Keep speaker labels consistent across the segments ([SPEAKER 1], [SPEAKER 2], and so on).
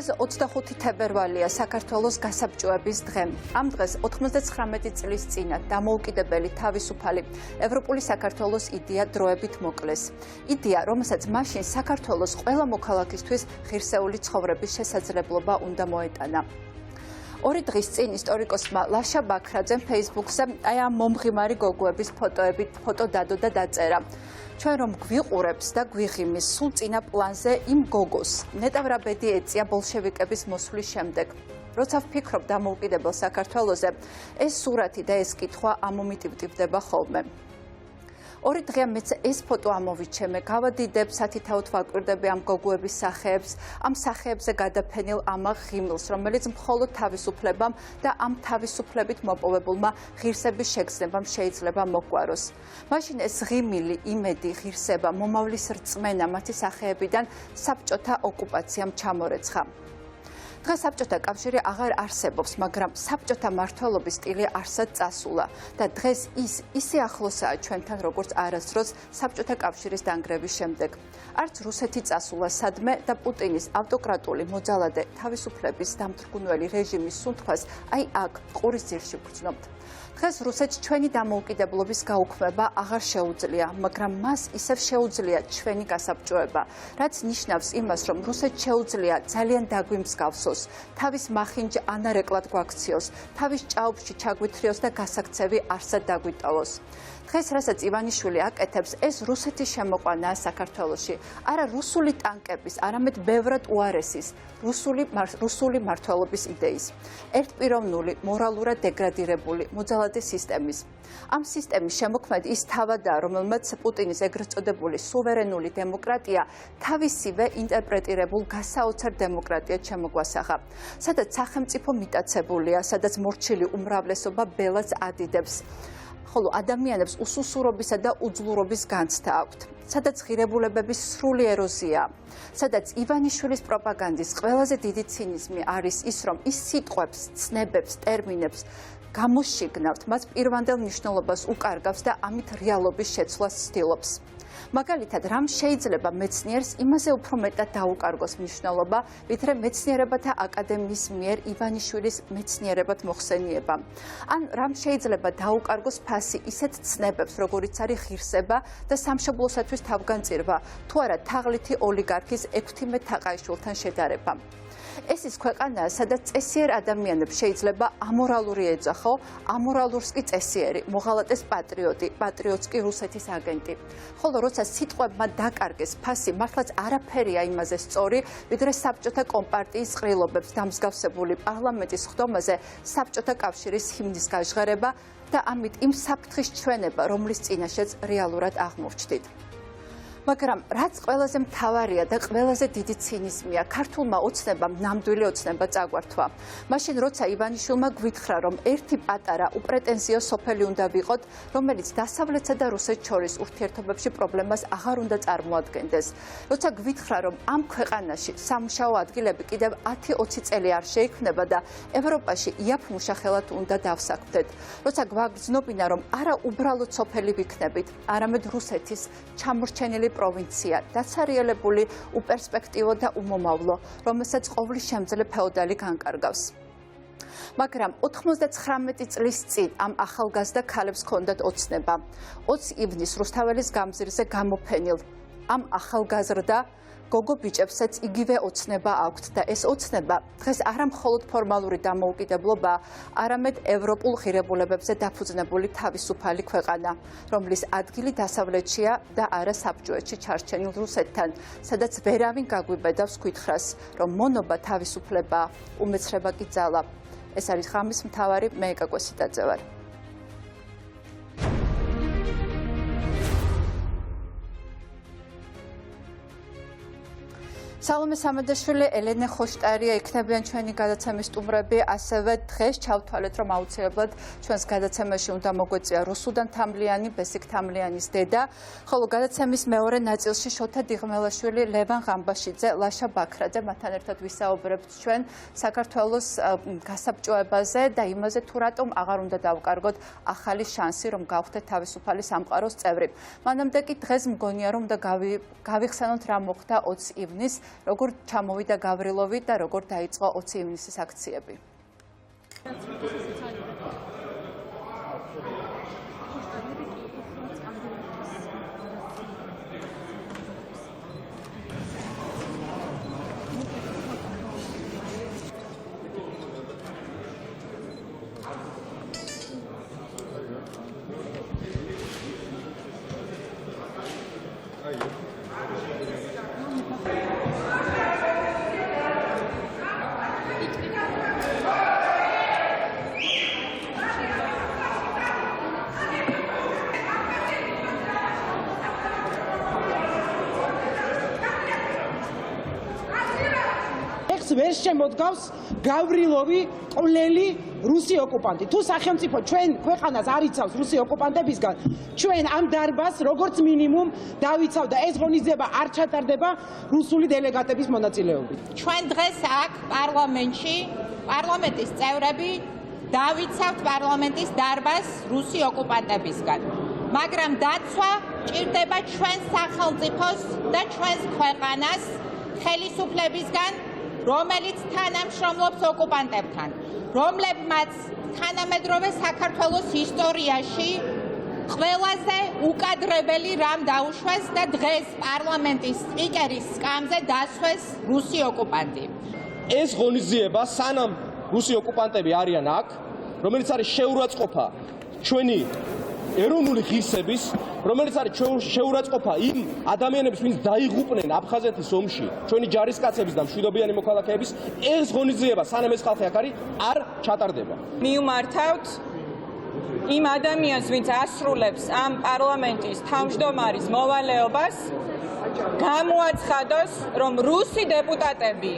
[SPEAKER 1] დღეს 25 თებერვალია საქართველოს გასაბჭოების დღე. ამ დღეს 99 წლის წინა დამოუკიდებელი თავისუფალი ევროპული საქართველოს იდეა დროებით მოკლეს. იდეა, რომელსაც მაშინ საქართველოს ყველა მოქალაქისთვის ღირსეული ცხოვრების შესაძლებლობა უნდა მოეტანა. ორი დღის წინ ისტორიკოსმა ლაშა ბაქრაძემ Facebook-ზე აი ამ მომღიმარი გოგოების ფოტო დადო და დაწერა. ჩვენ რომ გვიყურებს და გვიღიმის სულ წინა პლანზე იმ გოგოს ნეტავრა ბედი ეწია ბოლშევიკების მოსვლის შემდეგ. როცა ვფიქრობ დამოუკიდებელ საქართველოზე, ეს სურათი და ეს კითხვა ამომიტივტივდება ხოლმე. ორი დღეა მეც ეს ფოტო ამოვიჩემე, გავადიდებ, სათითაოდ ვაკვირდები ამ გოგოების სახეებს, ამ სახეებზე გადაფენილ ამაღ ღიმილს, რომელიც მხოლოდ თავისუფლებამ და ამ თავისუფლებით მოპოვებულმა ღირსების შეგრძნებამ შეიძლება მოგვაროს. მაშინ ეს ღიმილი, იმედი, ღირსება, მომავლის რწმენა მათი სახეებიდან საბჭოთა ოკუპაციამ ჩამორეცხა. დღეს საბჭოთა კავშირი აღარ არსებობს, მაგრამ საბჭოთა მმართველობის სტილი არსად წასულა და დღეს ის ისე ახლოსაა ჩვენთან, როგორც არასდროს საბჭოთა კავშირის დანგრევის შემდეგ. არც რუსეთი წასულა სადმე და პუტინის ავტოკრატული მოძალადე თავისუფლების დამთრგუნველი რეჟიმის სუნთქვას აი აქ ყურის ძირში ვგრძნობთ. დღეს რუსეთს ჩვენი დამოუკიდებლობის გაუქმება აღარ შეუძლია, მაგრამ მას ისევ შეუძლია ჩვენი გასაბჭოება, რაც ნიშნავს იმას, რომ რუსეთს შეუძლია ძალიან დაგვიმსგავსოს, თავის მახინჯ ანარეკლად გვაქციოს, თავის ჭაობში ჩაგვითრიოს და გასაქცევი არსად დაგვიტოვოს. დღეს, რასაც ივანიშვილი აკეთებს, ეს რუსეთის შემოყვანაა საქართველოში. არა რუსული ტანკების, არამედ ბევრად უარესის, რუსული მმართველობის იდეის. ერთპიროვნული, მორალურად დეგრადირებული, მოძალადე სისტემის. ამ სისტემის შემოქმედი ის თავადაა, რომელმაც პუტინის ეგრეთ წოდებული სუვერენული დემოკრატია თავისივე ინტერპრეტირებულ გასაოცარ დემოკრატიად შემოგვასახა. სადაც სახელმწიფო მიტაცებულია, სადაც მორჩილი უმრავლესობა ბელადს ადიდებს. ხოლო ადამიანებს უსუსურობისა და უძლურობის განცდა აქვთ, სადაც ღირებულებების სრული ეროზია, სადაც ივანიშვილის პროპაგანდის ყველაზე დიდი ცინიზმი არის ის, რომ ის სიტყვებს, ცნებებს, ტერმინებს გამოშიგნავთ, მას პირვანდელ მნიშვნელობას უკარგავს და ამით რეალობის შეცვლას ცდილობს. მაგალითად, რამ შეიძლება მეცნიერს იმაზე უფრო მეტად დაუკარგოს მნიშვნელობა, ვიდრე მეცნიერებათა აკადემიის მიერ ივანიშვილის მეცნიერებად მოხსენიება. ან რამ შეიძლება დაუკარგოს ფასი ისეთ ცნებებს, როგორიც არის ღირსება და სამშობლოსათვის თავგანწირვა, თუ არა თაღლითი ოლიგარქის 16 თაყაიშვილთან შედარება. ეს ის ქვეყანაა, სადაც წესიერ ადამიანებს შეიძლება ამორალური ეძახო, ამორალურს კი წესიერი, მოღალატეს პატრიოტი, პატრიოტს კი რუსეთის აგენტი. ხოლო როცა სიტყვებმა დაკარგეს ფასი, მართლაც არაფერია იმაზე სწორი, ვიდრე საბჭოთა კომპარტიის ყრილობებს დამსგავსებული პარლამენტის ხდომაზე საბჭოთა კავშირის ჰიმნის გაჟღერება და ამით იმ საფრთხის ჩვენება, რომლის წინაშეც რეალურად აღმოვჩდით. მაგრამ რაც ყველაზე მთავარია და ყველაზე დიდი ცინიზმია, ქართულმა ოცნებამ ნამდვილი ოცნება წაგვართვა. მაშინ როცა ივანიშვილმა გვითხრა, რომ ერთი პატარა უპრეტენზიო სოფელი უნდა ვიყოთ, რომელიც დასავლეთსა და რუსეთს შორის ურთიერთობებში პრობლემას აღარ უნდა წარმოადგენდეს. როცა გვითხრა, რომ ამ ქვეყანაში სამუშაო ადგილები კიდევ 10-20 წელი არ შეიქმნება და ევროპაში იაფ-მუშახელად უნდა დავსაქმდეთ. როცა გვაგრძნობინა, რომ არა უბრალოდ სოფელი ვიქნებით, არამედ რუსეთის ჩამორჩენილი პროვინცია, დაცარიელებული, უპერსპექტივო და უმომავლო, რომელსაც ყოვლის შემძლე ფეოდალი განკარგავს. მაგრამ 99 წლის წინ ამ ახალგაზრდა ქალებს ჰქონდათ ოცნება. 20 ივნის რუსთაველის გამზირზე გამოფენილ ამ ახალგაზრდა გოგო ბიჭებსაც იგივე ოცნება აქვთ და ეს ოცნება დღეს არა მხოლოდ ფორმალური დამოუკიდებლობა, არამედ ევროპულ ღირებულებებზე დაფუძნებული თავისუფალი ქვეყანა, რომლის ადგილი დასავლეთშია და არა საბჭოეთში ჩარჩენილ რუსეთთან, სადაც ვერავინ გაგვიბედავს კითხრას, რომ მონობა თავისუფლება, უმეცრება კი ძალა. ეს არის ღამის მთავარი, მე ეკაკვესიტაძე ვარ. სალომე სამედაშვილი, ელენე ხოშტარია იქნებიან ჩვენი გადაცემის სტუმრები, ასევე დღეს ჩავთვალეთ, რომ აუცილებლად ჩვენს გადაცემაში უნდა მოგვეწია რუსუდან თამლიანი, ბესიკ თამლიანის დედა, ხოლო გადაცემის მეორე ნაწილში შოთა დიღმელაშვილი, ლევან ღამბაშიძე, ლაშა ბაქრაძე, მათთან ერთად ვისაუბრებთ ჩვენ საქართველოს გასაბჭოებაზე და იმაზე, თუ რატომ აღარ უნდა დავკარგოთ ახალი შანსი, რომ გავხდეთ თავისუფალი სამყაროს წევრი. მანამდე კი დღეს მგონია, რომ უნდა გავიხსენოთ რა მოხდა 20 ივნის როგორ ჩამოვიდა გავრილოვი და როგორ დაიწყო 20 ივნისის აქციები.
[SPEAKER 2] ვერ შემოდგავს გავრილოვი ყვლელი რუსი ოკუპანტი. თუ სახელმწიფო ჩვენ ქვეყანას არ იცავს რუსი ოკუპანტებისგან, ჩვენ ამ დარბაზს როგორც მინიმუმ დავიცავ და ეს ღონისძიება არ ჩატარდება რუსული დელეგატების მონაწილეობით.
[SPEAKER 3] ჩვენ დღეს აქ პარლამენტში პარლამენტის წევრები დავიცავთ პარლამენტის დარბაზს რუსი ოკუპანტებისგან. მაგრამ დაცვა ჭირდება ჩვენ სახელმწიფოს და ჩვენს ქვეყანას ხელისუფლებისგან, რომელიც თანამშრომლობს ოკუპანტებთან, რომლებმაც თანამედროვე საქართველოს ისტორიაში ყველაზე უკადრებელი რამ დაუშვეს და დღეს პარლამენტის სპიკერის სკამზე დასვეს რუსი ოკუპანტი.
[SPEAKER 4] ეს ღონისძიება სანამ რუსი ოკუპანტები არიან აქ, რომელიც არის შეურაცხყოფა ჩვენი ეროვნული ღირსების, რომელიც არის შეურაცხყოფა იმ ადამიანების, ვინც დაიღუპნენ აფხაზეთის ომში, ჩვენი ჯარისკაცების და მშვიდობიანი მოქალაქეების, ეს ღონისძიება სანამ ეს ხალხი აქ არის, არ ჩატარდება.
[SPEAKER 5] მივმართავთ იმ ადამიანს, ვინც ასრულებს ამ პარლამენტის თავმჯდომარის მოვალეობას, გამოაცხადოს, რომ რუსი დეპუტატები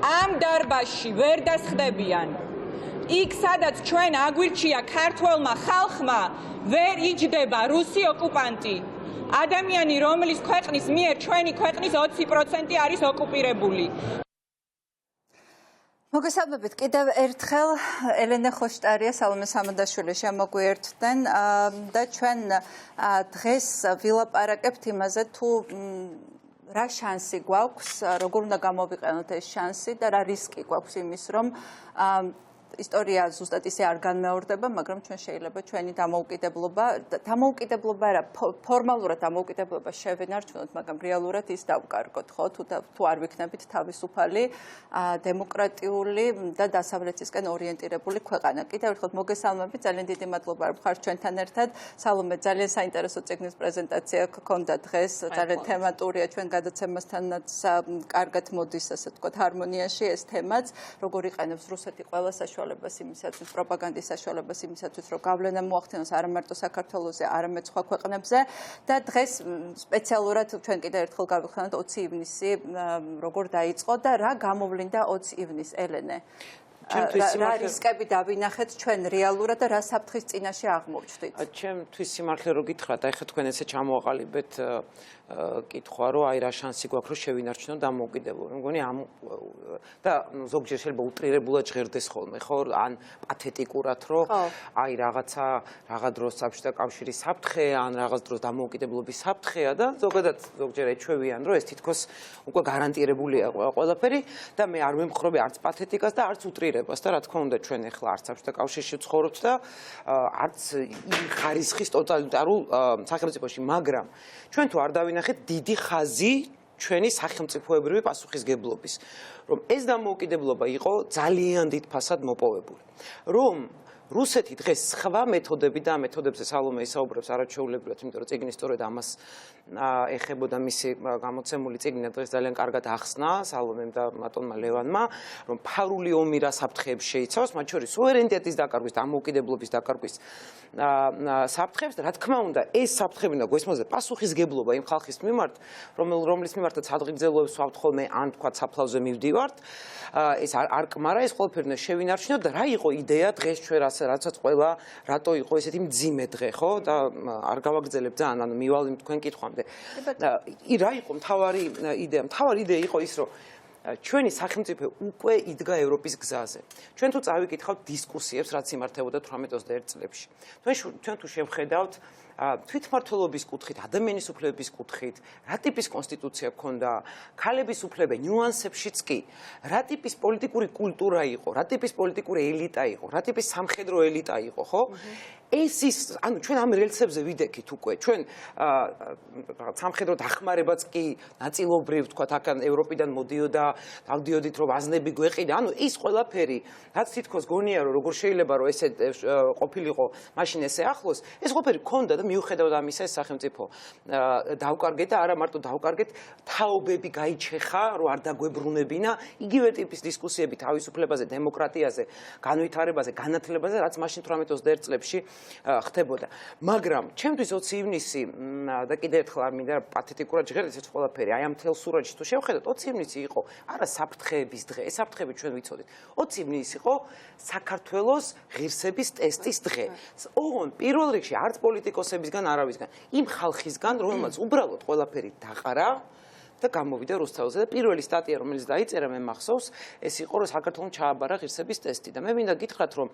[SPEAKER 5] ამ დარბაზში ვერ დასხდებიან. იქ, სადაც ჩვენ აგვირჩია ქართველმა ხალხმა, ვერ იჯდება რუსი ოკუპანტი. ადამიანი, რომლის ქვეყნის მიერ ჩვენი ქვეყნის 20% არის ოკუპირებული.
[SPEAKER 1] მოგესალმებით კიდევ ერთხელ ელენე ხოშტარია, სალომე სამადაშვილი შემოგვიერთდნენ და ჩვენ დღეს ვილაპარაკებთ იმაზე, თუ რა შანსი გვაქვს, როგორ უნდა გამოვიყენოთ ეს შანსი და რა რისკი გვაქვს იმის, რომ ისტორია ზუსტად ისე არ განმეორდება, მაგრამ ჩვენ შეიძლება ჩვენი დამოუკიდებლობა რა ფორმალურად დამოუკიდებლობა შევენარჩუნოთ, მაგრამ რეალურად ის დავკარგოთ, ხო? თუ არ ვიქნებით თავისუფალი, დემოკრატიული და დასავლეთისკენ ორიენტირებული ქვეყანა. კიდევ ერთხელ მოგესალმებით, ძალიან დიდი მადლობა, რომ ხართ ჩვენთან ერთად. სალომე, ძალიან საინტერესო წიგნის პრეზენტაცია გქონდა დღეს, ძალიან თემატურია, ჩვენ გადაცემასთანაც კარგად მოდის, ასე ვთქვათ, ჰარმონიაში ეს თემაც, როგორ იყენებს რუსეთი ყველა საშუალებას იმისათვის, პროპაგანდის საშუალებას იმისათვის, რომ გავლენა მოახდინოს არა მარტო საქართველოზე, არამედ სხვა ქვეყნებზე და დღეს სპეციალურად ჩვენ კიდევ ერთხელ გავიხსენოთ 20 ივნისი როგორ დაიწყო და რა გამოვლინდა 20 ივნისს, ელენე. რა რისკები დავინახეთ ჩვენ რეალურად და რა საფრთხის წინაშე აღმოვჩნდით?
[SPEAKER 6] ჩემთვის სიმართლე რო გითხრათ, აი ხა თქვენ ესე ჩამოაყალიბეთ კითხვა, რომ აი რა შანსი გვაქვს, რომ შევინარჩუნოთ დამოუკიდებლობა. მგონი ამ და ზოგჯერ შეიძლება უტრირებულად ჟღერდეს ხოლმე, ხო? ან პათეტიკურად, რომ აი რაღაც დროს საბჭოთა კავშირის საფრთხე, ან რაღაც დროს დამოუკიდებლობის საფრთხეა და ზოგჯერ ეჩვევიან, რომ ეს თითქოს უკვე გარანტირებულია ყველაფერი და მე არ ვემხრობი არც პათეტიკას და არც უტრირებას და რა თქმა უნდა ჩვენ ახლა არც საბჭოთა კავშირში ვცხოვრობთ და არც იმ ხარისხის ტოტალიტარულ სახელმწიფოში, მაგრამ ჩვენ თუ არ დავინახეთ დიდი ხაზი ჩვენი სახელმწიფოებრივი პასუხისგებლობის, რომ ეს დამოუკიდებლობა იყო ძალიან დიდ ფასად მოპოვებული, რომ რუსეთი დღეს სხვა მეთოდები და მეთოდებზე სალომე ისაუბრებს არაჩვეულებრივად, იმიტომ რომ წიგნი სწორედ ამას ეხებოდა მისი გამოცემული წიგნი დღეს ძალიან კარგად ახსნა სალომემ და მატონმა ლევანმა, რომ ფარული ომი რა საფრთხეებს შეიცავს, მათ შორის სუვერენიტეტის დაკარგვის, დამოუკიდებლობის დაკარგვის საფრთხეებს და რა თქმა უნდა ეს საფრთხები უნდა გვესმოზე პასუხისგებლობა იმ ხალხის მიმართ, რომლის მიმართაც ადგილზელოებს ვავთ ხოლმე ან თქვა საფლავზე მივდივართ, ეს არ კმარა, ეს ყველაფერი უნდა შევინარჩუნოთ და რა იყო იდეა დღეს ჩვენ რასაც ყველა რატო იყო ესეთი მძიმე დღე, ხო? და არ გავაგრძელებ ძალიან, ანუ მივალ თქვენ კითხვამდე. რა იყო მთავარი იდეა? მთავარი იდეა იყო ის, რომ ჩვენი სახელმწიფო უკვე იდგა ევროპის გზაზე. ჩვენ თუ წავიკითხავთ დისკუსიებს, რაც იმართებოდა 18-21 წლებში. ჩვენ თუ შევხედავთ თვითმმართველობის კუთხით, ადამიანის უფლებების კუთხით, რა ტიპის კონსტიტუცია გქონდა, ქალების უფლება ნიუანსებშიც კი, რა ტიპის პოლიტიკური კულტურა იყო, რა ტიპის პოლიტიკური ელიტა იყო, რა ტიპის სამხედრო ელიტა იყო, ხო? ეს ის, ანუ ჩვენ ამ რელსებზე ვიდექით უკვე, ჩვენ სამხედრო დახმარებაც კი ნაწილობრივ, თქვათ, აქან ევროპიდან მოდიოდა, დავდიოდით, რომ აზნები გვეყიდა, ანუ ის ყველაფერი, რაც თითქოს გონია, რომ როგორ შეიძლება, რომ ესე ყოფილიყო მაშინ ესე ახლოს, ეს ყველაფერი ქონდა და მიუხედავად ამისა, ეს სახელმწიფო დავკარგეთ და არა მარტო დავკარგეთ, თაობები გაიჩეხა, რომ არ დაგვებრუნებინა, იგივე ტიპის დისკუსიები თავისუფლებაზე, დემოკრატიაზე, განვითარებაზე, განათლებაზე, რაც მაშინ 18-21 წლებში ხდებოდა. მაგრამ ჩემთვის 20 ივნისი და კიდევ ერთხელ არ მინდა პათეტიკურად ჟღერდეს ეს ყველაფერი. აი ამ მთელ სურათში თუ შევხედოთ, 20 ივნისი იყო არა საფრთხეების დღე, ეს საფრთხები ჩვენ ვიცოდით. 20 ივნისი იყო საქართველოს ღირსების ტესტის დღე. ოღონდ პირველ რიგში არც პოლიტიკოსებისგან, არავისგან, იმ ხალხისგან, რომელმაც უბრალოდ ყველაფერი დაყარა და გამოვიდა რუსთაველზე და პირველი სტატია, რომელიც დაიწერა, მე მახსოვს, ეს იყო, რომ საქართველოს ჩააბარა ღირსების ტესტი და მე მინდა გითხრათ, რომ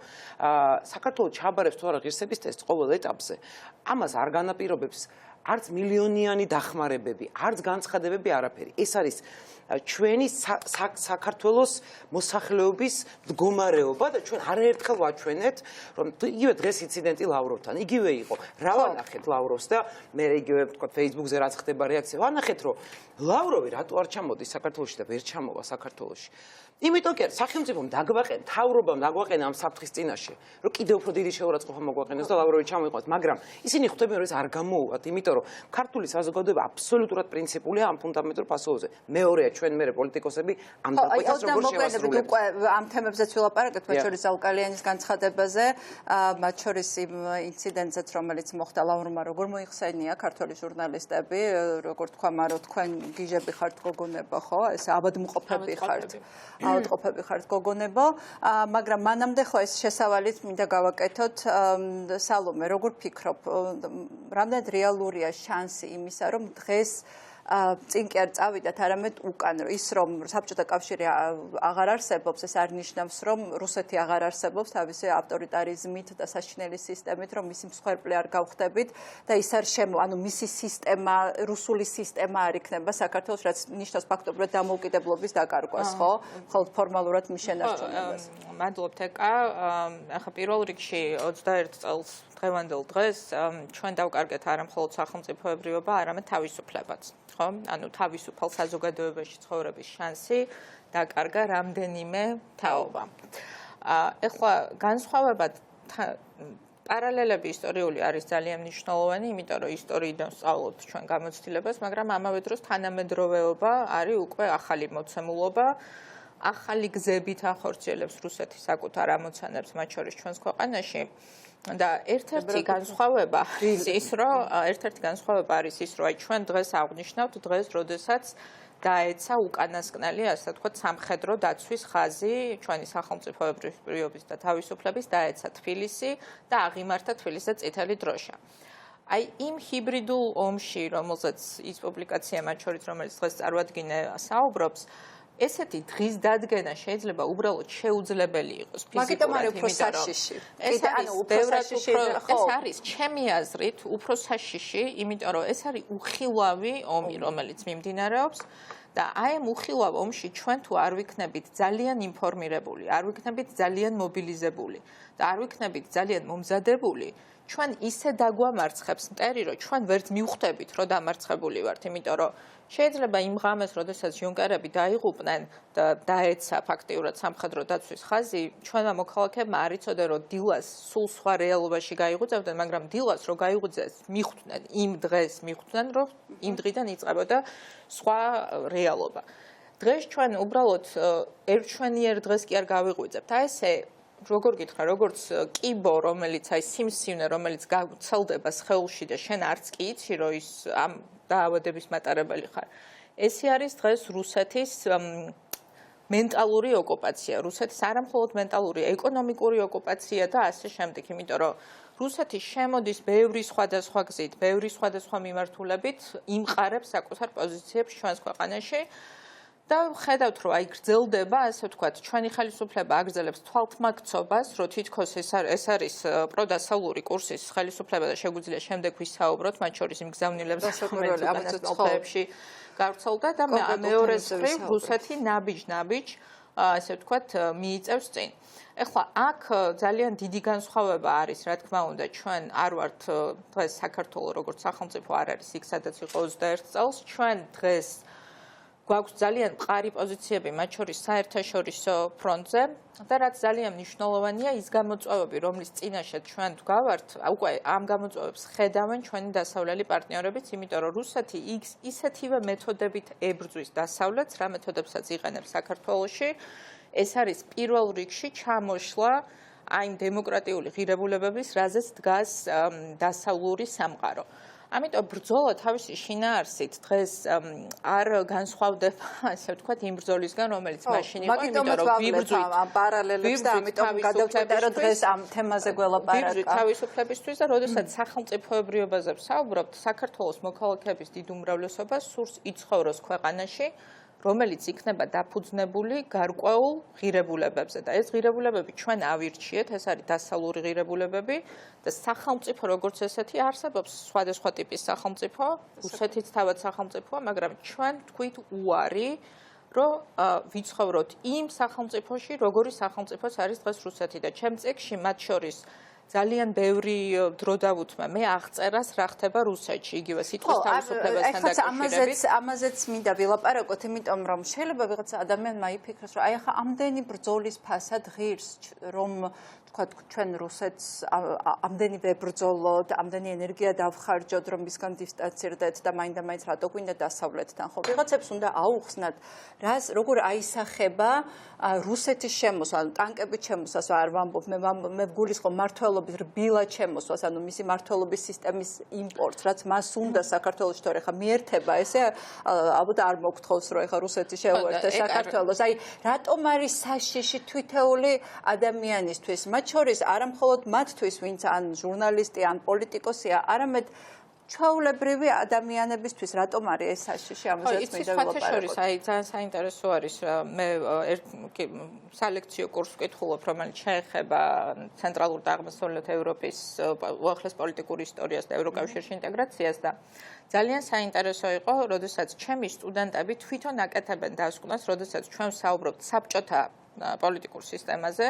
[SPEAKER 6] საქართველოს ჩააბარებს თუ არა ღირსების ტესტს ყოველ ეტაპზე, ამას არ განაპირობებს არც მილიონიანი დახმარებები, არც განცხადებები, არაფერი. ეს არის ჩვენი საქართველოს მოსახლეობის მდგომარეობა და ჩვენ არაერთხელ ვაჩვენეთ, რომ იგივე დღეს ინციდენტი ლავროვთან, იგივე იყო. რა ვანახეთ ლავროვს და მე იგივე თქვა Facebook-ზე რაც ხდება რეაქცია, ვანახეთ, რომ ლავროვი რატო არ ჩამოდის საქართველოში და ვერ ჩამოვა საქართველოში. იმიტომ კი სახელმწიფომ დაგვაყენა, მთავრობამ დაგვაყენა ამ საფრთხის წინაშე, რომ კიდევ უფრო დიდი შეურაცხყოფა მოგვაყენოს და ლავროვი ჩამოიყვანოს, მაგრამ ისინი ხვდებიან, რომ ეს არ გამოუვათ, იმიტომ რომ ქართული საზოგადოება აბსოლუტურად პრინციპულია ამ ფუნდამენტურ ფასეულზე. მეორეა ჩვენ მე პოლიტიკოსები ამ დაკვეთას როგორ შევასრულებთ.
[SPEAKER 1] უკვე ამ თემებზეც ვილაპარაკეთ, მათ შორის ზალკალიანის განცხადებაზე, მათ შორის იმ ინციდენტზეც, რომელიც მოხდა ლავროვმა, როგორ მოიხსენია ქართული ჟურნალისტები, როგორ თქვა, მარო თქვენ გიჟები ხართ გოგონებო, ხო? ეს ავადმყოფები ხართ. ავადმყოფები ხართ გოგონებო, მაგრამ მანამდე ხო ეს შესავალიც მინდა გავაკეთოთ. სალომე, როგორ ფიქრობ, რამდენად რეალურია შანსი იმისა, რომ დღეს წინ კი არ წავიდათ, არამედ უკან, ის რომ საბჭოთა კავშირი აღარ არსებობს, ეს არ ნიშნავს, რომ რუსეთი აღარ არსებობს თავისი ავტორიტარიზმით და საშინელი სისტემით, რომ მისი მსხვერპლი არ გავხდებით და ის არ ანუ მისი სისტემა, რუსული სისტემა არ იქნება საქართველოს, რაც ნიშნავს ფაქტობრივად დამოუკიდებლობის დაკარგვას, ხო? მხოლოდ ფორმალურად მის შენარჩუნებას.
[SPEAKER 3] მადლობთ ეკა. ახლა პირველ რიგში 21 წელს დღევანდელ დღეს ჩვენ დავკარგეთ არა მხოლოდ სახელმწიფოებრიობა, არამედ თავისუფლებაც. ხო? ანუ თავისუფალ საზოგადოებაში ცხოვრების შანსი დაკარგა რამდენიმე თაობა. ეხლა განსხვავებად პარალელები ისტორიული არის ძალიან მნიშვნელოვანი, იმიტომ რომ ისტორიიდან ვსწავლობთ ჩვენ გამოცდილებას, მაგრამ ამავე დროს თანამედროვეობა არის უკვე ახალი მოცემულობა. ახალი გზებით ახორციელებს რუსეთი საკუთარ ამოცანებს, მათ შორის ჩვენს ქვეყანაში. და ერთ-ერთი განსხვავება არის ის, რომ ჩვენ დღეს აღვნიშნავთ დღეს, როდესაც დაეცა უკანასკნელი, ასე ვთქვათ, სამხედრო დაცვის ხაზი ჩვენი სახელმწიფოებრიობის და თავისუფლების დაეცა თბილისი და აღიმართა თბილისზე წითელი დროშა. აი იმ ჰიბრიდულ ომში, რომელზეც ის პუბლიკაცია მათ შორის, რომელიც დღეს წარვადგინე საუბრობს, ესეთი დღის დადგენა შეიძლება უბრალოდ შეუძლებელი იყოს ფიზიკურად, იმიტომ რომ ეს არის ჩემი აზრით უფრო საშიში, იმიტომ რომ ეს არის უხილავი ომი, რომელიც მიმდინარეობს და აი ამ უხილავ ომში ჩვენ თუ არ ვიქნებით ძალიან ინფორმირებული, არ ვიქნებით ძალიან მობილიზებული და არ ვიქნებით ძალიან მომზადებული, ჩვენ ისე დაგვამარცხებს მტერი, რომ ჩვენ ვერც მივხვდებით, რომ დამარცხებული ვართ, იმიტომ რომ შეიძლება იმ ღამეს, როდესაც ჟონკერები დაიღუპნენ და დაეცა ფაქტიურად სამხედრო დაცვის ხაზი, ჩვენმა მოქალაქეებმა არ იცოდნენ, რომ დილას სულ სხვა რეალობაში გაიღვიძებდნენ, მაგრამ დილას რო გაიღვიძეს, მიხვდნენ, იმ დღეს მიხვდნენ, რომ იმ დღიდან იწყებოდა სხვა რეალობა. დღეს ჩვენ უბრალოდ ერთშვენიერ დღეს კი არ გავიღვიძებთ. აი ესე როგორ გითხრა, როგორც კიბო, რომელიც აი სიმსივნე, რომელიც გაცელდება სხეულში და შენ არც კი იცი, რომ ის ამ დაავადების მატარებელი ხარ. ესე არის დღეს რუსეთის მენტალური ოკუპაცია. რუსეთის არა მხოლოდ მენტალური, ეკონომიკური ოკუპაცია და ასე შემდეგ, იმიტომ რომ რუსეთი შემოდის ბევრი სხვადასხვა გზით, ბევრი სხვადასხვა მიმართულებით, იმყარებს საკუთარ პოზიციებს ჩვენს ქვეყანაში. და ხედავთ, რომ აი გრძელდება, ასე ვთქვათ, ჩვენი ხელისუფლება აგრძელებს თვალთმაქცობას, რომ თითქოს ეს არის პროდასავლური კურსის ხელისუფლება და შეგვიძლია შემდეგ ვისაუბროთ, მათ შორის იმ გზავნილებს, რომელიც უკანასკნელებში გავრცელდა და მეორეს მხრივ რუსეთი ნაბიჯ-ნაბიჯ, ასე ვთქვათ, მიიწევს წინ. ეხლა აქ ძალიან დიდი განსხვავება არის, რა თქმა უნდა, ჩვენ არ ვართ დღეს საქართველოს როგორც სახელმწიფო არ არის იქ, სადაც იყო 21 წელს, ჩვენ დღეს გვაქვს ძალიან მყარი პოზიციები, მათ შორის საერთაშორისო ფრონტზე და რაც ძალიან მნიშვნელოვანია, ის გამოწვევები, რომლის წინაშე ჩვენ ვდგავართ, უკვე ამ გამოწვევებს ხედავენ ჩვენი დასავლელი პარტნიორებიც, იმიტომ რომ რუსეთი ისეთივე მეთოდებით ებრძვის დასავლეთს, რა მეთოდებსაც იყენებს საქართველოში, ეს არის პირველ რიგში ჩამოშლა აი იმ დემოკრატიული ღირებულებების, რაზეც დგას დასავლური სამყარო. ამიტომ ბრძოლა თავისი შინაარსით დღეს არ განსხვავდება, ასე ვთქვათ, იმ ბრძოლისგან, რომელიც მაშინ იყო, იმიტომ რომ ვიბრძვით
[SPEAKER 1] პარალელებს და ამიტომ გადავწყვეტე, რომ დღეს ამ თემაზე გველაპარაკა.
[SPEAKER 3] ვიბრძვით თავისუფლებისთვის და როდესაც სახელმწიფოებრიობაზე ვსაუბრობთ, საქართველოს მოქალაქეების დიდ უმრავლესობას სურს იცხოვროს ქვეყანაში, რომელიც იქნება დაფუძნებული გარკვეულ ღირებულებებზე და ეს ღირებულებები ჩვენ ავირჩიეთ, ეს არის დასავლური ღირებულებები და სახელმწიფო როგორც ესეთი არსებობს სხვადასხვა ტიპის სახელმწიფო, რუსეთიც თავად სახელმწიფოა, მაგრამ ჩვენ თქვით უარი, რომ ვიცხოვროთ იმ სახელმწიფოში, როგორი სახელმწიფოც არის დღეს რუსეთი და ჩემ წიგნში მათ შორის ძალიან ბევრი დრო დავუთმა მე აღწერას რა ხდება რუსეთში იგივე სიტყვის თავისუფლებასთან დაკავშირებით.
[SPEAKER 1] ამაზეც მინდა ვილაპარაკოთ, იმიტომ რომ შეიძლება ვიღაცა ადამიანმა იფიქროს, რომ აი ახლა ამდენი ბრძოლის ფასად ღირს, რომ თქვა ჩვენ რუსეთს ამდენი ვებრძოლოთ, ამდენი ენერგია დავხარჯოთ, რომ მისგან დისტანცირდეთ და მაინდა-მაინც რატო გვინდა დასავლეთთან, ხო? ვიღაცებს უნდა აუხსნათ, როგორ აისახება რუსეთის შემოსვა, ტანკებით შემოსვას არ ვამბობ, მე ვგულისხმობ მართლობის რბილად შემოსვას, ანუ მისი მართლობის სისტემის იმპორტს, რაც მას უნდა საქართველოში, თორე ხა მიერთება, ესე ალბათ არ მოგთხოვს, რომ ეხა რუსეთი შეუერთდეს საქართველოს. აი, რატომ არის საშიში თვითეული ადამიანისთვის, მათ შორის არა მხოლოდ მათთვის, ვინც ან ჟურნალისტი, ან პოლიტიკოსია, არამედ ჩვეულებრივი ადამიანებისთვის რატომ არის ეს საშიში ამაზეც მინდა ვილაპარაკოთ.
[SPEAKER 3] აი ძალიან საინტერესო არის მე სალექციო კურსს ვკითხულობ, რომელიც შეეხება ცენტრალურ და აღმოსავლეთ ევროპის უახლეს პოლიტიკურ ისტორიას და ევროკავშირში ინტეგრაციას და ძალიან საინტერესო იყო, როდესაც ჩემი სტუდენტები თვითონ აკეთებენ დასკვნას, როდესაც ჩვენ ვსაუბრობთ საბჭოთა პოლიტიკურ სისტემაზე,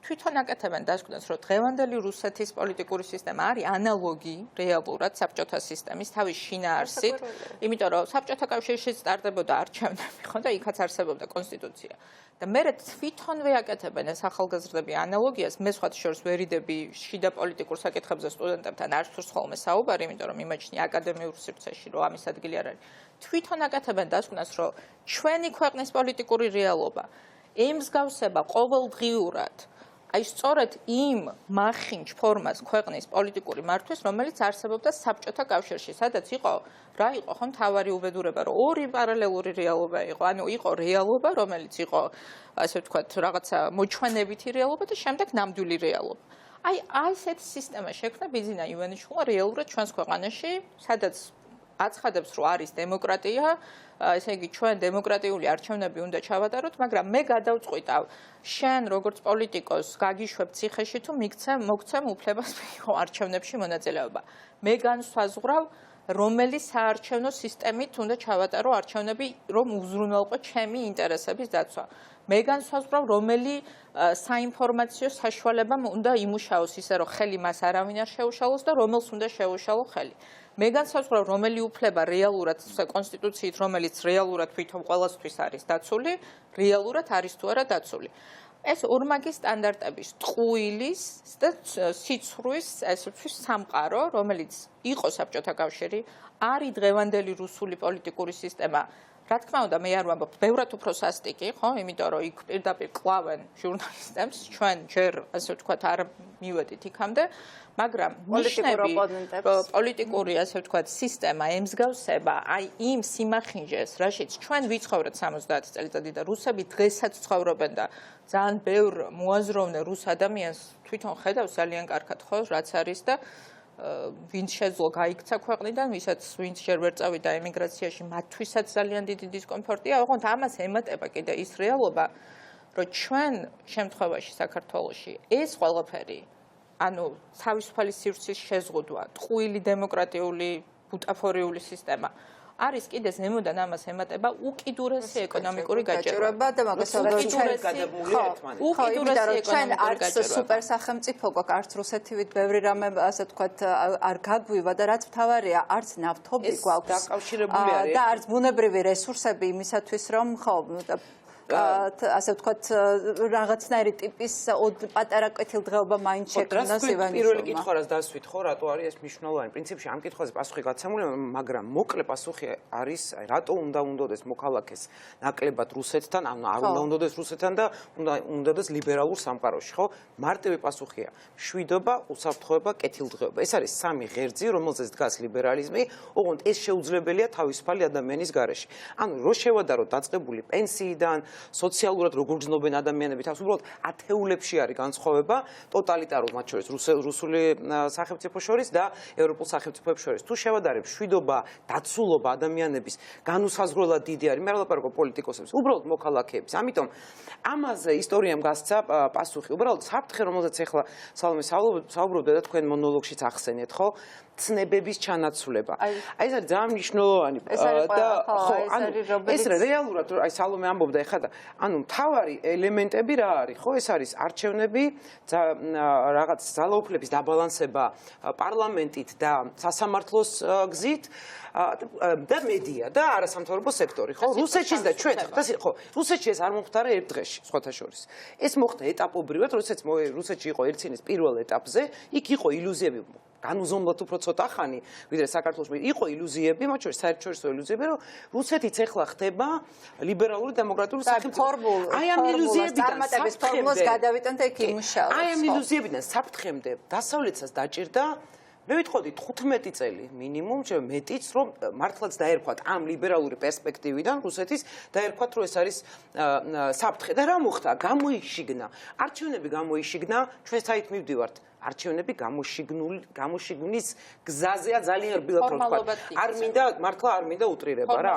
[SPEAKER 3] თვითონ აკეთებენ დასკვნას, რომ დღევანდელი რუსეთის პოლიტიკური სისტემა არის ანალოგი რეალურად საბჭოთა სისტემის თავის შინაარსით, იმიტომ რომ საბჭოთა კავშირში სტარდებოდა არჩევნები, ხო და იქაც არსებობდა კონსტიტუცია. და მე თვითონვე აკეთებენ ეს ახალგაზრდები ანალოგიას, მე სხვათა შორის ვერიდები შიდა პოლიტიკურ საკითხებზე სტუდენტებთან არ სურს ხოლმე საუბარი, იმიტომ რომ იმაჩნია აკადემიურ სივრცეში, რომ ამის ადგილი არ არის. თვითონ აკეთებენ დასკვნას, რომ ჩვენი ქვეყნის პოლიტიკური რეალობა ემსგავსება ყოველდღიურად აი სწორედ იმ მახინჯ ფორმას ქვეყნის პოლიტიკური მართვის, რომელიც არსებობდა საბჭოთა კავშირში, სადაც იყო რა იყო ხო მთავარი უბედურება, რომ ორი პარალელური რეალობა იყო, ანუ იყო რეალობა, რომელიც იყო ასე ვთქვათ, რაღაცა მოჩვენებითი რეალობა და შემდეგ ნამდვილი რეალობა. აი ასეთი სისტემა შექმნა ბიზინა ივანიშვილმა რეალურად ჩვენს ქვეყანაში, სადაც აცხადებს, რომ არის დემოკრატია, ესე იგი ჩვენ დემოკრატიული არჩევნები უნდა ჩავატაროთ, მაგრამ მე გადავწყვიტავ, შენ როგორც პოლიტიკოს გაგიშვებ ციხეში თუ მოგცემ უფლებას მიიღო არჩევნებში მონაწილეობა. მე განსვაზღვრავ, რომელი საარჩევნო სისტემით უნდა ჩავატარო არჩევნები, რომ უზრუნველყო ჩემი ინტერესების დაცვა. მე განსვაზღვრავ, რომელი საინფორმაციო საშუალებამ უნდა იმუშაოს ისე, რომ ხელი მას არავინ არ შეუშალოს და რომელს უნდა შეუშალო ხელი. მე განსაზღვრავ, რომელი უფლება რეალურად კონსტიტუციით, რომელიც რეალურად თვითონ ყველასთვის არის დაცული, რეალურად არის თუ არა დაცული. ეს ორმაგი სტანდარტების ტყუილის და სიცრუის ესეთვის სამყარო, რომელიც იყო საბჭოთა კავშირი, არის დღევანდელი რუსული პოლიტიკური სისტემა. რა თქმა უნდა, მე არ ვამბობ, ბევრად უფრო სასტიკი, ხო? იმიტომ რომ იქ პირდაპირ კლავენ ჟურნალისტებს, ჩვენ ჯერ ასე ვთქვათ არ მივედით იქამდე, მაგრამ პოლიტიკური ასე ვთქვათ სისტემა ემსგავსება აი იმ სიმახინჯეს, რაშიც ჩვენ ვიცხოვრეთ 70 წელიწადი და რუსები დღესაც ცხოვრობენ და ძალიან ბევრ მოაზროვნე რუს ადამიანს თვითონ ხედავს ძალიან კარგად, ხო, რაც არის და ვინც შეძლო გაიქცა ქვეყნიდან, ვინც ჯერ ვერ წავიდა ემიგრაციაში, მათთვისაც ძალიან დიდი დისკომფორტია. ოღონდ ამას ემატება კიდე ის რეალობა, რომ ჩვენ შემთხვევაში საქართველოში ეს ყველაფერი, ანუ თავისუფალი სივრცის შეზღუდვა, ტყუილი დემოკრატიული ბუტაფორიული სისტემა არის კიდე ზემოდან ამას ემატება უკიდურესი ეკონომიკური გაჭირვება
[SPEAKER 1] და მაგას ჩვენ არც სუპერ სახელმწიფო გვაქვს, არც რუსეთივით ბევრი რამე ასე ვთქვათ არ გაგვივა და რაც მთავარია, არც ნავთობი გვაქვს
[SPEAKER 6] დაკავშირებული არის
[SPEAKER 1] და არც ბუნებრივი რესურსები იმისათვის რომ ხო ასე ვთქვათ რაღაცნაირი ტიპის პატარა კეთილდღეობა მაინც შექმნას ივანიშვილმა.
[SPEAKER 6] პირველი კითხვა რაც დასვით ხო, რატო არის ეს მნიშვნელოვანი? პრინციპში ამ კითხვაზე პასუხი გაცემული, მაგრამ მოკლე პასუხი არის, რატო უნდა უნდოდეს მოქალაქეს ნაკლებად რუსეთთან, ანუ არ უნდა უნდოდეს რუსეთთან და უნდა უნდოდეს ლიბერალურ სამყაროში, ხო? მარტივი პასუხია: მშვიდობა, უსაფრთხოება, კეთილდღეობა. ეს არის სამი ღერძი, რომელზეც დგას ლიბერალიზმი, ოღონდ ეს შეუძლებელია თავისუფალი ადამიანის გარეშე. ანუ რო შევადაროთ დაწყებული პენსიიდან სოციალურად როგორ გრძნობენ ადამიანები თავს, უბრალოდ ათეულებში არის განსხვავება ტოტალიტარულ მათ შორის რუსული სახელმწიფო შორის და ევროპულ სახელმწიფოებს შორის. თუ შევადარებ მშვიდობა, დაცულობა ადამიანების განუსაზღვრელად დიდი არის, მე არ ვლაპარაკობ პოლიტიკოსებს, უბრალოდ მოქალაქეების. ამიტომ ამაზე ისტორიამ გასცა პასუხი. უბრალოდ საფრთხე, რომელზეც ახლა სალომე საუბრობდა და თქვენ მონოლოგშიც ახსენეთ, ხო? ცნებების ჩანაცვლება. აი ეს არის ძალიან მნიშვნელოვანი და ხო, ანუ ეს რეალურად აი სალომე ამბობდა ეხლა და ანუ მთავარი ელემენტები რა არის, ხო? ეს არის არჩევნები, რაღაც ძალაუფლების დაბალანსება პარლამენტით და სასამართლოს გზით და მედია და არასამთავრობო სექტორი, ხო? რუსეთშიც და ჩვენ ხო, რუსეთში ეს არ მომხდარა ერთ დღეში, სხვათა შორის. ეს მოხდა ეტაპობრივად, რუსეთში იყო ერცინის პირველ ეტაპზე, იქ იყო ილუზიები განუზომლოთ უფრო ცოტა ხანი, ვიდრე საქართველოში იყო ილუზიები, მათ შორის საერთაშორისო ილუზიები, რომ რუსეთიც ახლა ხდება ლიბერალური დემოკრატიული სახელმწიფო. აი ამ ილუზიებიდან
[SPEAKER 1] ფორმულას გადავიტანთ და იქ იმუშაოთ.
[SPEAKER 6] აი ამ ილუზიებიდან საფრთხემდე დასავლეთსაც დაჭირდა მე ვიტყოდი 15 წელი მინიმუმ, ჩემ მეტიც, რომ მართლაც დაერქვათ ამ ლიბერალური პერსპექტივიდან რუსეთის დაერქვათ, რომ ეს არის საფრთხე და რა მოხდა? გამოიშიგნა. არჩევნები გამოიშიგნა, ჩვენ საით მივდივართ. არჩევნები გამოშიგნის გზაზეა ძალიან რბილად რო თქვა. არ მინდა მართლა არ მინდა უტრირება რა.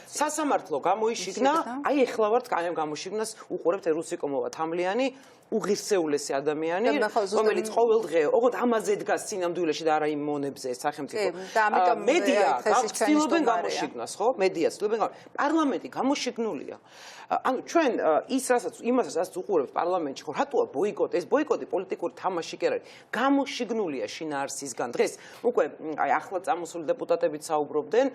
[SPEAKER 6] სასამართლო გამოიშიგნა, აი ეხლა ვართ ამ გამოშიგნას უყურებთ რუსიკომოვა თამლიანი უღირსეულესი ადამიანი, რომელიც ყოველდღე, ოღონდ ამაზე დგას სინამდვილეში და არა იმ მონებზე სახელმწიფო. მედია ცდილობენ გამოშიგნას, ხო? მედია ცდილობენ პარლამენტი გამოშიგნულია. ანუ ჩვენ იმასაც უყურებთ პარლამენტში, ხო, რატოა ბოიკოტი? ეს ბოიკოტი პოლიტიკური თამაში კი არ არის. გამოშიგნულია შინაარსისგან. დღეს უკვე აი ახლა წამოსული დეპუტატებიც საუბრობდნენ,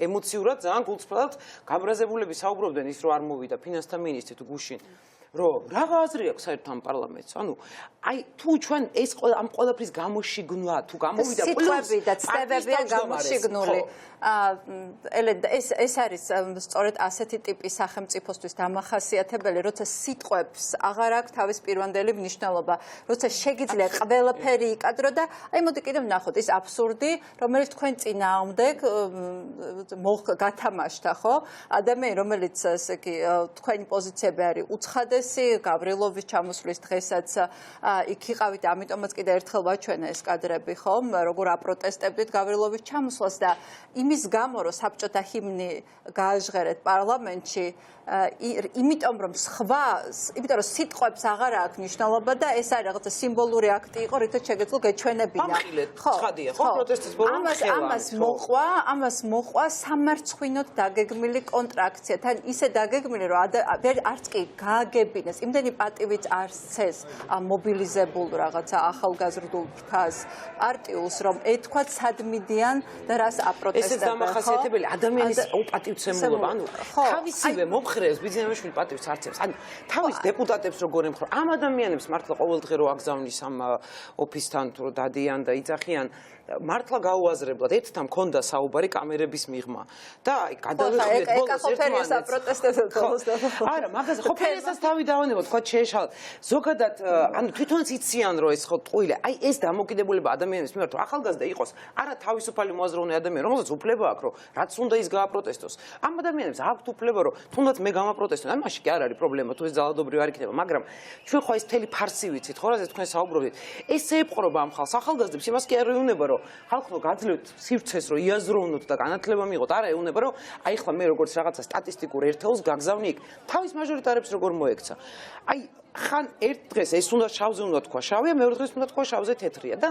[SPEAKER 6] ემოციურად ძალიან გულწრფელად გაბრაზებულები საუბრობდნენ ის, რომ არ მოვიდა ფინანსთა მინისტრი თუ გუშინ. რომ რა აზრი აქვს საერთოდ ამ პარლამენტს? ანუ აი თუ ჩვენ ეს ამ ყველაფრის გამოშიგნვა თუ გამოვიდა
[SPEAKER 1] სიტყვები და ცდებებია გამოშიგნული. ეს არის სწორედ ასეთი ტიპის სახელმწიფოსთვის დამახასიათებელი, როცა სიტყვებს აღარ აქვს თავის პირვანდელი მნიშვნელობა, როცა შეგიძლია ყველაფერი იკადრო და აი მოდი კიდევ ვნახოთ ის აბსურდი, რომელიც თქვენ წინააღმდეგ გათამაშდა, ხო? ადამიანი, რომელიც ესე იგი თქვენი პოზიციები არის უცხადესი, გავრილოვის ჩამოსვლის დღესაც იქ იყავით, ამიტომაც კიდე ერთხელ ვაჩვენა ეს კადრები, ხო? როგორ აპროტესტებდით გავრილოვის ჩამოსვლას და იმის გამო, რომ საბჭოთა ჰიმნი გააჟღერეთ პარლამენტში, იმიტომ რომ სიტყვებს აღარ აქვს მნიშვნელობა და ეს არის რაღაცა სიმბოლური აქტი იყო, რითაც შეგეძლო გეჩვენებინა.
[SPEAKER 6] ხო, ცხადია, ხო, პროტესტის ბოლო
[SPEAKER 1] ამას მოყვა სამარცხვინოდ დაგეგმილი კონტრაქცია, თან ისე დაგეგმილი, რომ არც კი გააგებინეს, იმდენი პატივიც არ სცეს ამ მობილიზებულ რაღაცა ახალგაზრდულ ფრქას პარტიულს, რომ ეთქვათ სად მიდიან და რას აპროტესტებენ.
[SPEAKER 6] ეს დამახასიათებელი ადამიანის პატივცემულობა, ანუ თავისივე მომხრეებს ბიზნესმენში პატივს არცევს. ანუ თავის დეპუტატებს როგორ ემხრა, ამ ადამიანებს მართლა ყოველდღე რო აგზავნის ამ ოფისთან თუ რო დადიან და იწახიან მართლა გაუაზრებლად ერთთან მქონდა საუბარი კამერების მიღმა და აი გადავიხდეთ ბოლოს ერთმანეთს.
[SPEAKER 1] აპროტესტებენ ბოლოს და
[SPEAKER 6] არა, მაგაზე ხო ფერესას თავი თავი დავანებო, თქვა შეეშალათ. ზოგადად, ანუ თვითონაც იციან, რომ ეს ხო ტყუილი, აი ეს დამოკიდებულება ადამიანის მიმართ, რომ ახალგაზრდა იყოს, არა თავისუფალი მოაზროვნე ადამიანი, რომელსაც უფლება აქვს, რომ რაც უნდა ის გააპროტესტოს. ამ ადამიანებს აქვთ უფლება, რომ თუნდაც მე გამაპროტესტო, ან მაშინ კი არ არის პრობლემა, თუ ეს ძალადობრივი არ იქნება, მაგრამ ჩვენ ხო ეს მთელი ფარსი ვიცით, ხო რაზეც თქვენ საუბრობთ. ეს ეპყრობა ამ ხალხს, ახალგაზრდებს იმას კი არ ეუბნება, რომ ხალხო გაძლევთ სივრცეს, რომ იაზროვნოთ და განათლება მიიღოთ, არა ეუბნება, რომ აი ხლა მე როგორც რაღაცა სტატისტიკურ ერთეულს გაგზავნი იქ. თავის მაჟორიტარებს როგორ მოექცა. აი ხან ერთ დღეს ეს უნდა შავზე უნდა თქვა შავია, მეორე დღეს უნდა თქვა შავზე თეთრია და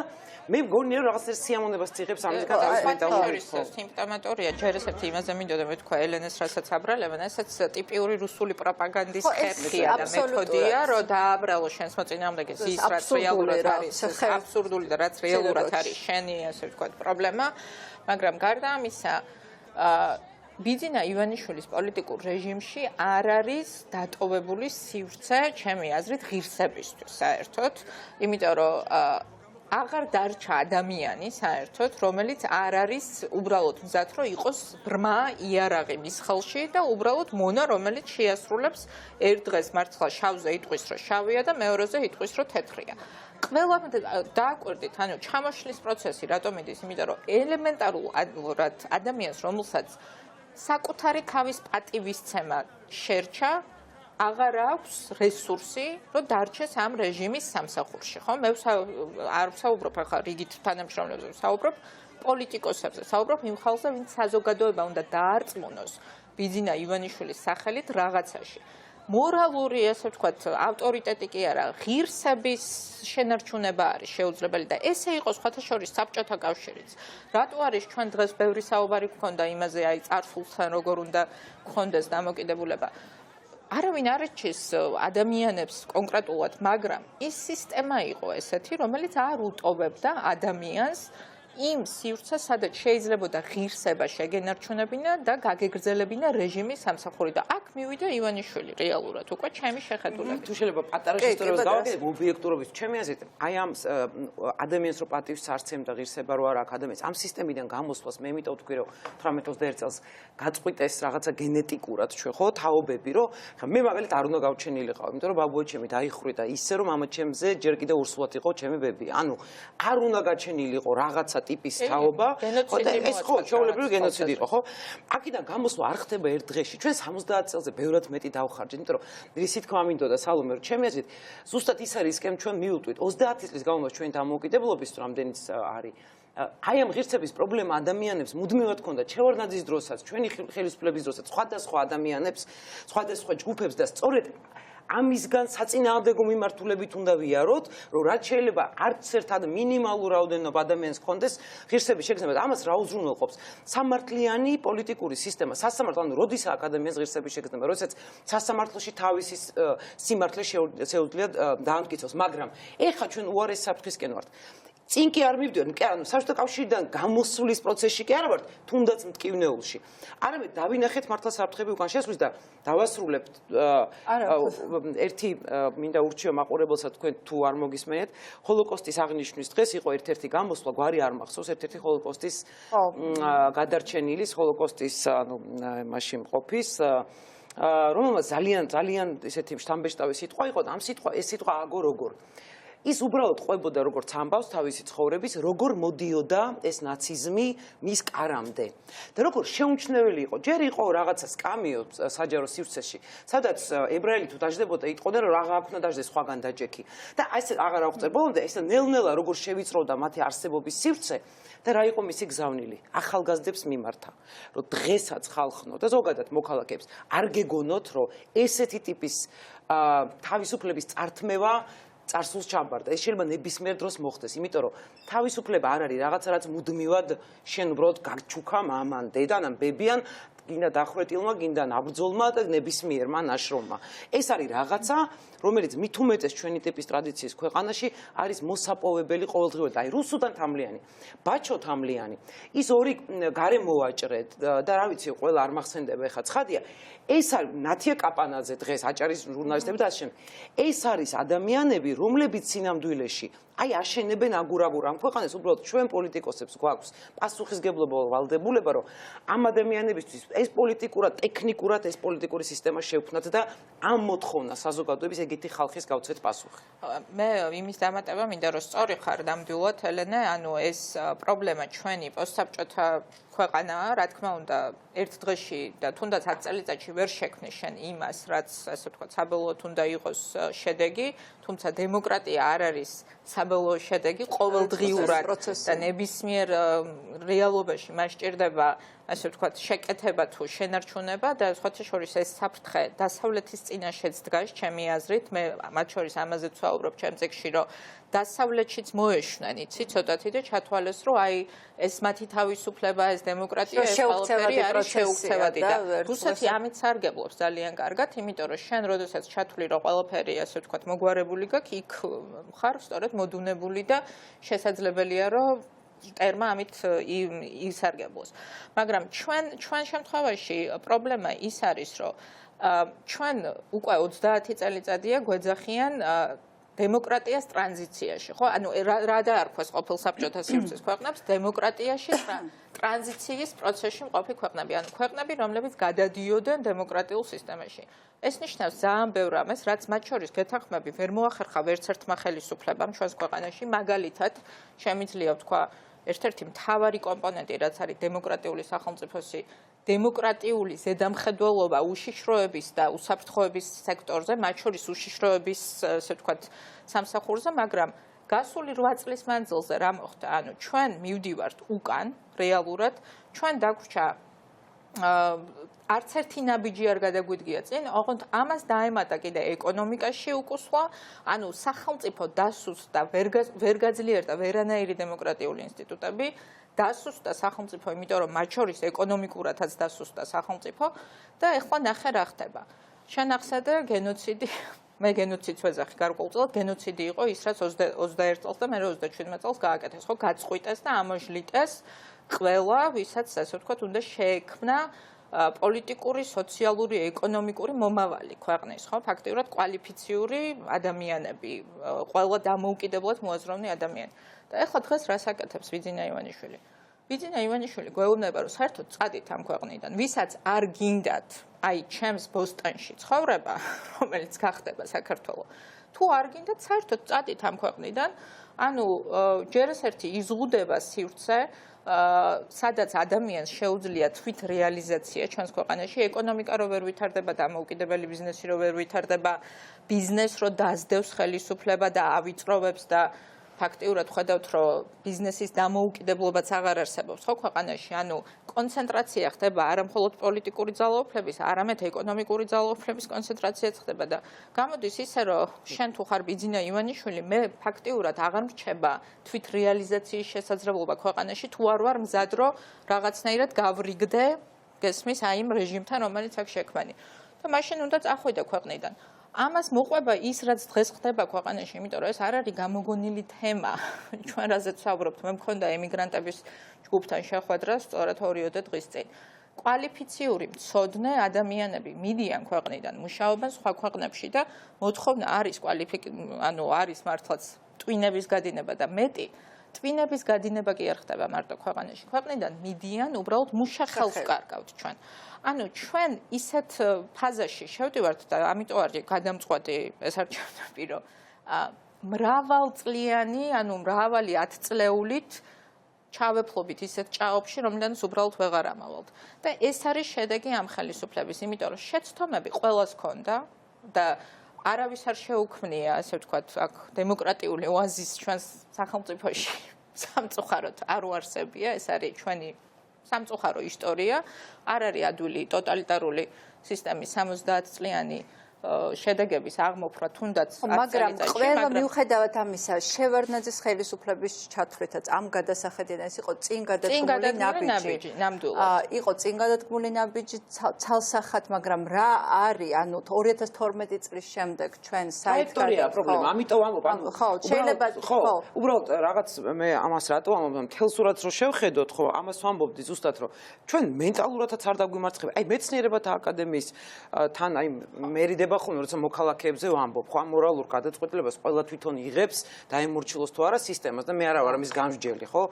[SPEAKER 6] მე მგონია რომ რაღაცა სიამოვნებას წიღებს ამისგან თავის მენტალურით.
[SPEAKER 3] სიმპტომატორია, ჯერ ესეთი იმაზე მინდოდა მე თქვა ელენეს რასაც აბრალებენ, ესეც ტიპიური რუსული პროპაგანდის ხერხია და მეთოდია, რომ დააბრალო შენს მოწინააღმდეგეს ის რაც რეალურად არის, აბსურდული და რაც რეალურად არის შენი ასე ვთქვათ პრობლემა, მაგრამ გარდა ამისა ბიძინა ივანიშვილის პოლიტიკურ რეჟიმში არ არის დატოვებული სივრცე, ჩემი აზრით, ღირსებისთვის საერთოდ, იმიტომ რომ აღარ დარჩა ადამიანი საერთოდ, რომელიც არ არის უბრალოდ მზად, რომ იყოს ბრმა იარაღი მის ხელში და უბრალოდ მონა, რომელიც შეასრულებს ერთ დღეს მართლა შავზე იტყვის, რომ შავია და მეორეზე იტყვის, რომ თეთრია. ყველამ დააკვირდით, ანუ ჩამოშლის პროცესი რატომ იდის, იმიტომ რომ ელემენტარულად ადამიანს, რომელსაც საკუთარი თავის პატივისცემა შერჩა, აღარ აქვს რესურსი, რომ დარჩეს ამ რეჟიმის სამსახურში, ხო? მე არ ვსაუბრობ ახლა რიგით თანამშრომლებზე, ვსაუბრობ პოლიტიკოსებზე, ვსაუბრობ იმ ხალხზე, ვინც საზოგადოება უნდა დაარწმუნოს ბიძინა ივანიშვილის სახელით რაღაცაში. მორალური, ასე ვთქვათ, ავტორიტეტი კი არა, ღირსების შენარჩუნება არის შეუძლებელი და ესე იყოს სხვათა შორის საბჭოთა კავშირიც. რატო არის ჩვენ დღეს ბევრი საუბარი გქონდა იმაზე, აი წარსულთან როგორ უნდა გქონდეს დამოკიდებულება. არავინ არ ეჩის ადამიანებს კონკრეტულად, მაგრამ ის სისტემა იყო ესეთი, რომელიც არ უტოვებდა ადამიანს იმ სივრცეს, სადაც შეიძლებოდა ღირსება შეგენარჩუნებინა და გაგეგრძელებინა რეჟიმის სამსახური და აქ მივიდა ივანიშვილი რეალურად უკვე ჩემი შეხედულებით.
[SPEAKER 6] თუ შეიძლება პატარა ისტორიას გავაკეთებ ობიექტურობის, ჩემი აზრით, აი ამ ადამიანს რო პატივს არცემ და ღირსება რო არ აქვს ადამიანს, ამ სისტემიდან გამოსვლას მე იმიტომ ვთქვი, რომ 18-21 წელს გაწყვიტეს რაღაცა გენეტიკურად ჩვენ ხო თაობები, რომ მე მაგალითად არ უნდა გავჩენილიყავ, იმიტომ რომ ბაბუაჩემი დაიხრვიდა ისე რომ მამაჩემზე ჯერ კიდევ ურსულად იყო ჩემი ბები. ანუ არ უნდა გაჩენილიყო რაღაცა ტიპის თაობა, ხო და ეს ხო ჩვეულებრივი გენოციდი იყო, ხო? აქედან გამოსვლა არ ხდება ერთ დღეში. ჩვენ 70 წელზე ბევრად მეტი დავხარჯეთ, იმიტომ რომ რისი თქმა მინდოდა სალომე, რომ ჩემი აზრით, ზუსტად ის არის ისკენ ჩვენ მივუტვით 30 წლის განმავლობაში ჩვენ დამოუკიდებლობის რამდენიც არის. აი ამ ღირსების პრობლემა ადამიანებს მუდმივად ქონდა ჩევარდნაძის დროსაც, ჩვენი ხელისუფლების დროსაც, სხვადასხვა ადამიანებს, სხვადასხვა ჯგუფებს და სწორედ ამისგან საწინააღმდეგო მიმართულებით უნდა ვიაროთ, რომ რაც შეიძლება არც ერთ მინიმალურ რაოდენობა ადამიანს ქონდეს ღირსების შეგრძნება და ამას რა უზრუნველყოფს? სამართლიანი პოლიტიკური სისტემა, სასამართლო, ანუ როდის აქვს ადამიანს ღირსების შეგრძნება, როდესაც სასამართლოში თავისი სიმართლე შეუძლია დაამტკიცოს, მაგრამ ეხლა ჩვენ უარეს საფრთხისკენ ვართ. წინ კი არ მივდივართ, კი არა, საბჭოთა კავშირიდან გამოსვლის პროცესში კი არა ვართ, თუნდაც მტკივნეულში. არამედ დავინახეთ მართლა საფრთხები უკან შესვლის და დავასრულებთ ერთი მინდა ურჩიო მაყურებელსა თქვენ თუ არ მოგისმენთ, ჰოლოკოსტის აღნიშვნის დღეს იყო ერთ-ერთი გამოსვლა, გვარი არ მახსოვს, ერთ-ერთი ჰოლოკოსტის გადარჩენილის, ჰოლოკოსტის ანუ მაშინ ყოფის რომელმაც ძალიან ესეთი შთამბეჭდავი სიტყვა იყო და ამ ეს სიტყვა აგო როგორ ის უბრალოდ ყვებოდა როგორც ამბავს თავისი ცხოვრების, როგორ მოდიოდა ეს ნაციზმი მის კარამდე. და როგორ შეუმჩნეველი იყო. ჯერ იყო რაღაცა სკამიო საჯარო სივრცეში, სადაც ებრაელი თუ დაждდებოდა, იტყოდნენ რომ რაღა აქვს და დაждდეს სხვაგან დაჯექი. და აი ეს აღარ აღწერ ბოლომდე ეს ნელ-ნელა როგორ შევიწროვდა მათი არსებობის სივრცე და რა იყო მისი გზავნილი ახალგაზრდებს მიმართა, რომ დღესაც ხალხნო და ზოგადად მოქალაქეებს არ გეგონოთ, რომ ესეთი ტიპის თავისუფლების წართმევა წარსულს ჩაბარდა. ეს შეიძლება ნებისმიერ დროს მოხდეს, იმიტომ რომ თავისუფლება არ არის რაღაცა, რაც მუდმივად შენ უბრალოდ გაჩუქა მამან, დედან, ან ბებიან, გინდა დახვეტილმა, გინდა ნაბრძოლმა და ნებისმიერმა ნაშრომმა. ეს არის რაღაცა, რომელიც მით უმეტეს ჩვენი ტიპის ტრადიციის ქვეყანაში არის მოსაპოვებელი ყოველდღიურად. აი რუსუდან თამლიანი, ბაჩო თამლიანი, ის ორი გარემოვაჭრე და რა ვიცი, ყველა არ მახსენდება ეხა ცხადია. ეს არის ნათია კაპანაძე დღეს აჭარის ჟურნალისტები და ასე შემდეგ. ეს არის ადამიანები, რომლებიც სინამდვილეში აი აშენებენ აგურაგურ ამ ქვეყანას უბრალოდ ჩვენ პოლიტიკოსებს გვაქვს პასუხისგებლობა ვალდებულება რომ ამ ადამიანებისთვის ეს პოლიტიკურად ტექნიკურად ეს პოლიტიკური სისტემა შევქმნათ და ამ მოთხოვნას საზოგადოების ეგეთი ხალხის გავცეთ პასუხი.
[SPEAKER 3] მე იმის დამატება მინდა რომ სწორი ხარ ნამდვილად ელენე, ანუ ეს პრობლემა ჩვენი პოსტსაბჭოთა ქვეყანაა, რა თქმა უნდა, ერთ დღეში და თუნდაც 10 წელიწადში ვერ შექმნი შენ იმას, რაც ასე ვთქვათ, საბოლოოდ უნდა იყოს შედეგი, თუმცა დემოკრატია არ არის საბოლოო შედეგი, ყოველდღიურად და ნებისმიერ რეალობაში მას სჭირდება ასე ვთქვათ, შეკეთება თუ შენარჩუნება და სხვათა შორის ეს საფრთხე დასავლეთის წინაშეც დგას, ჩემი აზრით, მე მათ შორის ამაზეც ვსაუბრობ ჩემ წიგნში, რომ დასავლეთშიც მოეშვნენ, იცი, ცოტათი და ჩათვალეს, რომ აი ეს მათი თავისუფლება, ეს დემოკრატია, ეს ყველაფერი არის შეუქცევადი და რუსეთი ამით სარგებლობს ძალიან კარგად, იმიტომ რომ შენ როდესაც ჩათვლი, რომ ყველაფერი ასე ვთქვათ, მოგვარებული გაქვს, იქ ხარ სწორედ მოდუნებული და შესაძლებელია, რომ ტერმა ამით ისარგებლოს. მაგრამ ჩვენ შემთხვევაში პრობლემა ის არის, რომ ჩვენ უკვე 30 წელიწადია გვეძახიან დემოკრატიას ტრანზიციაში, ხო? ანუ რა დაარქვეს ყოფილ საბჭოთა სივრცის ქვეყნებს დემოკრატიაში ტრანზიციის პროცესში მყოფი ქვეყნები, ანუ ქვეყნები, რომლებიც გადადიოდნენ დემოკრატიულ სისტემაში. ეს ნიშნავს ძალიან ბევრ ამას, რაც მათ შორის გეთანხმები ვერ მოახერხა ვერც ერთმა ხელისუფლებამ ჩვენს ქვეყანაში, მაგალითად, შემიძლია ვთქვა, ერთ-ერთი მთავარი კომპონენტი, რაც არის დემოკრატიული სახელმწიფოსი, დემოკრატიული ზედამხედველობა უშიშროების და უსაფრთხოების სექტორზე, მათ შორის უშიშროების, ასე ვთქვათ, სამსახურზე, მაგრამ გასული 8 წლის მანძილზე რა მოხდა? ანუ ჩვენ მივდივართ უკან, რეალურად, ჩვენ დაგვრჩა არც ერთი ნაბიჯი არ გადაგვიდგია წინ, ოღონდ ამას დაემატა კიდე ეკონომიკაში უკუსვა, ანუ სახელმწიფო დასუსტდა, ვერ გაძლიერდა ვერანაირი დემოკრატიული ინსტიტუტები, დასუსტდა სახელმწიფო, იმიტომ რომ მათ შორის ეკონომიკურადაც დასუსტდა სახელმწიფო და ეხლა ნახე რა ხდება. შენახსენე გენოციდი, მე გენოციდს ვეძახი გარკვეულწილად, გენოციდი იყო ის, რაც 21 წელს და მე 37 წელს გააკეთეს, ხო, გაწყვიტეს და ამოჟლიტეს ყველა, ვისაც ასე ვთქვათ, უნდა შეექმნა პოლიტიკური, სოციალური, ეკონომიკური მომავალი ქვეყნის, ხო, ფაქტიურად კვალიფიციური ადამიანები, ყველა დამოუკიდებლად მოაზროვნე ადამიანი. და ეხლა დღეს რას აკეთებს ვიძინა ივანიშვილი? ვიძინა ივანიშვილი გვეუბნება, რომ საერთოდ წადით ამ ქვეყნიდან, ვისაც არ გინდათ, აი, ჩემს ბოსტონში ცხოვრება, რომელიც გახდება საქართველო. თუ არ გინდათ, საერთოდ წადით ამ ქვეყნიდან, ანუ ჯერ ეს ერთი იზღუდება სივრცე, სადაც ადამიანს შეუძლია თვით რეალიზაცია ჩვენს ქვეყანაში, ეკონომიკა რო ვერ ვითარდება, დამოუკიდებელი ბიზნესი რო ვერ ვითარდება, ბიზნეს რო დაძდევს ხელისუფლება და ავიწროვებს და ფაქტიურად ხედავთ, რომ ბიზნესის დამოუკიდებლობაც აღარ არსებობს ხო ქვეყანაში, ანუ კონცენტრაცია ხდება არა მხოლოდ პოლიტიკური ძალაუფლების, არამედ ეკონომიკური ძალაუფლების კონცენტრაციაც ხდება და გამოდის ისე, რომ შენ თუ ხარ ბიძინა ივანიშვილი, მე ფაქტიურად აღარ მრჩება თვით რეალიზაციის შესაძლებლობა ქვეყანაში, თუ არ ვარ მზად, რომ რაღაცნაირად გავრიგდე გესმის აი იმ რეჟიმთან, რომელიც აქ შექმანი. და მაშინ უნდა წახვიდე ქვეყნიდან. ამას მოყვება ის, რაც დღეს ხდება ქვეყანაში, იმიტომ რომ ეს არ არის გამოგონილი თემა. ჩვენ რაზეც ვსაუბრობთ, მე მქონდა ემიგრანტების ჯგუფთან შეხვედრა სწორედ 2-3 დღის წინ. კვალიფიციური, მცოდნე ადამიანები მიდიან ქვეყნიდან, მუშაობენ სხვა ქვეყნებში და მოთხოვნა არის ანუ არის მართლაც ტვინების გადინება და მეტი ტვინების გადინება კი არ ხდება მარტო ქვეყანაში. ქვეყნიდან მიდიან, უბრალოდ მუშა ხელს ვკარგავთ ჩვენ. ანუ ჩვენ ისეთ ფაზაში შევდივართ და ამიტომ არის გადამწყვეტი ეს არჩევნები, რომ მრავალწლიანი, ანუ მრავალი 10 წლეულით ჩავეფლობით ისეთ ჭაობში, რომლიდანაც უბრალოდ ვეღარ ამავალთ. და ეს არის შედეგი ამ ხელისუფლების, იმიტომ რომ შეცდომები ყველას ჰქონდა და არავის არ შეუქმნია, ასე ვთქვათ, აქ დემოკრატიული ოაზის ჩვენს სახელმწიფოში სამწუხაროდ არ უარსებია, ეს არის ჩვენი სამწუხარო ისტორია, არ არის ადვილი ტოტალიტარული სისტემის 70 წლიანი შედეგების აღმოფხვრა თუნდაც 10
[SPEAKER 1] მაგრამ ყველა მიუხედავად ამისა, შევარდნაძის ხელისუფლების ჩათვლითაც ამ გადასახედიდან ეს იყო წინ გადადგმული ნაბიჯი. იყო წინ გადადგმული ნაბიჯი ცალსახად, მაგრამ რა არის, ანუ 2012 წლის შემდეგ ჩვენ
[SPEAKER 6] საერთოდ პრობლემა, ამიტომ ამბობ,
[SPEAKER 1] ხო, შეიძლება
[SPEAKER 6] ხო, უბრალოდ რაღაც მე ამას რატო ამბობ, მთელ სურათს რო შევხედოთ, ხო, ამას ვამბობდი ზუსტად, რომ ჩვენ მენტალურადაც არ დაგვიმარცხება. აი მეცნიერებათა აკადემიის თან აი მერიდე ნება ხოლმე როცა მოქალაქეებზე ვამბობ, ხო, ამ მორალურ გადაწყვეტილებას ყველა თვითონ იღებს და ემორჩილოს თუ არა სისტემას და მე არა ვარ ამის გამსჯელი, ხო?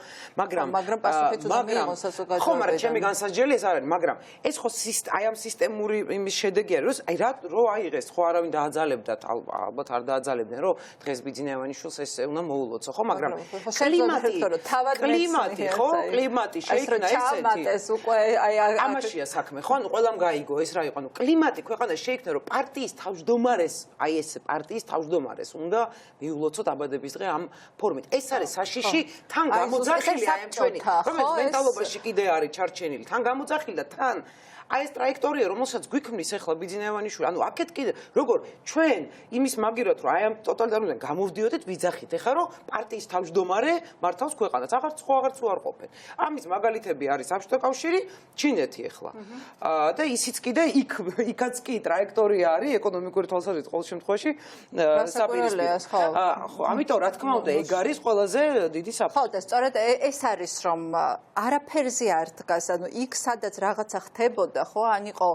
[SPEAKER 6] მაგრამ
[SPEAKER 1] პასუხიც უნდა მიიღოს საზოგადოებიდან.
[SPEAKER 6] ხო, მაგრამ ჩემი განსაჯელი ეს არ არის, მაგრამ ეს ხო აი ამ სისტემური იმის შედეგი არის, აი რო აიღეს, ხო, არავინ დააძალებდათ, ალბათ არ დააძალებდნენ, რომ დღეს ბიძინეევანიშვილს ეს უნდა მოულოცო, ხო, მაგრამ კლიმატი, ხო, კლიმატი შეიქმნა
[SPEAKER 1] ესეთი. უკვე აი
[SPEAKER 6] ამაშია საქმე, ხო, ანუ ყველამ გაიგო ეს რა იყო, ანუ კლიმატი ქვეყანაში შეიქმნა, რომ პარტიის თავმჯდომარეს, აი ეს პარტიის თავმჯდომარეს უნდა მიულოცოთ აბადების დღე ამ ფორმით. ეს არის საშიში, თან გამოძახილი აი ამ ჩვენი, რომელიც მენტალობაში კიდე არის ჩარჩენილი, თან გამოძახილი და თან აი ეს ტრაექტორია, რომელსაც გვიქმნის ახლა ბიძინეევანიშვილი, ანუ აქეთ კიდე როგორ ჩვენ იმის მაგირად რომ აი ამ ტოტალიტარიზმიდან გამოვდიოდეთ, ვიძახით ეხლა რომ პარტიის თავმჯდომარე მართავს ქვეყანას, აღარც უარყოფენ. ამის მაგალითები არის საბჭოთა კავშირი, ჩინეთი ახლა. და ისიც კიდე იქაც კი ტრაექტორია არის ეკონომიკური თვალსაზრისით ყოველ შემთხვევაში
[SPEAKER 1] სასაკვირველია,
[SPEAKER 6] ხო, ამიტომ რა თქმა უნდა ეგ არის ყველაზე დიდი საფრთხე.
[SPEAKER 1] ხო, და სწორედ ეს არის რომ არაფერზე არ დგას, ანუ იქ სადაც რაღაცა ხდებოდა ხო, ან იყო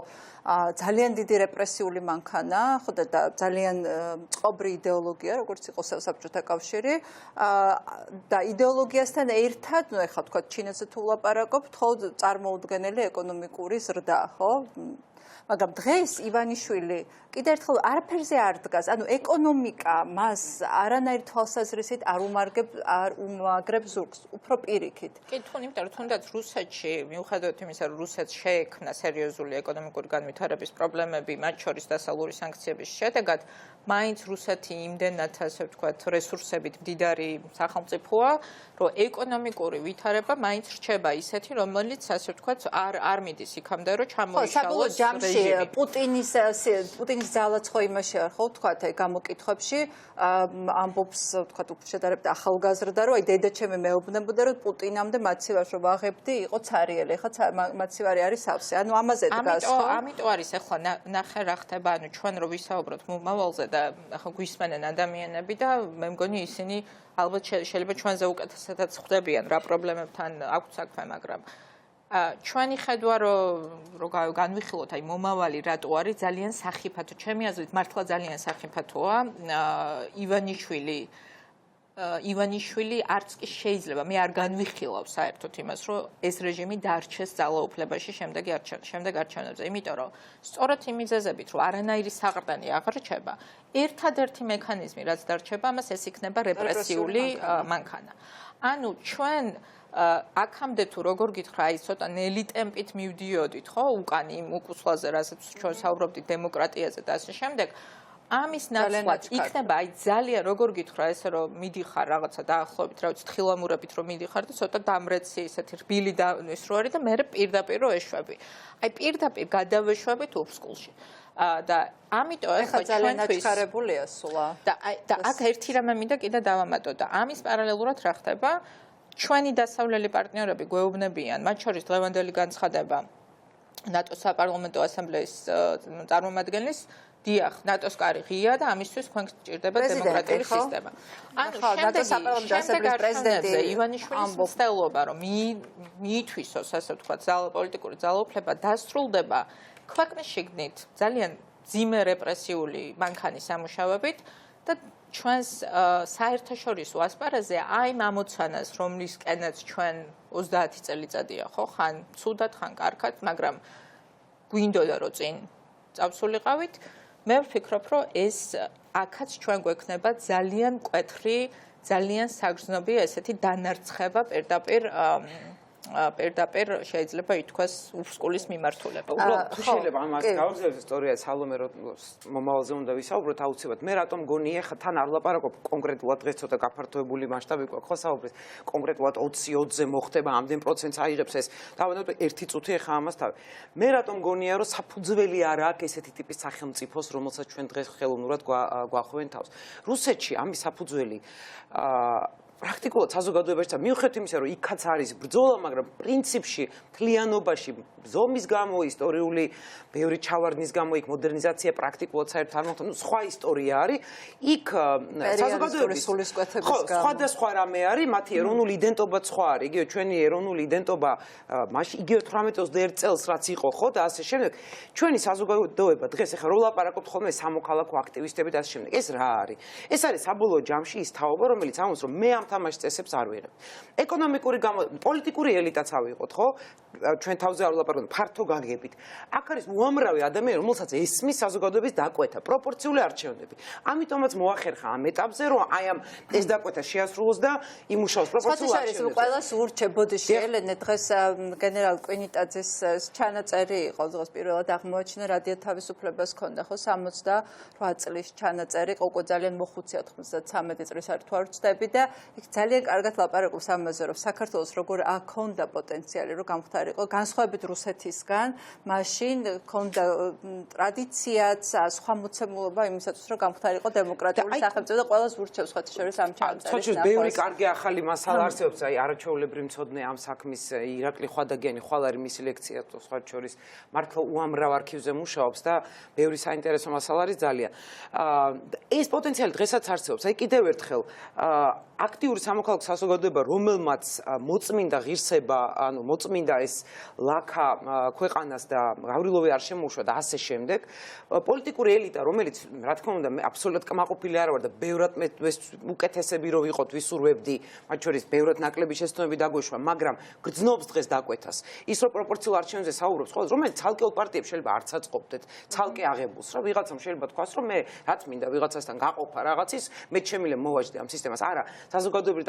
[SPEAKER 1] ძალიან დიდი რეპრესიული მანქანა, ხო და ძალიან წყობრი იდეოლოგია, როგორც იყო საბჭოთა კავშირი, და იდეოლოგიასთან ერთად, ნუ ეხლა თქვა ჩინეთზე თუ ვლაპარაკობთ, ხო, წარმოუდგენელი ეკონომიკური ზრდა, ხო? მაგრამ დღეს ივანიშვილი კიდე ერთხელ არაფერზე არ დგას, ანუ ეკონომიკა მას არანაირ თვალსაზრისით არ უმაგრებს ზურგს, უფრო პირიქით.
[SPEAKER 3] კი, იმიტომ რომ თუნდაც რუსეთში, მიუხედავად იმისა, რომ რუსეთს შეექმნა სერიოზული ეკონომიკური განვითარების პრობლემები, მათ შორის დასავლური სანქციების შედეგად, მაინც რუსეთი იმდენად, ასე ვთქვათ, რესურსებით მდიდარი სახელმწიფოა, რომ ეკონომიკური ვითარება მაინც რჩება ისეთი, რომელიც, ასე ვთქვათ, არ მიდის იქამდე, რომ ჩამოიშალოს რეჟიმი.
[SPEAKER 1] პუტინის ძალაც ხო იმაში არ ხო ვთქვათ, აი გამოკითხვებში ამბობს, ვთქვათ, შედარებით ახალგაზრდა, რომ აი დედაჩემი მეუბნებოდა, რომ პუტინამდე მაცივარს რო ვაღებდი, იყო ცარიელი, ხა მაცივარი არის სავსე. ანუ ამაზე დგას, ხო?
[SPEAKER 3] ამიტომ არის ახლა ნახე რა ხდება, ანუ ჩვენ რო ვისაუბროთ მომავალზე და ახლა გვისმენენ ადამიანები და მე მგონი ისინი ალბათ შეიძლება ჩვენზე უკეთესადაც ხვდებიან რა პრობლემებთან აქვთ საქმე, მაგრამ ჩვენი ხედვა რომ განვიხილოთ აი მომავალი რატო არის ძალიან სახიფათო, ჩემი აზრით მართლა ძალიან სახიფათოა ივანიშვილი არც კი შეიძლება მე არ განვიხილავ საერთოდ იმას რომ ეს რეჟიმი დარჩეს ძალაუფლებაში შემდეგ არჩევნებზე, იმიტომ რომ სწორედ იმ მიზეზებით რომ არანაირი საყრდენი აღარ რჩება, ერთადერთი მექანიზმი რაც დარჩება ამას ეს იქნება რეპრესიული მანქანა. ანუ ჩვენ აქამდე თუ როგორ გითხრა, აი ცოტა ნელი ტემპით მივდიოდით, ხო, უკანი იმ უკუსლაზე, რასაც ჩვენ საუბრობდით დემოკრატიაზე და ასე შემდეგ. ამის ნაცვლად იქნება აი ძალიან როგორ გითხრა ესე რომ მიდიხარ რაღაცა დაახლოებით რა ვიცი თხილამურებით რომ მიდიხარ და ცოტა დამრეცი ესეთი რბილი და ის რო არის და მე პირდაპირ რო ეშვები. აი პირდაპირ გადავეშვებით ოფსკულში. და ამიტომ
[SPEAKER 1] ახლა ძალიან აჩქარებულია სულა.
[SPEAKER 3] და აქ ერთი რამე მინდა კიდე დავამატო და ამის პარალელურად რა ხდება? ჩვენი დასავლელი პარტნიორები გვეუბნებიან, მათ შორის დღევანდელი განცხადება ნატოს საპარლამენტო ასამბლეის წარმომადგენლის დიახ, ნატოს კარი ღია და ამისთვის თქვენ გჭირდება დემოკრატიული სისტემა. ანუ შემდეგ პრეზიდენტი ივანიშვილის მცდელობა, რომ მიითვისოს, ასე ვთქვათ, პოლიტიკური ძალაუფლება დასრულდება ქვეყნის შიგნით ძალიან ძიმე რეპრესიული მანქანის ამუშავებით და ჩვენს საერთაშორისო ასპარეზზე აი ამოცანას, რომლისკენაც ჩვენ 30 წელიწადია, ხო, ხან ცუდად, ხან კარგად, მაგრამ გვინდოდა რომ წინ წავსულიყავით. მე ვფიქრობ, რომ ეს აქაც ჩვენ გვექნება ძალიან მკვეთრი, ძალიან საგრძნობი ესეთი დანარცხება პირდაპირ შეიძლება ითქვას უსკულის მიმართულება.
[SPEAKER 6] შეიძლება ამას გავაგზავნოთ ისტორია სალომე რომ მომავალზე უნდა ვისაუბროთ აუცილებლად. მე რატომ გონია ხა თან არ ლაპარაკობ კონკრეტულად დღეს ცოტა გაფართოებული მასშტაბი გვაქვს ხო საუბრის. კონკრეტულად 20-20-ზე მოხდება, ამდენ პროცენტს აიღებს ეს. დავანებოთ ერთი წუთი ხა ამას თავი. მე რატომ გონია რომ საფუძველი არ აქვს ესეთი ტიპის სახელმწიფოს, რომელსაც ჩვენ დღეს ხელოვნურად გვახვევენ თავს. რუსეთში ამის საფუძველი პრაქტიკულად საზოგადოებაში მიუხედავად იმისა, რომ იქაც არის ბრძოლა, მაგრამ პრინციპში მთლიანობაში ზომის გამო, ისტორიული ბევრი ჩავარდნის გამო, იქ მოდერნიზაცია პრაქტიკულად საერთოდ არ მოხდა, სხვა ისტორია არის. იქ საზოგადოების სხვადასხვა რამე არის, მათი ეროვნული იდენტობაც სხვა არის. იგივე ჩვენი ეროვნული იდენტობა მაშინ იგივე 18-21 წელს რაც იყო, ხო და ასე შემდეგ. ჩვენი საზოგადოება დღეს ახლა რო ვლაპარაკობთ ხოლმე სამოქალაქო აქტივისტები და ასე შემდეგ. ეს რა არის? ეს არის საბოლოო ჯამში ის თაობა, რომელიც ამბობს, რომ მე ამ თამაშ წესებს არ ვიღებ. ეკონომიკური პოლიტიკური ელიტაც ავიღოთ, ხო? ჩვენ თავზე არ ვლაპარაკობთ, ფართო გაგებით. აქ არის უამრავი ადამიანი, რომელსაც ესმის საზოგადოების დაკვეთა, პროპორციული არჩევნები. ამიტომაც მოახერხა ამ ეტაპზე, რომ აი ამ ეს დაკვეთა შეასრულოს და იმუშაოს პროპორციულ არჩევნებზე.
[SPEAKER 1] ყველას ურჩებოდი შეელენე დღეს გენერალ კვინიტაძის ჩანაწერი იყო, დღეს პირველად აღმოაჩინა რადიო თავისუფლებას ჰქონდა, ხო 68 წლის ჩანაწერი, უკვე ძალიან მოხუცია 93 წლის არ თუ არ ვცდები და იქ ძალიან კარგად ლაპარაკობს ამაზე, რომ საქართველოს როგორ აქონდა პოტენციალი, რომ გამختارიყო განსხვავებით რუსეთისგან, მაშინ ჰქონდა ტრადიციაც, სხვა მოცემულობა იმისათვის, რომ გამختارიყო დემოკრატიული სახელმწიფო და ყველას ურჩევს ხოთი შორის ამ ჩანაწერის
[SPEAKER 6] ნახვა. ბევრი კარგი ახალი მასალა არსებობს, აი არაჩვეულებრივი მცოდნე ამ საქმის ირაკლი ხვადაგიანი ხვალ არის მისი ლექცია სხვა შორის მართლა უამრავ არქივზე მუშაობს და ბევრი საინტერესო მასალა არის ძალიან. ეს პოტენციალი დღესაც არსებობს. აი კიდევ ერთხელ აქტიური სამოქალაქო საზოგადოება, რომელმაც მოწმინდა ღირსება, ანუ მოწმინდა ეს ლაქა ქვეყანას და გავლილოვი არ შემოუშვა და ასე შემდეგ, პოლიტიკური ელიტა, რომელიც რა თქმა უნდა მე აბსოლუტურად კმაყოფილი არ ვარ და ბევრად მე უკეთესები რო ვიყოთ ვისურვებდი, მათ შორის ბევრად ნაკლები შეცდომები დაგვეშვა, მაგრამ გრძნობს დღეს დაკვეთას. ის რომ პროპორციულ არჩევნებზე საუბრობს, ხო, რომელიც ცალკეულ პარტიებს შეიძლება არც აწყობდეთ, ცალკე აღებულს, რა ვიღაცამ შეიძლება თქვას, რომ მე რაც მინდა ვიღაცასთან გაყოფა რაღაცის, მე შემიძლია მოვაჯდე ამ სისტემას. არა, საზოგადოებრივი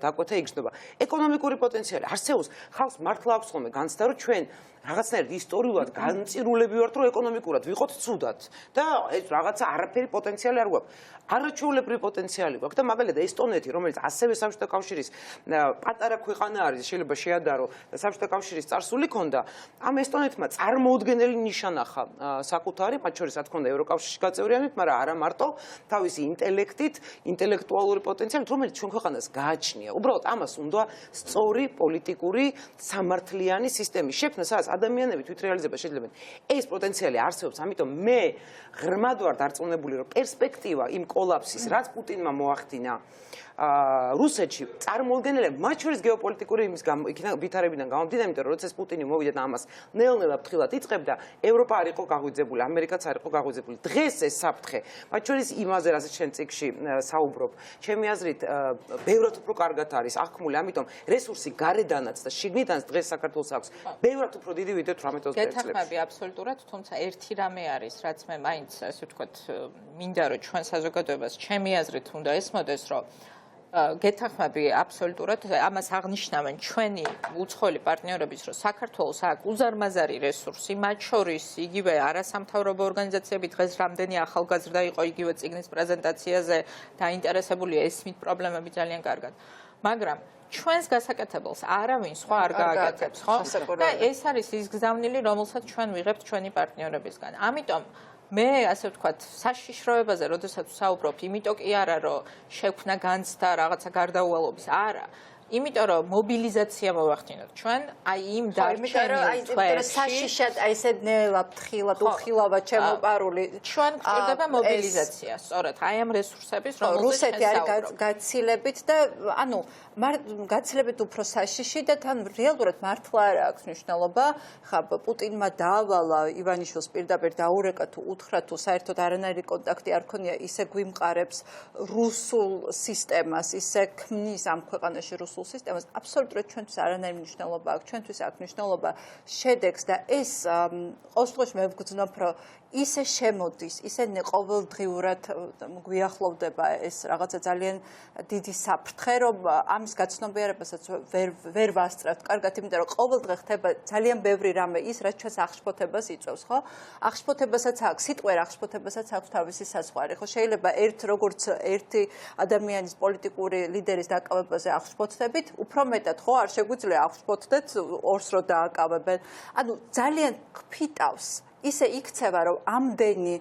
[SPEAKER 6] დაკვეთა იგრძნობა. ეკონომიკური პოტენციალი არსებობს, ხალხს მართლა აქვს ხოლმე განცდა, რომ ჩვენ რაღაცნაირად ისტორიულად განწირულები ვართ, რომ ეკონომიკურად ვიყოთ ცუდად და ეს რაღაცა არაფერი პოტენციალი არ გვაქვს. არაჩვეულებრივი პოტენციალი გვაქვს და მაგალითად ესტონეთი, რომელიც ასევე საბჭოთა კავშირის პატარა ქვეყანა არის, შეიძლება შეადარო და საბჭოთა კავშირის წარსული ქონდა, ამ ესტონეთმა წარმოუდგენელი ნიშანახა საკუთარი, მათ შორის რა თქმა უნდა ევროკავშირში გაწევრიანებით, მაგრამ არა მარტო თავისი ინტელექტით, ინტელექტუალური პოტენციალით, რომელიც ჩვენ ქვეყანას გააჩნია. უბრალოდ ამას უნდა სწორი პოლიტიკური სამართლიანი სისტემის შექმნა, სადაც ადამიანები თვითრეალიზება შეიძლება. ეს პოტენციალი არსებობს, ამიტომ მე ღრმად ვარ დარწმუნებული, რომ პერსპექტივა იმ კოლაფსის, რაც პუტინმა მოახდინა რუსეთში, წარმოუდგენელია, მათ შორის გეოპოლიტიკური იმის ვითარებიდან გამომდინარე, იმიტომ რომ როცა პუტინი მოვიდა და ამას ნელ-ნელა ფრთხილად იწყებდა, ევროპა არ იყო გაღვიძებული, ამერიკაც არ იყო გაღვიძებული. დღეს ეს საფრთხე, მათ შორის იმაზე, რასაც შენ წიგნში საუბრობ, ჩემი აზრით, ბევრად უფრო კარგად არის აღქმული, ამიტომ რესურსი გარედანაც და შიგნიდანაც დღეს საქართველოს აქვს ბევრად უფრო დიდი ვიდრე 18-20 წლებში.
[SPEAKER 3] გეთანხმები აბსოლუტურად, თუმცა ერთი რამე არის, რაც მე მაინც ასე ვთქვათ, მინდა რომ ჩვენ საზოგადოებას ჩემი აზრით უნდა ესმოდეს, რომ გეთანხმები აბსოლუტურად ამას აღნიშნავენ ჩვენი უცხოელი პარტნიორების, რომ საქართველოს აქვს უზარმაზარი რესურსი, მათ შორის იგივე არასამთავრობო ორგანიზაციები დღეს რამდენი ახალგაზრდა იყო იგივე წიგნის პრეზენტაციაზე დაინტერესებული ესმით პრობლემები ძალიან კარგად. მაგრამ ჩვენს გასაკეთებელს არავინ სხვა არ გააკეთებს, ხო? და ეს არის ის გზავნილი, რომელსაც ჩვენ ვიღებთ ჩვენი პარტნიორებისგან. ამიტომ მე ასე ვთქვათ, საშიშროებაზე, როდესაც ვსაუბრობ, იმიტომ კი არა, რომ შექმნა განცდა რაღაცა გარდაუვალობის, არა. იმიტომ რომ მობილიზაცია მოვახდინოთ ჩვენ, აი იმ დარჩენილ თვეებში,
[SPEAKER 1] საშიშად, აი ესე ნელა, ფრთხილად, უხილავად შემოპარული,
[SPEAKER 3] ჩვენ გვჭირდება მობილიზაცია, სწორედ, აი ამ რესურსების, რომელზეც
[SPEAKER 1] რუსეთი არის გაცილებით და ანუ გაცილებით უფრო საშიში და თან რეალურად მართლა არ აქვს მნიშვნელობა, ხა პუტინმა დაავალა ივანიშვილს პირდაპირ დაურეკა თუ უთხრა თუ საერთოდ არანაირი კონტაქტი არ ქონია, ისე გვიმყარებს რუსულ სისტემას, ისე ქმნის ამ ქვეყანაში რუსულ სისტემას, აბსოლუტურად ჩვენთვის არანაირი მნიშვნელობა აქვს, ჩვენთვის აქვს მნიშვნელობა შედეგს და ეს ყოველ შემთხვევაში მე ვგრძნობ, რომ ისე შემოდის, ისე ყოველდღიურად გვიახლოვდება ეს რაღაცა ძალიან დიდი საფრთხე, რომ ამის გაცნობიერებასაც ვერ ვასწრებთ კარგად, იმიტომ რომ ყოველდღე ხდება ძალიან ბევრი რამე ის, რაც ჩვენს აღშფოთებას იწვევს, ხო? აღშფოთებასაც აქვს, სიტყვერ აღშფოთებასაც აქვს თავისი საზღვარი, ხო? შეიძლება როგორც ერთი ადამიანის პოლიტიკური ლიდერის დაკავებაზე აღშფოთდებით, უფრო მეტად, ხო, არ შეგვიძლია აღშფოთდეთ ორს რო დააკავებენ. ანუ ძალიან გვფიტავს ისე იქცევა, რომ ამდენი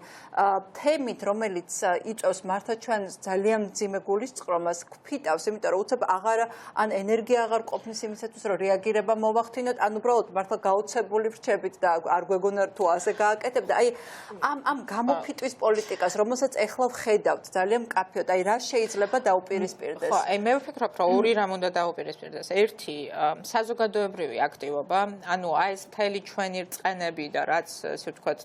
[SPEAKER 1] თემით, რომელიც იწვევს მართლა ჩვენ ძალიან მძიმე გულისწყრომას, გვფიტავს, იმიტომ რომ უცებ ან ენერგია აღარ ყოფნის იმისათვის, რომ რეაგირება მოვახდინოთ, ან უბრალოდ მართლა გაოცებული ვრჩებით და არ გვეგონა თუ ასე გააკეთებთ. აი ამ გამოფიტვის პოლიტიკას, რომელსაც ეხლა ვხედავთ ძალიან მკაფიოდ, აი რა შეიძლება დაუპირისპირდეს?
[SPEAKER 3] ხო, აი მე ვფიქრობ, რომ ორი რამ უნდა დაუპირისპირდეს. ერთი, საზოგადოებრივი აქტივობა, ანუ აი ეს მთელი ჩვენი რწყენები და რაც ესე ვთქვათ,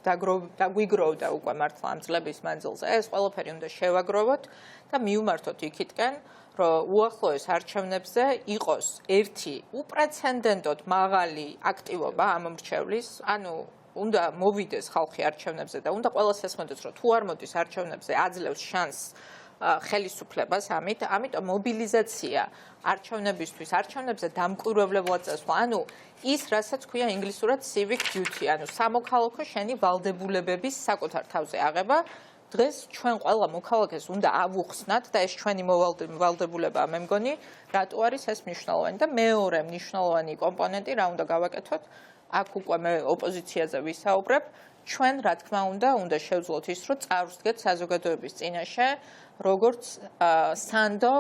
[SPEAKER 3] დაგვიგროვდა უკვე მართლა ამ წლების მანძილზე, ეს ყველაფერი უნდა შევაგროვოთ და მივმართოთ იქითკენ, რომ უახლოეს არჩევნებზე იყოს ერთი უპრეცედენტოდ მაღალი აქტივობა ამ მრჩევლის, ანუ უნდა მოვიდეს ხალხი არჩევნებზე და უნდა ყველას ესმოდეს, რომ თუ არ მოდის არჩევნებზე, აძლევს შანსს ხელისუფლებას, ამიტომ მობილიზაცია არჩევნებისთვის, არჩევნებზე დამკვირვებლად წესვლა, ანუ ის, რასაც ქვია ინგლისურად civic duty, ანუ სამოქალაქო შენი ვალდებულებების საკუთარ თავზე აღება. დღეს ჩვენ ყველა მოქალაქეს უნდა ავუხსნათ და ეს ჩვენი ვალდებულებაა, მე მგონი, რატო არის ეს მნიშვნელოვანი და მეორე მნიშვნელოვანი კომპონენტი რა უნდა გავაკეთოთ, აქ უკვე მე ოპოზიციაზე ვისაუბრებ, ჩვენ რა თქმა უნდა შევძლოთ ის, რომ წარვსდგეთ საზოგადოების წინაშე, როგორც სანდო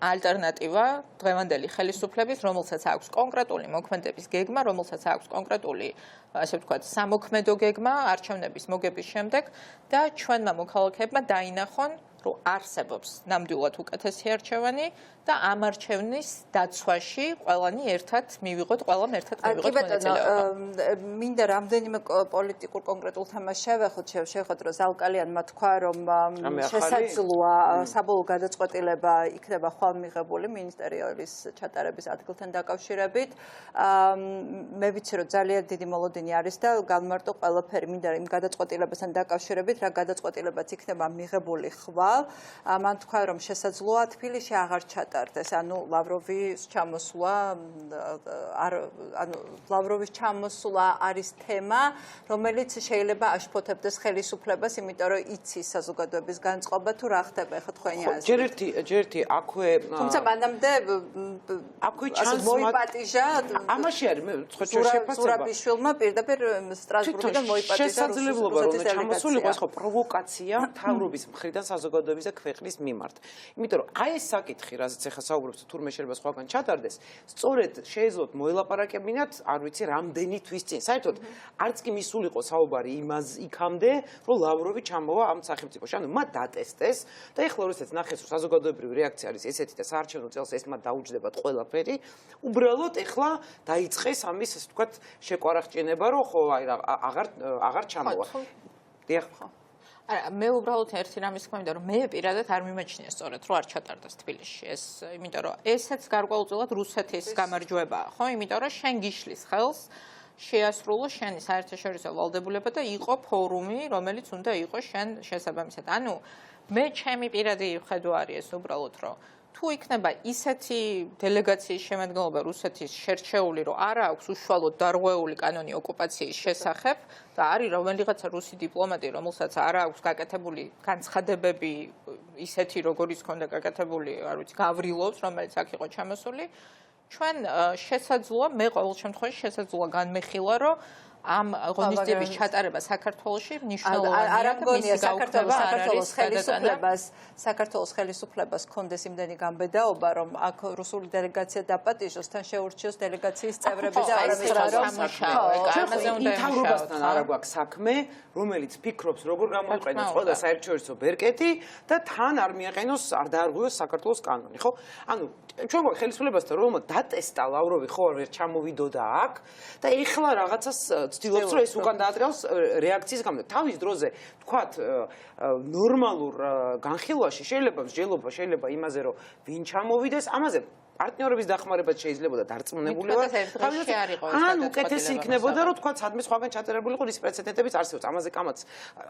[SPEAKER 3] ალტერნატივა დღევანდელი ხელისუფლების, რომელსაც აქვს კონკრეტული მოქმედების გეგმა, რომელსაც აქვს კონკრეტული, ასე ვთქვათ, სამოქმედო გეგმა არჩევნების მოგების შემდეგ და ჩვენმა მოქალაქეებმა დაინახონ, რომ არსებობს ნამდვილად უკეთესი არჩევანი და ამ არჩევნის დაცვაში ყველანი ერთად მივიღოთ მონაწილეობა.
[SPEAKER 1] მინდა რამდენიმე პოლიტიკურ კონკრეტულ თემას შევეხოთ, რომ ზალკალიანმა თქვა, რომ შესაძლოა საბოლოო გადაწყვეტილება იქნება ხვალ მიღებული მინისტერიის ჩატარების ადგილთან დაკავშირებით. მე ვიცი, რომ ძალიან დიდი მოლოდინი არის და განმარტო ყველაფერი მინდა იმ გადაწყვეტილებასთან დაკავშირებით, რა გადაწყვეტილებაც იქნება მიღებული ხვალ. მან თქვა, რომ შესაძლოა თბილისში აღარ ჩატარდეს, ანუ ლავროვის ჩამოსვლა არის თემა, რომელიც შეიძლება აშფოთებდეს ხელისუფლებას, იმიტომ რომ იცის საზოგადოების განწყობა თუ რა ხდება ახლა თქვენი აზრით.
[SPEAKER 6] ჯერ ერთი აქვე
[SPEAKER 1] თუმცა მანამდე
[SPEAKER 6] აქვე ჩანს
[SPEAKER 1] მოიპატიჟა
[SPEAKER 6] ამაში არის მე შეფასება
[SPEAKER 1] ზურაბიშვილმა პირდაპირ სტრასბურგიდან მოიპატიჟა
[SPEAKER 6] შესაძლებლობა რომ ჩამოსულიყო ეს ხო პროვოკაცია მთავრობის მხრიდან საზოგადოების და ქვეყნის მიმართ. იმიტომ რომ აი ეს საკითხი, რაზეც ახლა საუბრობთ, თურმე შეიძლება სხვაგან ჩატარდეს, სწორედ შეეძლოთ მოელაპარაკებინათ, არ ვიცი, რამდენი თვის წინ. საერთოდ არც კი მისულიყო საუბარი იქამდე, რომ ლავროვი ჩამოვა ამ სახელმწიფოში. ანუ მათ დატესტეს და ახლა როდესაც ნახეს, რომ საზოგადოებრივი რეაქცია არის ესეთი და საარჩევნო წელს ეს მათ დაუჯდებათ ყველაფერი, უბრალოდ ახლა დაიწყეს ამის, ასე ვთქვათ, შეკვარაღჭინება, რომ ხო, აი აღარ ჩამოვა. დიახ.
[SPEAKER 3] არა, მე უბრალოდ ერთი რამის თქმა მინდა, რომ მე პირადად არ მიმაჩნია სწორედ, რომ არ ჩატარდეს თბილისში. ეს, იმიტომ რომ ესეც გარკვეულწილად რუსეთის გამარჯვებაა, ხო? იმიტომ რომ შენ გიშლის ხელს შეასრულო შენი საერთაშორისო ვალდებულება და იყო ფორუმი, რომელიც უნდა იყოს შენ შესაბამისად. ანუ მე ჩემი პირადი ხედვა არის ეს უბრალოდ, რომ თუ იქნება ისეთი დელეგაციის შემადგენლობა რუსეთის შერჩეული, რომ არა აქვს უშუალოდ დარღვეული კანონი ოკუპაციის შესახებ და არის რომელიღაცა რუსი დიპლომატი, რომელსაც არა აქვს გაკეთებული განცხადებები ისეთი, როგორიც ჰქონდა გაკეთებული, არ ვიცი, გავრილოვს, რომელიც აქ იყო ჩამოსული, ჩვენ შესაძლოა, მე ყოველ შემთხვევაში შესაძლოა განმეხილა, რომ ამ ღონისძიების ჩატარება საქართველოში მნიშვნელოვანია და მისი გაუქმება
[SPEAKER 1] საქართველოს ხელისუფლებას ჰქონდეს იმდენი გამბედაობა, რომ აქ რუსული დელეგაცია დაპატიჟოს, თან შეურჩიოს დელეგაციის წევრები და
[SPEAKER 6] მთავრობასთან არა გვაქვს საქმე, რომელიც ფიქრობს, როგორ გამოიყენოს ყველა საერთაშორისო ბერკეტი და თან არ მიაყენოს, არ დაარღვიოს საქართველოს კანონი, ხო? ანუ ჩვენ გვაქვს ხელისუფლებასთან რომ დატესტა ლავროვი ხო არ ჩამოვიდოდა აქ და ეხლა რაღაცას ცდილობს რომ ეს უკან დაატრიალოს რეაქციის გამო. თავის დროზე თქვათ ნორმალურ განხილვაში შეიძლება მსჯელობა შეიძლება იმაზე რომ ვინ ჩამოვიდეს, ამაზე პარტნიორების დახმარებაც შეიძლება და დარწმუნებულება. ან უკეთესი იქნებოდა რომ თქვათ სადმე სხვაგან ჩაწერებული იყო ის პრეცედენტებიც არსებობს. ამაზე კამაც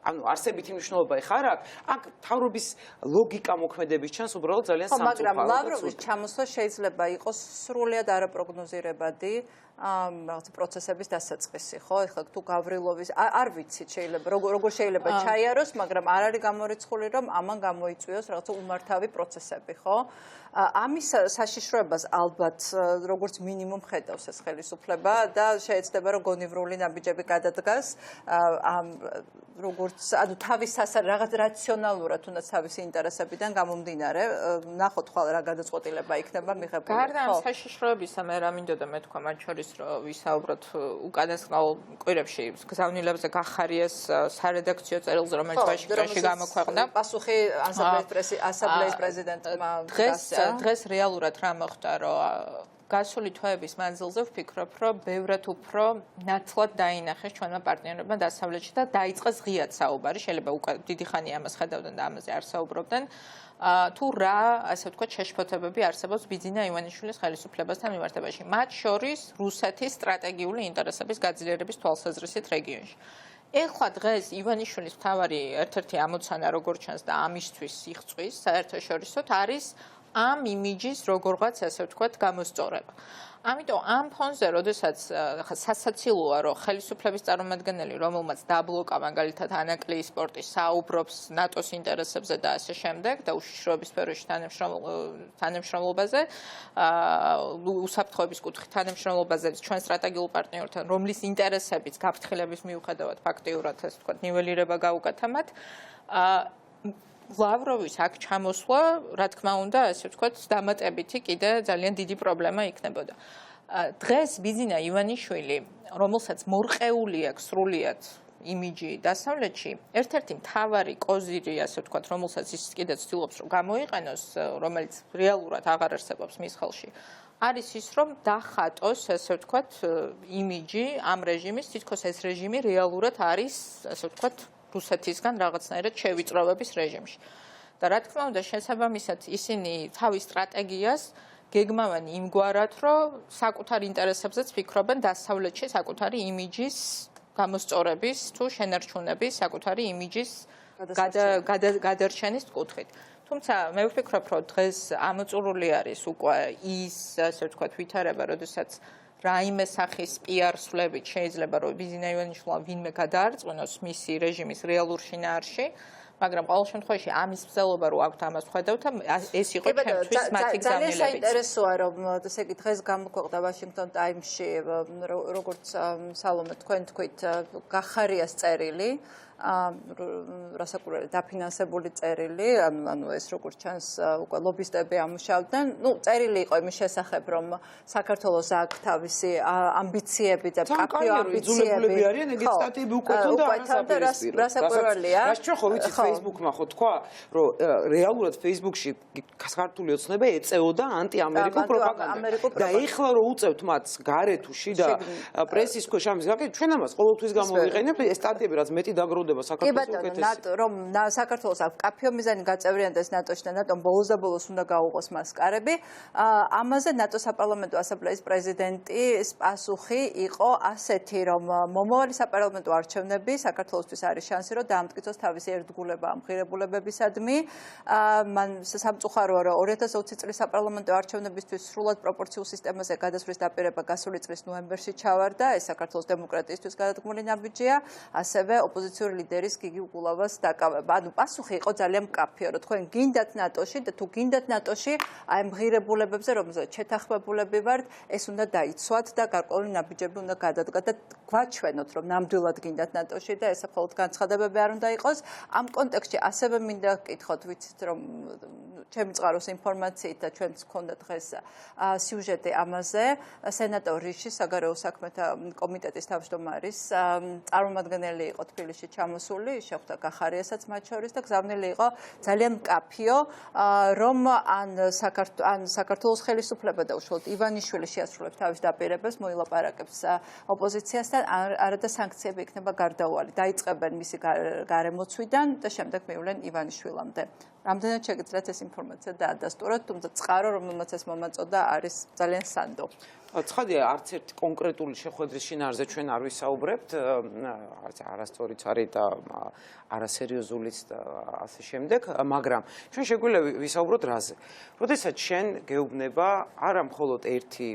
[SPEAKER 6] ანუ არსებითი მნიშვნელობა ეხა არა. აქ თავრობის ლოგიკა მოქმედების ჩანს უბრალოდ ძალიან სამწუხაროდ.
[SPEAKER 1] მაგრამ ლავროვის ჩამოსვლა შეიძლება იყოს სრულიად არაპროგნოზირებადი რაღაც პროცესების დასაწყისი, ხო? ეხლა თუ გავრილოვის არ ვიცით შეიძლება როგორ შეიძლება ჩაიაროს, მაგრამ არ არის გამორიცხული რომ ამან გამოიწვიოს რაღაცა უმართავი პროცესები, ხო? ამის საშიშრო საშიშროებას ალბათ როგორც მინიმუმ ხედავს ეს ხელისუფლება და შეეცდება რომ გონივრული ნაბიჯები გადადგას როგორც ანუ თავის რაღაც რაციონალურად თუნდაც თავისი ინტერესებიდან გამომდინარე ნახოთ ხვალ რა გადაწყვეტილება იქნება მიღებული.
[SPEAKER 3] გარდა ამ საშიშროებისა მე რა მინდოდა მე თქვა მათ შორის რომ ვისაუბროთ უკანასკნელ კვირებში გზავნილებზე გახარიეს სარედაქციო წერილზე რომელიც ვაშინგტონში გამოქვეყნდა.
[SPEAKER 1] პასუხი ასამბლეის პრეზიდენტმა
[SPEAKER 3] დღეს რეალურად რა მოხდა რომ გასული თვეების მანძილზე ვფიქრობ რომ ბევრად უფრო ნათლად დაინახეს ჩვენმა პარტნიორებმა დასავლეთში და დაიწყეს ღიად საუბარი შეიძლება უკვე დიდი ხანი ამას ხედავდნენ და ამაზე არ საუბრობდნენ თუ რა ასე ვთქვათ შეშფოთებები არსებობს ბიძინა ივანიშვილის ხელისუფლებასთან მიმართებაში მათ შორის რუსეთის სტრატეგიული ინტერესების გაძლიერების თვალსაზრისით რეგიონში ეხლა დღეს ივანიშვილის მთავარი ერთ-ერთი ამოცანა როგორ ჩანს და ამისთვის იღწვის საერთაშორისოდ არის ამ იმიჯის როგორღაც ასე ვთქვათ გამოსწორება. ამიტომ ამ ფონზე, როდესაც სასაცილოა, რომ ხელისუფლების წარმომადგენელი, რომელმაც დაბლოკა მაგალითად ანაკლიის სპორტი, საუბრობს ნატოს ინტერესებზე და ასე შემდეგ და უშიშროების სფეროში თანამშრომლობაზე, უსაფრთხოების კუთხით თანამშრომლობაზე ჩვენ სტრატეგიულ პარტნიორთან, რომლის ინტერესებიც გაფრთხილების მიუხედავად ფაქტიურად ასე ვთქვათ, ნიველირება გაუკეთა მათ, ლავროვის აქ ჩამოსვლა, რა თქმა უნდა, ასე ვთქვათ, დამატებითი კიდე ძალიან დიდი პრობლემა იქნებოდა. დღეს ბიძინა ივანიშვილი, რომელსაც მორყეული აქვს სრულიად იმიჯი დასავლეთში, ერთ-ერთი მთავარი კოზირი, ასე ვთქვათ, რომელსაც ის კიდე ცდილობს რომ გამოიყენოს, რომელიც რეალურად აღარ არსებობს მის ხელში, არის ის, რომ დახატოს, ასე ვთქვათ, იმიჯი ამ რეჟიმის, თითქოს ეს რეჟიმი რეალურად არის, ასე ვთქვათ, რუსეთისგან რაღაცნაირად შევიწროვების რეჟიმში. და რა თქმა უნდა, შესაბამისად ისინი თავის სტრატეგიას გეგმავენ იმგვარად, რომ საკუთარ ინტერესებზეც ფიქრობენ დასავლეთში საკუთარი იმიჯის გამოსწორების თუ შენარჩუნების, საკუთარი იმიჯის გადარჩენის კუთხით. თუმცა მე ვფიქრობ, რომ დღეს ამოწურული არის უკვე ის, ასე ვთქვათ, ვითარება, როდესაც რაიმე სახის PR სვლებით შეიძლება რომ ბიძინა ივანიშვილმა ვინმე გადაარწმუნოს მისი რეჟიმის რეალურ შინაარსში, მაგრამ ყოველ შემთხვევაში ამის მცდელობა რო აქვთ ამას ვხედავთ, ეს იყო ჩემთვის მათი გზავნილებით.
[SPEAKER 1] ძალიან საინტერესოა რომ ესე იგი დღეს გამოქვეყნდა Washington Times-ში როგორც სალომე თქვენ თქვით გახარიას წერილი რასაკურველი დაფინანსებული წერილი, ანუ ეს როგორც ჩანს უკვე ლობისტები ამუშავდნენ. ნუ წერილი იყო იმის შესახებ, რომ საქართველოს აქვს თავისი ამბიციები და კაფეო ამბიციები.
[SPEAKER 6] არიან ეგეთ სტატიები უკვეთონ და
[SPEAKER 1] რასაკურველია.
[SPEAKER 6] რას ჩვენ ხო ვიცით Facebook-მა ხო თქვა, რომ რეალურად Facebook-ში ქართული ოცნება ეწეოდა ანტი-ამერიკულ პროპაგანდას. და ეხლა რომ უწევთ მათ გარეთ თუ შიდა პრესის ქვეშ ამის გაკეთება, ჩვენ ამას ყოველთვის გამოვიყენებთ, ეს სტატიები რაც მეტი დაგროვდება
[SPEAKER 1] კი ბატონო, ნატო რომ საქართველოს აქვს კაფეო მიზანი გაწევრიანდეს ნატოში და ნატომ ბოლოს და ბოლოს უნდა გაუღოს მას კარები. ამაზე ნატო საპარლამენტო ასამბლეის პრეზიდენტის პასუხი იყო ასეთი, რომ მომავალი საპარლამენტო არჩევნები საქართველოსთვის არის შანსი, რომ დაამტკიცოს თავისი ერთგულება ამ ღირებულებებისადმი. მან სამწუხაროა, რომ 2020 წლის საპარლამენტო არჩევნებისთვის სრულად პროპორციულ სისტემაზე გადასვლის დაპირება გასული წლის ნოემბერში ჩავარდა. ეს საქართველოს დემოკრატიისთვის გადადგმული ნაბიჯია, ასევე ოპოზიციური ლიდერის გიგი უგულავას დაკავება. ანუ პასუხი იყო ძალიან მკაფიო, რომ თქვენ გინდათ ნატოში და თუ გინდათ ნატოში აი ამ ღირებულებებზე, რომელზეც შეთანხმებულები ვართ, ეს უნდა დაიცვათ და გარკვეული ნაბიჯები უნდა გადადგათ და გვაჩვენოთ, რომ ნამდვილად გინდათ ნატოში და ეს მხოლოდ განცხადებები არ უნდა იყოს. ამ კონტექსტში ასევე მინდა გკითხოთ, ვიცით, რომ ჩემი წყაროს ინფორმაციით და ჩვენც გქონდა დღეს სიუჟეტი ამაზე, სენატორ რიში საგარეო საქმეთა კომიტეტის თავმჯდომარის წარმომადგენელი იყო თბილისში ჩამოსული, შეხვდა გახარიასაც მათ შორის და გზავნილი იყო ძალიან მკაფიო, რომ ან საქართველოს ხელისუფლება და უშუალოდ ივანიშვილი შეასრულებს თავის დაპირებას, მოილაპარაკებს ოპოზიციასთან, არა და სანქციები იქნება გარდაუვალი. დაიწყებენ მისი გარემოცვიდან და შემდეგ მივლენ ივანიშვილამდე. რამდენად შეგიძლიათ ეს ინფორმაცია დაადასტუროთ, თუმცა წყარო, რომელმაც ეს მომაწოდა, არის ძალიან სანდო.
[SPEAKER 6] ცხადია, არც ერთი კონკრეტული შეხვედრის შინაარზე ჩვენ არ ვისაუბრებთ, არასწორიც არის და არასერიოზულიც და ასე შემდეგ, მაგრამ ჩვენ შეგვიძლია ვისაუბროთ რაზე. როდესაც შენ გეუბნება არა მხოლოდ ერთი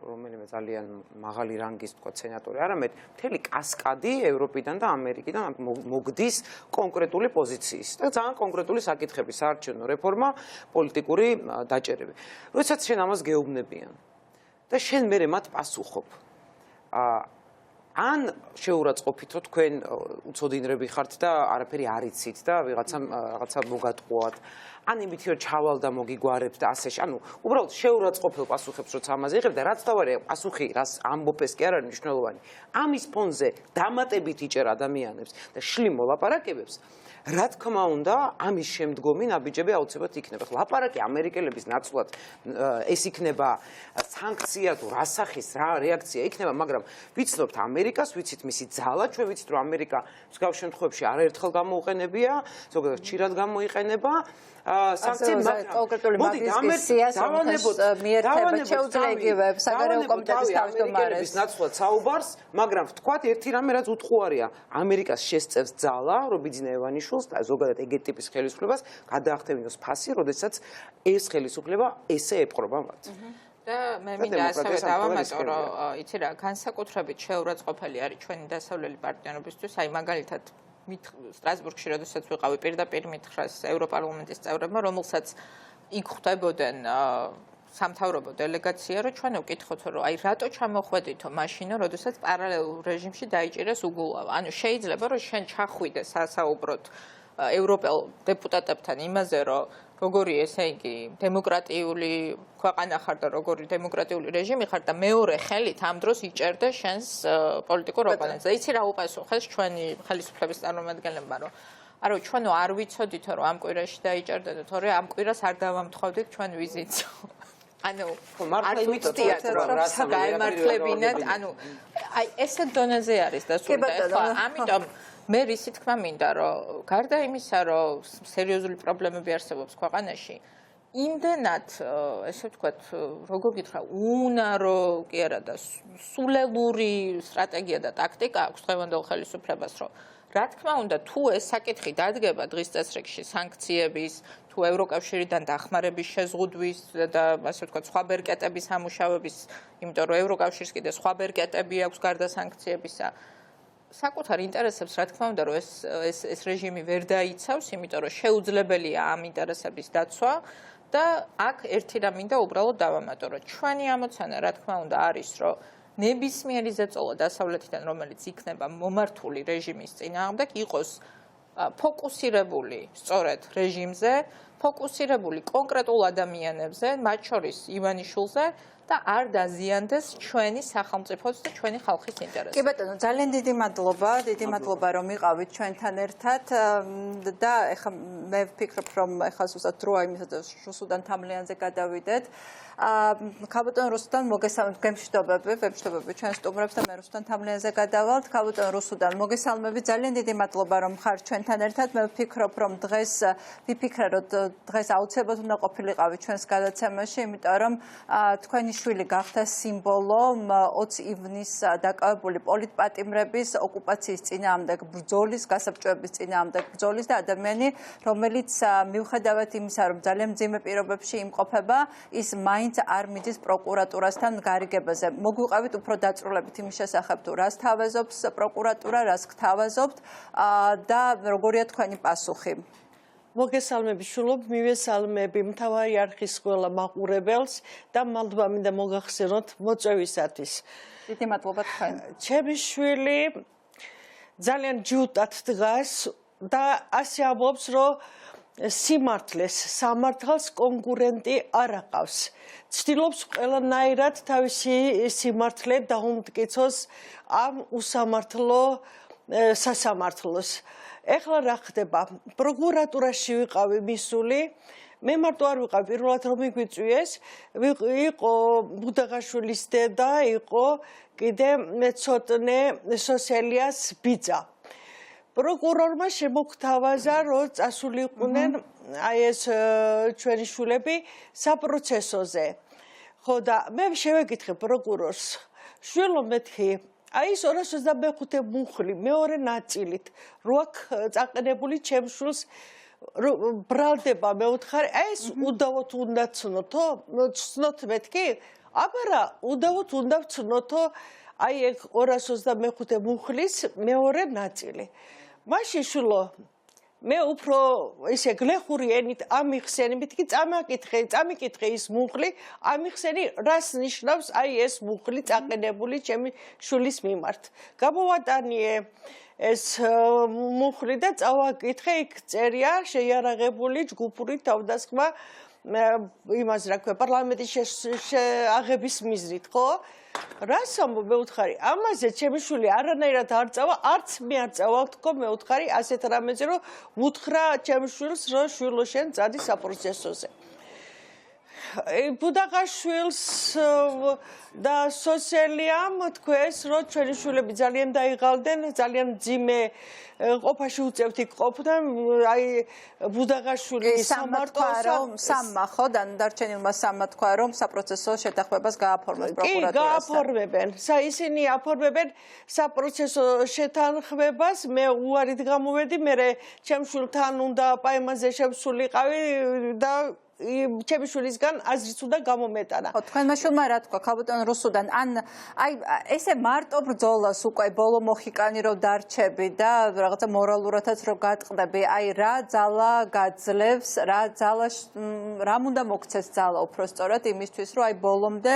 [SPEAKER 6] რომელიმე ძალიან მაღალი რანგის თქვა სენატორი, არამედ მთელი კასკადი ევროპიდან და ამერიკიდან მოგდის კონკრეტული პოზიციის და ძალიან კონკრეტული საკითხები, საარჩევნო რეფორმა, პოლიტიკური დაჭერები. როდესაც შენ ამას გეუბნებიან და შენ მერე მათ პასუხობ. ან შეურაცხყოფით, რომ თქვენ უცოდინრები ხართ და არაფერი არ იცით და რაღაცა მოგატყუათ. ან იმით რომ ჩავალ და მოგიგვარებთ და ასეში. ანუ უბრალოდ შეურაცხყოფელ პასუხებს როცა ამაზე იღებ და რაც თავარია პასუხი, რას ამბობ ეს კი არ არის მნიშვნელოვანი. ამის ფონზე დამატებით იჭერ ადამიანებს და შლი მოლაპარაკებებს. რა თქმა უნდა, ამის შემდგომი ნაბიჯები აუცილებლად იქნება. ხლა ლაპარაკი ამერიკელების ნაცვლად ეს იქნება სანქცია თუ რა სახის რა რეაქცია იქნება, მაგრამ ვიცნობთ ამერიკას, ვიცით მისი ძალა, ჩვენ ვიცით რომ ამერიკა მსგავს შემთხვევებში არაერთხელ გამოუყენებია, ზოგადად ხშირად გამოიყენება.
[SPEAKER 1] კონკრეტული მაგის სიას მიერთება შეუძლია იგივე საგარეო კომიტეტის თავმჯდომარეს
[SPEAKER 6] ნაცვლად საუბარს, მაგრამ ვთქვათ ერთი რამე რაც უთხუარია, ამერიკას შესწევს ძალა, რომ ბიძინა ევანიშვილს და ზოგადად ეგეთ ტიპის ხელისუფლებას გადაახტევინოს ფასი, როდესაც ეს ხელისუფლება ესე ეპყრობა მათ.
[SPEAKER 3] და მე მინდა ასევე დავამატო, რომ იცი რა, განსაკუთრებით შეურაცხყოფელი არის ჩვენი დასავლელი პარტნიორებისთვის, აი მაგალითად სტრასბურგში, როდესაც ვიყავი პირდაპირ მითხრას ევროპარლამენტის წევრებმა, რომელსაც იქ ხვდებოდნენ სამთავრობო დელეგაცია, რომ ჩვენ ვკითხოთ, რომ აი რატო ჩამოხვედითო მაშინო, როდესაც პარალელურ რეჟიმში დაიჭირეს უგულავ. ანუ შეიძლება რომ შენ ჩახვიდე სასაუბროთ ევროპელ დეპუტატებთან იმაზე, რომ როგორი ესე იგი დემოკრატიული ქვეყანა ხარ და როგორი დემოკრატიული რეჟიმი ხარ და მეორე ხელით ამ დროს იჭერდე შენს პოლიტიკურ ოპონენტს. და იცი რა უპასუხეს ჩვენი ხელისუფლების წარმომადგენლებმა, რომ არო ჩვენო არ ვიცოდითო რომ ამ კვირაში დაიჭერდეთ, თორე ამ კვირას არ დავამთხოვდით ჩვენ ვიზიტს. ანუ არ ვიცდიათ რომ გაემართლებინათ, ანუ აი ესე დონეზე არის დასული და ეხლა ამიტომ მე რისი თქმა მინდა რომ გარდა იმისა რომ სერიოზული პრობლემები არსებობს ქვეყანაში იმდენად ესე ვთქვათ როგორ გითხრა უნარო კი არა და სულელური სტრატეგია და ტაქტიკა აქვს დღევანდელ ხელისუფლებას რომ რა თქმა უნდა თუ ეს საკითხი დადგება დღის წესრიგში სანქციების თუ ევროკავშირიდან დახმარების შეზღუდვის და ასე ვთქვათ სხვა ბერკეტების ამუშავების იმიტომ რომ ევროკავშირს კიდე სხვა ბერკეტები აქვს გარდა სანქციებისა საკუთარ ინტერესებს რა თქმა უნდა რომ ეს რეჟიმი ვერ დაიცავს იმიტომ რომ შეუძლებელია ამ ინტერესების დაცვა და აქ ერთი რამ მინდა უბრალოდ დავამატო რომ ჩვენი ამოცანა რა თქმა უნდა არის რომ ნებისმიერი ზეწოლა დასავლეთიდან რომელიც იქნება მომართული რეჟიმის წინააღმდეგ იყოს ფოკუსირებული სწორედ რეჟიმზე ფოკუსირებული კონკრეტულ ადამიანებზე მათ შორის ივანიშვილზე და არ დაზიანდეს ჩვენი სახელმწიფოს და ჩვენი ხალხის ინტერესები.
[SPEAKER 1] კი ბატონო, ძალიან დიდი მადლობა რომ იყავით ჩვენთან ერთად და ეხლა მე ვფიქრობ რომ ეხლა ზუსტად დროა იმისა რუსუდან თამლიანზე გადავიდეთ. ქალბატონ რუსუდან მოგესალმებით ჩვენ სტუმრებს და მე რუსუდან თამლიანზე გადავალთ. ქალბატონ რუსუდან მოგესალმებით, ძალიან დიდი მადლობა რომ ხართ ჩვენთან ერთად. მე ვფიქრობ რომ დღეს ვიფიქრე რომ დღეს აუცილებლად უნდა ყოფილიყავით ჩვენს გადაცემაში, იმიტომ რომ თქვენი შვილი გახდა სიმბოლო 20 ივნისს დაკავებული პოლიტპატიმრების ოკუპაციის წინააღმდეგ ბრძოლის, გასაბჭოების წინააღმდეგ ბრძოლის და ადამიანი, რომელიც მიუხედავად იმისა, რომ ძალიან მძიმე პირობებში იმყოფება, ის მაინც არ მიდის პროკურატურასთან გარიგებაზე. მოგვიყევით უფრო დაწვრილებით იმის შესახებ, თუ რას თავაზობს პროკურატურა, რას გთავაზობთ და როგორია თქვენი პასუხი.
[SPEAKER 7] მოგესალმები შულობ, მივესალმები მთავარი არხის ყველა მაყურებელს და მადლობა მინდა მოგახსენოთ მოწვევისათვის.
[SPEAKER 1] დიდი მადლობა თქვენ.
[SPEAKER 7] ჩემი შვილი ძალიან ჯიუტად დგას და ასე ამბობს, რომ სიმართლეს, სამართალს კონკურენტი არ აყავს. ცდილობს ყველანაირად თავისი სიმართლე დაუმტკიცოს ამ უსამართლო სასამართლოს. ეხლა რა ხდება? პროკურატურაში ვიყავი მისული. მე მარტო არ ვიყავ პირველად რომ მიგვიწვიეს, იყო ბუდაღაშვილის დედა, იყო კიდე მეცოტნე სოსელიას ბიძა. პროკურორმა შემოგთავაზა, რომ წასულიყვნენ აი ეს ჩვენი შვილები საპროცესოზე. ხო და მე შევეკითხე პროკურორს შვილო მეთქი აი ეს 225 მუხლი მეორე ნაწილით რო აქ წაყენებული ჩემს შვილს ბრალდება მე ვთხარი აი ეს უდავოდ უნდა ცნოთო ცნოთ მეთქი აბარა უდავოდ უნდა ვცნოთო აი ეგ 225 მუხლის მეორე ნაწილი მაშინ შვილო მე უფრო ისე გლეხური ენით ამიხსენი მეთქი წამიკითხე ის მუხლი ამიხსენი რას ნიშნავს აი ეს მუხლი წაყენებული ჩემი შვილის მიმართ გამოვატანიე ეს მუხლი და წავაკითხე იქ წერია შეიარაღებული ჯგუფური თავდასხმა იმას რა ქვია პარლამენტის აღების მიზნით ხო რას ამბობ მე ვთხარი ამაზე ჩემი შვილი არანაირად არ წავა არც მე არ წავა თქო მე ვთხარი ასეთ რამეზე რომ ვუთხრა ჩემ შვილს რომ შვილო შენ წადი საპროცესოზე ბუდაღაშვილს და სოციალიამ თქვეს რომ ჩვენი შვილები ძალიან დაიღალდნენ ძალიან მძიმე ყოფაში უწევთ იქ ყოფდნენ აი ბუდაღაშვილი
[SPEAKER 1] სამმა ხო დარჩენილმა სამმა თქვა რომ საპროცესო შეთანხმებას გააფორმოს პროკურატურასთან.
[SPEAKER 7] კი გააფორმებენ. ისინი აფორმებენ საპროცესო შეთანხმებას მე უარით გამოვედი მე ჩემ შვილთან უნდა პაემაზე შემსულიყავი და ჩემი შვილისგან აზრიც უნდა გამომეტანა.
[SPEAKER 1] ხო თქვენმა შვილმა რა თქვა ქალბატონ რუსუდან ან აი ესე მარტო ბრძოლას უკვე ბოლო მოხიკანი რომ დარჩები და რაღაცა მორალურადაც რომ გატყდები აი რა ძალა გაძლევს რა ძალა რამ უნდა მოგცეს ძალა უფრო სწორად იმისთვის რომ აი ბოლომდე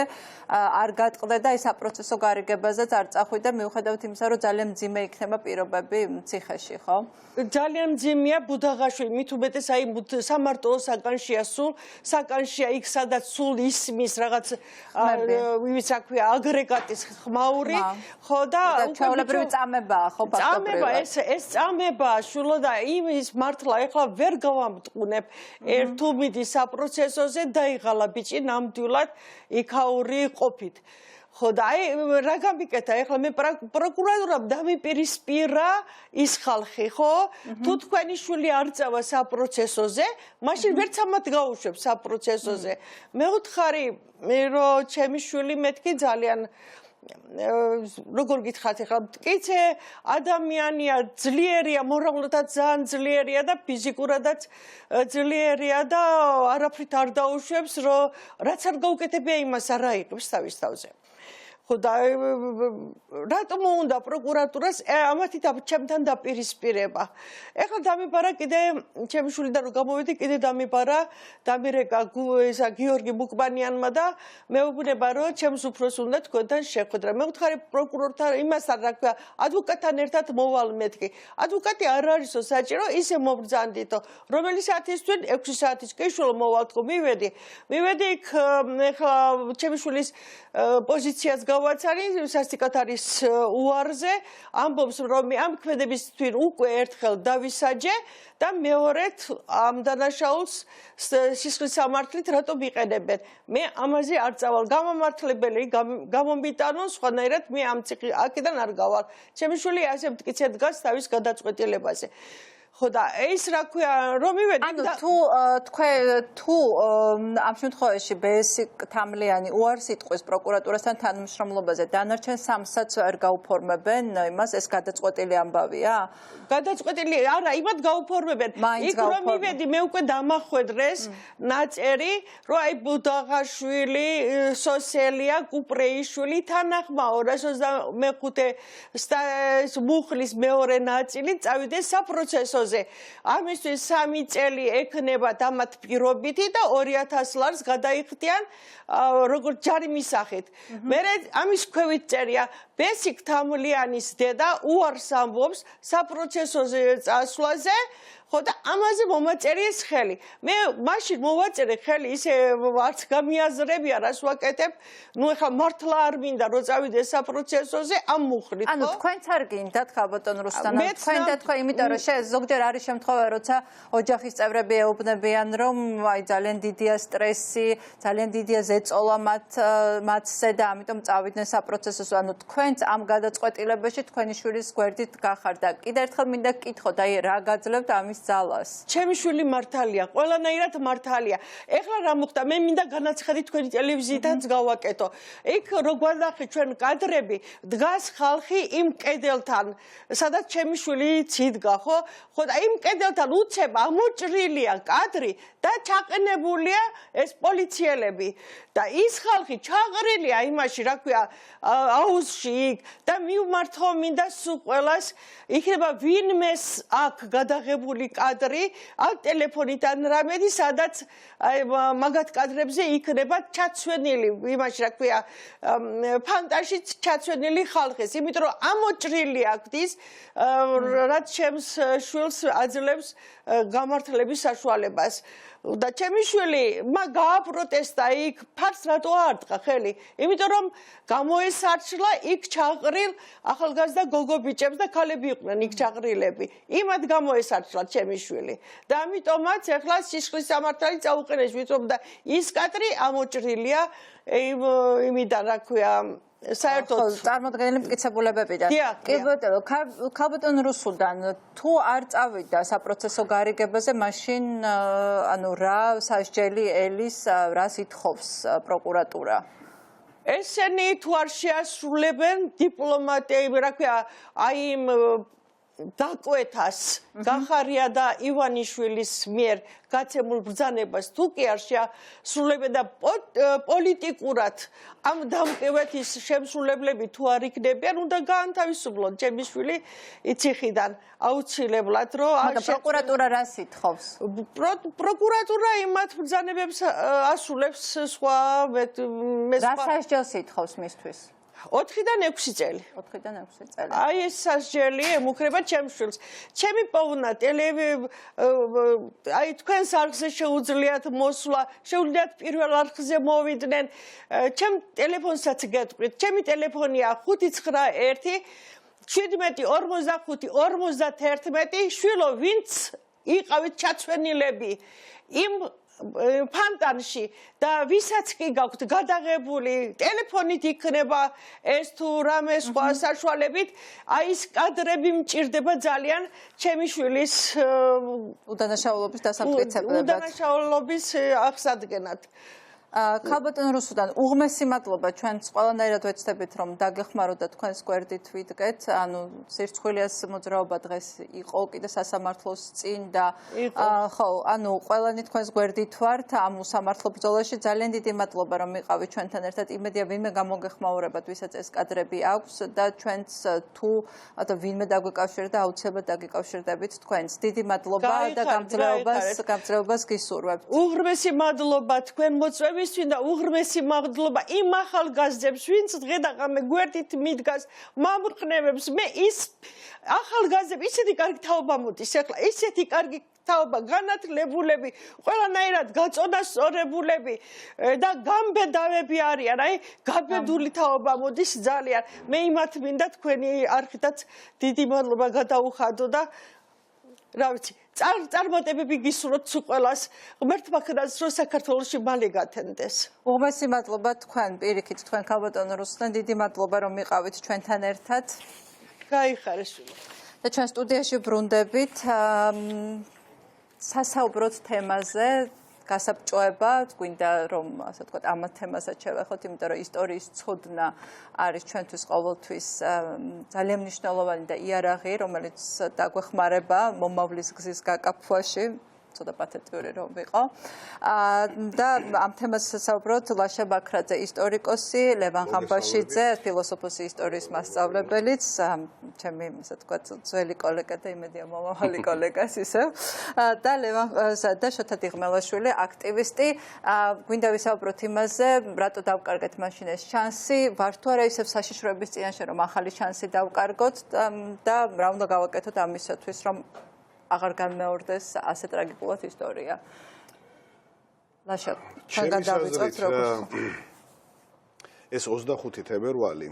[SPEAKER 1] არ გატყდე და აი საპროცესო გარიგებაზეც არ წახვიდე მიუხედავად იმისა რომ ძალიან მძიმე იქნება პირობები ციხეში ხო
[SPEAKER 7] ძალიან მძიმეა ბუდაღაშვილი მით უმეტეს აი სამარტო საკანშია სულ საკანშია იქ სადაც სულ ისმის რაღაც იმის რა ქვია აგრეგატის ხმაური ხო და
[SPEAKER 1] ჩვეულებრივი წამებაა ხო
[SPEAKER 7] წამება ეს წამებაა შულო და იმის მართლა ეხლა ვერ გავამტყუნებ ერთუმიდი საპროცესოზე დაიღალა ბიჭი ნამდვილად იქაური ყოფით ხო და აი რა გამიკეთა ეხლა მე პროკურატურამ დამიპირისპირა ის ხალხი ხო თუ თქვენი შვილი არ წავა საპროცესოზე მაშინ ვერც ამათ გაუშვებ საპროცესოზე მე ვთხარი რომ ჩემი შვილი მეთქი ძალიან როგორ გითხართ ეხლა მტკიცე ადამიანია ძლიერია მორალურადაც ძალიან ძლიერია და ფიზიკურადაც ძლიერია და არაფრით არ დაუშვებს რომ რაც არ გაუკეთებია იმას არ აიღებს თავის თავზე ხო და რატომ უნდა პროკურატურას ამათი ჩემთან დაპირისპირება ეხლა დამიბარა კიდე ჩემი შვილიდან რომ გამოვედი კიდე დამირეკა ისა გიორგი მუკბანიანმა და მეუბნება რომ ჩემს უფროს უნდა თქვენთან შეხვედრა მე ვთხარი პროკურორთან იმასთან რა ქვია ადვოკატთან ერთად მოვალ მეთქი ადვოკატი არ არისო საჭირო ისე მობრძანდითო რომელი საათის თვით 6 საათის კი შვილო მოვალ თქო მივედი იქ ეხლა ჩემი შვილის პოზიციას გავაცარი სასტიკათარის უარზე ამბობს რომ მე ამ ქმედების თვით უკვე ერთხელ დავისაჯე და მეორედ ამ დანაშაულს სისხლის სამართლით რატომ იყენებენ მე ამაზე არ წავალ გამომართლებელი გამომიტანონ სხვანაირად მე ამ აქედან არ გავალ ჩემი შვილი ასე მტკიცედ დგას თავის გადაწყვეტილებაზე ხო და ეს რა ქვია რომ მივედი
[SPEAKER 1] ანუ თუ ამ შემთხვევაში ბესი თამლიანი უარს იტყვის პროკურატურასთან თანამშრომლობაზე დანარჩენ სამსაც არ გაუფორმებენ იმას ეს გადაწყვეტილი ამბავია
[SPEAKER 7] გადაწყვეტილი არა იმათ გაუფორმებენ იქ რომ მივედი მე უკვე დამახვედრეს ნაწერი რომ აი ბუდაღაშვილი სოციალია კუპრეიშვილი თანახმა 225 მუხლის მეორე ნაწილი წავიდეს საპროცესო ამისთვის 3 წელი ექნებათ ამათ პირობითი და 2000 ლარს გადაიხდიან როგორც ჯარიმის სახით. მე ამის ქვევით წერია ბესიკ თამლიანის დედა უარს ამბობს საპროცესოზე წასვლაზე ხო და ამაზე მომაწერეს ხელი. მე მაშინ მოვაწერე ხელი ისე არც გამიაზრებია რას ვაკეთებ. ნუ ეხლა მართლა არ მინდა რომ წავიდე საპროცესოზე ამ მუხლით.
[SPEAKER 1] ანუ თქვენც არ გინდათ ქალბატონ რუსტანა თქვენ და თქვენ იმიტომ რომ ზოგჯერ არის შემთხვევა როცა ოჯახის წევრები ეუბნებიან რომ აი ძალიან დიდია სტრესი, ძალიან დიდია ზეწოლა მათზე და ამიტომ წავიდნენ საპროცესოზე. ანუ თქვენ თქვენც ამ გადაწყვეტილებაში თქვენი შვილის გვერდით გახარდა. Კიდევ ერთხელ მინდა გკითხოთ, აი რა გაძლევთ ამის ძალას?
[SPEAKER 7] ჩემი შვილი მართალია, ყველანაირად მართალია. ეხლა რა მოხდა? მე მინდა განაცხადი თქვენი ტელევიზიითაც გავაკეთო. იქ რო გვანახე ჩვენ კადრები, დგას ხალხი იმ კედელთან, სადაც ჩემი შვილი იდგა, ხო? ხო და იმ კედელთან უცებ ამოჭრილია კადრი და ჩაყენებულია ეს პოლიციელები და ის ხალხი ჩაყრილია იმაში, რა ქვია, აუზში იქ და მივმართო მინდა სულ ყველას, იქნება ვინმეს აქ გადაღებული კადრი, აქ ტელეფონიდან რამედი, სადაც მაგათ კადრებზე იქნება ჩაცვენილი იმაში, რა ქვია, ფანტაშიც ჩაცვენილი ხალხის, იმიტომ რომ ამოჭრილი აქ ის რაც ჩემს შვილს აძლევს გამართლების საშუალებას. და ჩემი შვილი გააპროტესტა იქ ფარს რატო აარტყა ხელი? იმიტომ რომ გამოესარჩლა იქ ჩაყრილ ახალგაზრდა გოგო ბიჭებს და ქალები იყვნენ იქ ჩაყრილები. იმათ გამოესარჩლა ჩემი შვილი. და ამიტომაც ეხლა სისხლის სამართალი წაუყენეს, ვიწობ და ის კადრი ამოჭრილია იმიდან, რა ქვია, საერთოდ
[SPEAKER 1] წარმოდგენილი მტკიცებულებებიდან. კი ბატონო, ქალბატონ რუსუდან თუ არ წავიდა საპროცესო გარიგებაზე, მაშინ ანუ რა სასჯელი ელის, რას ითხოვს პროკურატურა?
[SPEAKER 7] ესენი თუ არ შეასრულებენ დიპლომატიები, რა ქვია, აი იმ დაკვეთას გახარია და ივანიშვილის მიერ გაცემულ ბრძანებას თუ კი არ შეასრულებენ და პოლიტიკურად ამ დამკვირვებლის შემსრულებლები თუ არ იქნებიან, უნდა გაანთავისუფლონ ჩემი შვილი ციხიდან აუცილებლად, რომ
[SPEAKER 1] მაგრამ პროკურატურა რას ითხოვს?
[SPEAKER 7] პროკურატურა იმათ ბრძანებებს ასრულებს სხვა
[SPEAKER 1] რა სასჯელს ითხოვს მისთვის?
[SPEAKER 7] 4-დან 6 წელი.
[SPEAKER 1] 4-დან 6 წელი.
[SPEAKER 7] აი ეს სასჯელი ემუქრება ჩემს შვილს. ჩემი პოვნა აი თქვენს არხზე შეუძლიათ მოსვლა, შეუძლიათ პირველ არხზე მოვიდნენ. ჩემ ტელეფონსაც გეტყვით. ჩემი ტელეფონია 591 17 45 51 შვილო, ვინც იყავით ჩაცვენილები იმ ფანტანში და ვისაც კი გაქვთ გადაღებული ტელეფონით იქნება ეს თუ რამე სხვა საშუალებით, აი ეს კადრები მჭირდება ძალიან ჩემი შვილის
[SPEAKER 1] უდანაშაულობის დასამტკიცებლებად.
[SPEAKER 7] უდანაშაულობის აღსადგენად.
[SPEAKER 1] ქალბატონ რუსუდან, უღმესი მადლობა, ჩვენც ყველანაირად ვეცდებით, რომ დაგეხმაროთ და თქვენს გვერდით ვიდგეთ. ანუ სირცხვილიას მოძრაობა დღეს იყო კიდე სასამართლოს წინ და ხო, ანუ ყველანი თქვენს გვერდით ვართ ამ უსამართლო ბრძოლაში. ძალიან დიდი მადლობა, რომ იყავით ჩვენთან ერთად. იმედია ვინმე გამოგეხმაურებათ, ვისაც ეს კადრები აქვს და ჩვენც თუ ვინმე დაგვიკავშირდა, აუცილებლად დაგიკავშირდებით თქვენს. დიდი მადლობა და გამძლეობას გისურვებთ.
[SPEAKER 7] უღრმესი მადლობა თქვენ მოწვევით და უღრმესი მადლობა იმ ახალგაზრდებს, ვინც დღე და ღამე გვერდით მიდგას, მამრყნევებს. მე ის ახალგაზრდები ისეთი კარგი თაობა მოდის ახლა, ისეთი კარგი თაობა, განათლებულები, ყველანაირად გაწონასწორებულები და გამბედავები არიან, აი გაბედული თაობა მოდის ძალიან. მე იმათ მინდა თქვენი არხითაც დიდი მადლობა გადაუხადო და რა ვიცი, წარმატებები გისურვოთ სულ ყველას, ღმერთმა ქნას, რომ საქართველოში მალე გათენდეს.
[SPEAKER 1] უღმესი მადლობა თქვენ, პირიქით თქვენ ქალბატონ რუსუდან, დიდი მადლობა რომ იყავით ჩვენთან ერთად.
[SPEAKER 7] გაიხარეს შვილო.
[SPEAKER 1] და ჩვენ სტუდიაში ბრუნდებით სასაუბროთ თემაზე, გასაბჭოება, გვინდა რომ ასე ვთქვათ, ამ თემასაც შევეხოთ, იმიტომ რომ ისტორიის ცოდნა არის ჩვენთვის ყოველთვის ძალიან მნიშვნელოვანი და იარაღი, რომელიც დაგვეხმარება მომავლის გზის გაკაფვაში. ცოტა პათეტიური რომ ვიყო. და ამ თემას საუბრობთ ლაშა ბაქრაძე ისტორიკოსი, ლევან ხამბაშიძე, ფილოსოფოსი ისტორიის მასწავლებელიც, ჩემი ასე ვთქვათ, ძველი კოლეგა და იმედია მომავალი კოლეგას ისევ. და შოთა დიღმელაშვილი, აქტივისტი. გვინდა ვისაუბროთ იმაზე, რატო დავკარგეთ მაშინ ეს შანსი, ვარ თუ არა ისევ საშიშროების წინაშე, რომ ახალი შანსი დავკარგოთ და რა უნდა გავაკეთოთ ამისათვის, რომ აღარ განმეორდეს ასე ტრაგიკულად ისტორია. ლაშა, თქვენგან დავიწყოთ როგორც
[SPEAKER 8] ეს 25 თებერვალი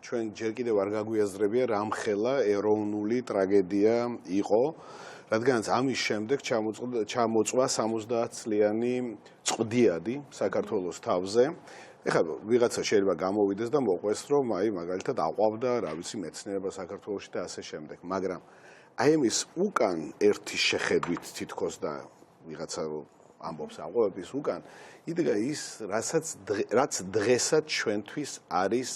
[SPEAKER 8] ჩვენ ჯერ კიდევ არ გაგვიაზრებია რამხელა ეროვნული ტრაგედია იყო, რადგანაც ამის შემდეგ ჩამოწვა 70 წლიანი წვდიადი საქართველოს თავზე. ეხლა ვიღაცა შეიძლება გამოვიდეს და მოყვეს, რომ მაგალითად აყვავდა, რა ვიცი, მეცნიერება საქართველოში და ასე შემდეგ. მაგრამ აი ამის უკან ერთი შეხედვით თითქოს და ვიღაცა ამბობს აყვავების უკან, იდგა ის, რაც დღესაც ჩვენთვის არის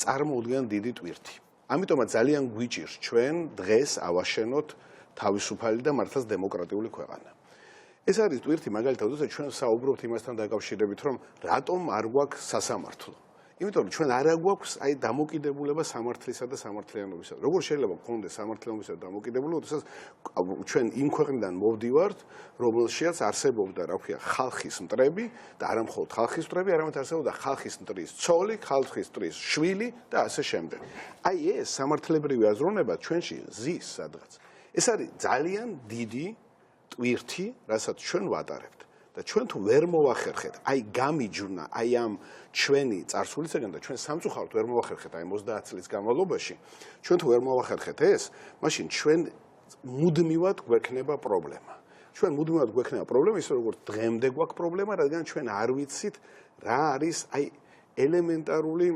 [SPEAKER 8] წარმოუდგენ დიდი ტვირთი. ამიტომაც ძალიან გვიჭირს ჩვენ დღეს ავაშენოთ თავისუფალი და მართლაც დემოკრატიული ქვეყანა. ეს არის ტვირთი მაგალითად, როდესაც ჩვენ საუბრობთ იმასთან დაკავშირებით, რომ რატომ არ გვაქვს სასამართლო. იმიტომ რომ ჩვენ არ გვაქვს დამოკიდებულება სამართლისა და სამართლიანობისა. როგორ შეიძლება გქონდეს სამართლიანობისა და დამოკიდებულება, როდესაც ჩვენ იმ ქვეყნიდან მოვდივართ, რომელშიაც არსებობდა, რა ქვია, ხალხის მტრები და არა მხოლოდ ხალხის მტრები, არამედ არსებობდა ხალხის მტრის ცოლი, ხალხის მტრის შვილი და ასე შემდეგ. აი ეს სამართლებრივი აზროვნება ჩვენში ზის სადღაც. ეს არის ძალიან დიდი ტვირთი, რასაც ჩვენ ვატარებთ. და ჩვენ თუ ვერ მოვახერხეთ, აი გამიჯვნა, აი ამ ჩვენი წარსულისაგან და ჩვენ სამწუხაროდ ვერ მოვახერხეთ აი 30 წლის განმავლობაში, ჩვენ თუ ვერ მოვახერხეთ ეს, მაშინ ჩვენ მუდმივად გვექნება პრობლემა. ჩვენ მუდმივად გვექნება პრობლემა, ისე როგორც დღემდე გვაქვს პრობლემა, რადგან ჩვენ არ ვიცით რა არის აი ელემენტარული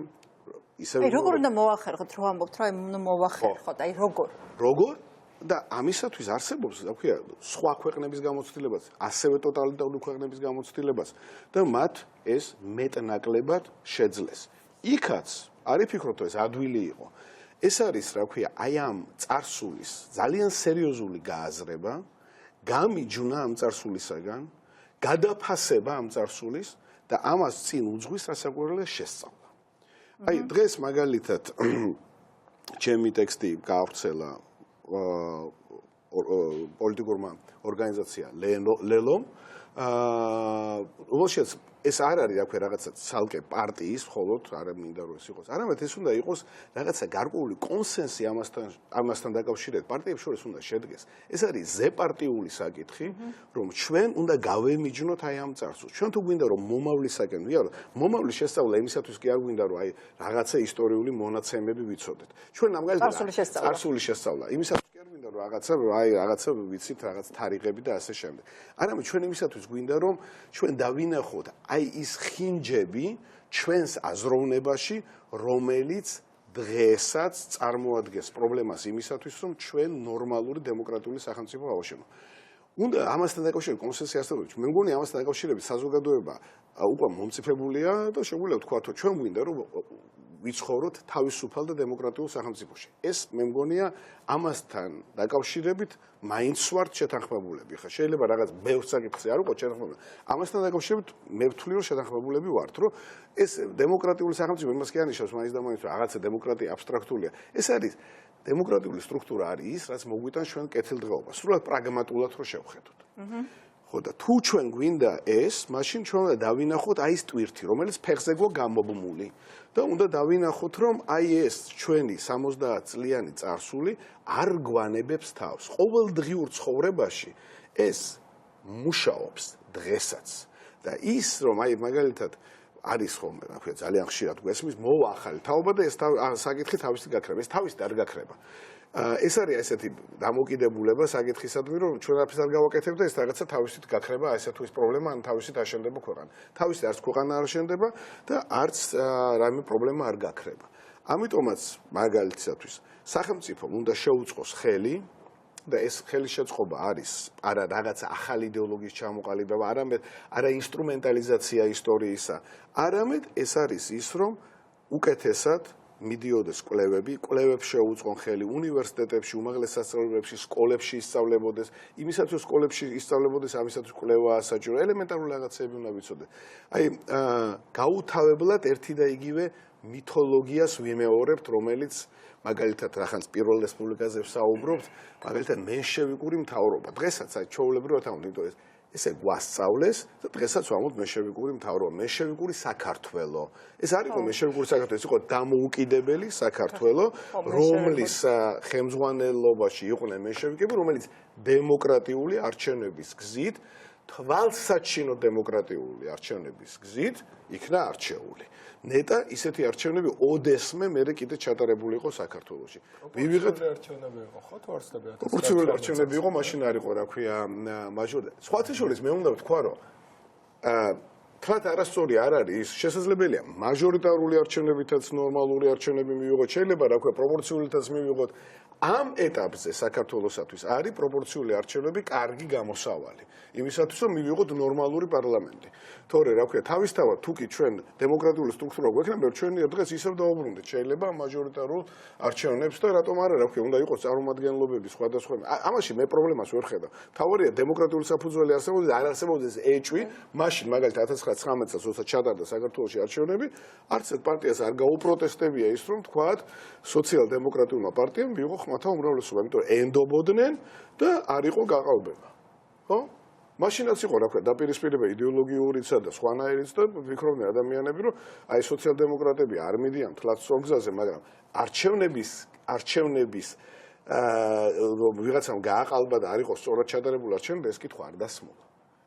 [SPEAKER 8] ისე
[SPEAKER 1] როგორ უნდა მოვახერხოთ, რო ამბობთ, რომ უნდა მოვახერხოთ, აი როგორ?
[SPEAKER 8] როგორ? და ამისათვის არსებობს, რა ქვია, სხვა ქვეყნების გამოცდილებაც, ასევე ტოტალიტარული ქვეყნების გამოცდილებაც და მათ ეს მეტნაკლებად შეძლეს. იქაც არის ფიქრობ, რომ ეს ადვილი იყო. ეს არის, რა ქვია, აი ამ წარსულის ძალიან სერიოზული გააზრება, გამიჯვნა ამ წარსულისაგან, გადაფასება ამ წარსულის და ამას წინ უძღვის რასაკვირველია შესწავლა. აი დღეს მაგალითად ჩემი ტექსტი გაავრცელა პოლიტიკურმა ორგანიზაცია ლელომ, რომელშიც ეს არ არის, რა ქვია, რაღაცა ცალკე პარტიის, მხოლოდ არა მინდა რომ ეს იყოს. არამედ ეს უნდა იყოს რაღაცა გარკვეული კონსენსი ამასთან დაკავშირებით პარტიებს შორის უნდა შედგეს. ეს არის ზეპარტიული საკითხი, რომ ჩვენ უნდა გავემიჯნოთ აი ამ წარსულს. ჩვენ თუ გვინდა რომ მომავლისაკენ ვიაროთ, მომავლის შესწავლა იმისათვის კი არ გვინდა რომ აი რაღაცა ისტორიული მონაცემები ვიცოდეთ. ჩვენ ამგალითად წარსული შესწავლა იმისათვის კი არ გვინდა რომ რაღაცა ვიცით, რაღაც თარიღები და ასე შემდეგ. არამედ ჩვენ იმისათვის გვინდა რომ ჩვენ დავინახოთ აი ის ხინჯები ჩვენს აზროვნებაში, რომელიც დღესაც წარმოადგენს პრობლემას იმისათვის, რომ ჩვენ ნორმალური დემოკრატიული სახელმწიფო ავაშენოთ. უნდა ამასთან დაკავშირებით კონსენსუსი არსებობს. მე მგონი ამასთან დაკავშირებით საზოგადოება უკვე მომწიფებულია და შეგვიძლია ვთქვათ, რომ ჩვენ გვინდა რომ ვიცხოვროთ თავისუფალ და დემოკრატიულ სახელმწიფოში. ეს მე მგონია ამასთან დაკავშირებით მაინც ვართ შეთანხმებულები. ხა შეიძლება რაღაც ბევრ საკითხზე არ ვიყოთ შეთანხმებულები. ამასთან დაკავშირებით მე ვთვლი რომ შეთანხმებულები ვართ, რომ ეს დემოკრატიული სახელმწიფო იმას კი ანიშნავს მაინც და მაინც რომ რაღაცა დემოკრატია აბსტრაქტულია. ეს არის დემოკრატიული სტრუქტურა არის ის, რაც მოგვიტანს ჩვენ კეთილდღეობას. სრულად პრაგმატულად რო შევხედოთ. ხო და თუ ჩვენ გვინდა ეს, მაშინ ჩვენ უნდა დავინახოთ აი ეს ტვირთი, რომელიც ფეხზე გვაქვს გამობმული და უნდა დავინახოთ, რომ აი ეს ჩვენი 70 წლიანი წარსული არ გვანებებს თავს. ყოველდღიურ ცხოვრებაში ეს მუშაობს დღესაც და ის რომ აი მაგალითად არის ხოლმე, რა ქვია, ძალიან ხშირად გვესმის მოვა ახალი თაობა და ეს საკითხი თავისი გაქრება, ეს თავისი არ გაქრება. ეს არის ესეთი დამოკიდებულება საკითხისადმი, რომ ჩვენ არაფერს არ გავაკეთებ და ეს რაღაცა თავისით გაქრება, ესა თუ ის პრობლემა, ან თავისით აშენდება ქვეყანა. თავისით არც ქვეყანა არ აშენდება და არც რაიმე პრობლემა არ გაქრება. ამიტომაც მაგალითისათვის სახელმწიფომ უნდა შეუწყოს ხელი და ეს ხელის შეწყობა არის არა რაღაცა ახალი იდეოლოგიის ჩამოყალიბება, არა ინსტრუმენტალიზაცია ისტორიისა, არამედ ეს არის ის, რომ უკეთესად მიდიოდეს კვლევებს შეუწყონ ხელი უნივერსიტეტებში, უმაღლეს სასწავლებლებში, სკოლებში ისწავლებოდეს, იმისათვის სკოლებში ისწავლებოდეს, ამისათვის კვლევაა საჭირო, ელემენტარული რაღაცები უნდა ვიცოდეთ. აი, გაუთავებლად ერთი და იგივე მითოლოგიას ვიმეორებთ, რომელიც მაგალითად რახანს პირველ რესპუბლიკაზე ვსაუბრობთ, მაგალითად მენშევიკური მთავრობა. დღესაც აი ჩვეულებრივად ამბობთ, იმიტომ რომ ესე გვასწავლეს და დღესაც ვამბობთ მენშევიკური მთავრობა, მენშევიკური საქართველო. ეს არ იყო მენშევიკური საქართველო, ეს იყო დამოუკიდებელი საქართველო, რომლის ხელმძღვანელობაში იყვნენ მენშევიკები, რომელიც დემოკრატიული არჩევნების გზით თვალსაჩინო დემოკრატიული არჩევნების გზით იქნა არჩეული. ნეტა ისეთი არჩევნები ოდესმე მერე კიდე ჩატარებული იყო საქართველოში. მივიღეთ
[SPEAKER 9] არჩევნები იყო, ხო, თუ არ ვცდები?
[SPEAKER 8] პროპორციული არჩევნები იყო, მაშინ არ იყო, რა ქვია, მაჟორიტარი. სხვათა შორის მე უნდა ვთქვა, რომ თქვათ არასწორი არ არის ის, შესაძლებელია მაჟორიტარული არჩევნებითაც ნორმალური არჩევნები მივიღოთ, შეიძლება რა ქვია, პროპორციულითაც მივიღოთ. ამ ეტაპზე საქართველოსათვის არის პროპორციული არჩევნები კარგი გამოსავალი. იმისათვის რომ მივიღოთ ნორმალური პარლამენტი. თორე რა ქვია, თავისთავად თუ კი ჩვენ დემოკრატიული სტრუქტურა გვექნება, ჩვენ დღეს ისევ დავუბრუნდეთ შეიძლება მაჟორიტარულ არჩევნებს და რატომ არა, რა ქვია, უნდა იყოს წარმომადგენლობები სხვადასხვა. ამაში მე პრობლემას ვერ ხედავ. თავარია დემოკრატიული საფუძველი არსებობდეს, არ არსებობდეს ეჭვი, მაშინ მაგალითად 1919 წელს როცა ჩატარდა საქართველოში არჩევნები, არც ერთ პარტიას არ გაუპროტესტებია ის, რომ თქვათ სოციალ-დემოკრატიულმა პარტიამ მიიღო ხმათა უმრავლესობა, იმიტომ έντობოდნენ და არ იყო გაყალბება. ხო? მაშინაც იყო რა ქვია, დაპირისპირება იდეოლოგიურიცა და სხვანაირიც და ვფიქრობდნენ ადამიანები, რომ აი სოციალ-დემოკრატები არ მიდიან თლაც სწორ გზაზე, მაგრამ არჩევნების რომ ვიღაცამ გააყალბა და არ იყო სწორად ჩატარებული არჩევნები, ეს კითხვა არ დასმულა.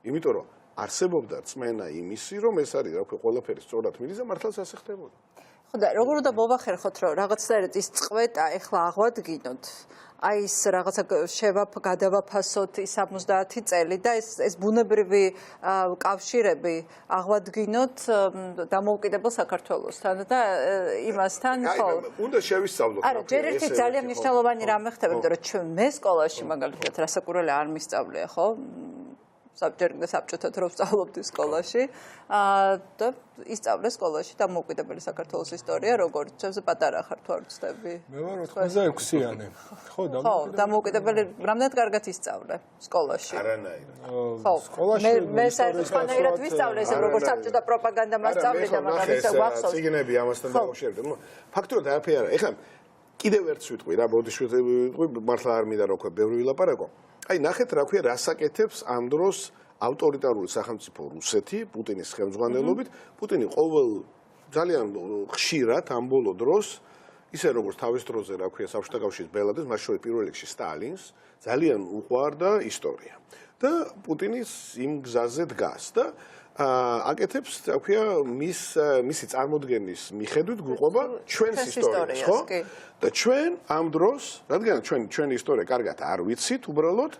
[SPEAKER 8] იმიტომ რომ არსებობდა წმენა იმისი, რომ ეს არის რა ქვია, ყველაფერი სწორად მიდის და მართლაც ასე ხდებოდა.
[SPEAKER 1] ხო და როგორ უნდა მოვახერხოთ, რომ რაღაცნაირად ის წყვეტა ეხლა აღვადგინოთ, აი ეს რაღაცა გადავაფასოთ ის 70 წელი და ეს ბუნებრივი კავშირები აღვადგინოთ დამოუკიდებელ საქართველოსთან და იმასთან, ხო?
[SPEAKER 8] უნდა შევისწავლოთ.
[SPEAKER 1] არა, ჯერ ერთი ძალიან მნიშვნელოვანი რამე ხდება, იმიტომ რომ ჩვენ მე სკოლაში მაგალითად რასაკვირველი არ მისწავლია, ხო? საბჭოთა დრო ვსწავლობდი სკოლაში და ისწავლე სკოლაში დამოუკიდებელი საქართველოს ისტორია, როგორც ჩემზე პატარა ხარ თუ არ ვცდები.
[SPEAKER 9] მე ვარ 86-იანი. ხო,
[SPEAKER 1] დამოუკიდებელი რამდენად კარგად ისწავლე სკოლაში.
[SPEAKER 8] არანაირად.
[SPEAKER 1] ხო, სკოლაში მე საერთოდ ვისწავლე ესე როგორც საბჭოთა პროპაგანდა მასწავლე და მაგას ვახსოვს.
[SPEAKER 8] ციგნები ამასთან დაკავშირებით. ფაქტობრივად არაფერი არა. ეხლა კიდევ ერთს ვიტყვი რა, ბოდიშვით ვიტყვი, მართლა არ მინდა რა ქვია, ბევრი ვილაპარაკო. აი ნახეთ რა ქვია, რასაკეთებს ამ დროს ავტორიტარული სახელმწიფო რუსეთი, პუტინის ხელმძღვანელობით. პუტინი ყოველ ძალიან ხშირად ამ ბოლო დროს, ისე როგორც თავის დროზე რა ქვია, საბჭოთა კავშირის ბელადეს, მათ შორის პირველ რიგში სტალინს, ძალიან უყვარდა ისტორია. და პუტინის იმ გზაზე დგას და აკეთებს, რა ქვია, მისი წარმოდგენის მიხედვით გვიყვება ჩვენს ისტორიას, ხო? და ჩვენ ამ დროს, რადგან ჩვენი ისტორია კარგად არ ვიცით, უბრალოდ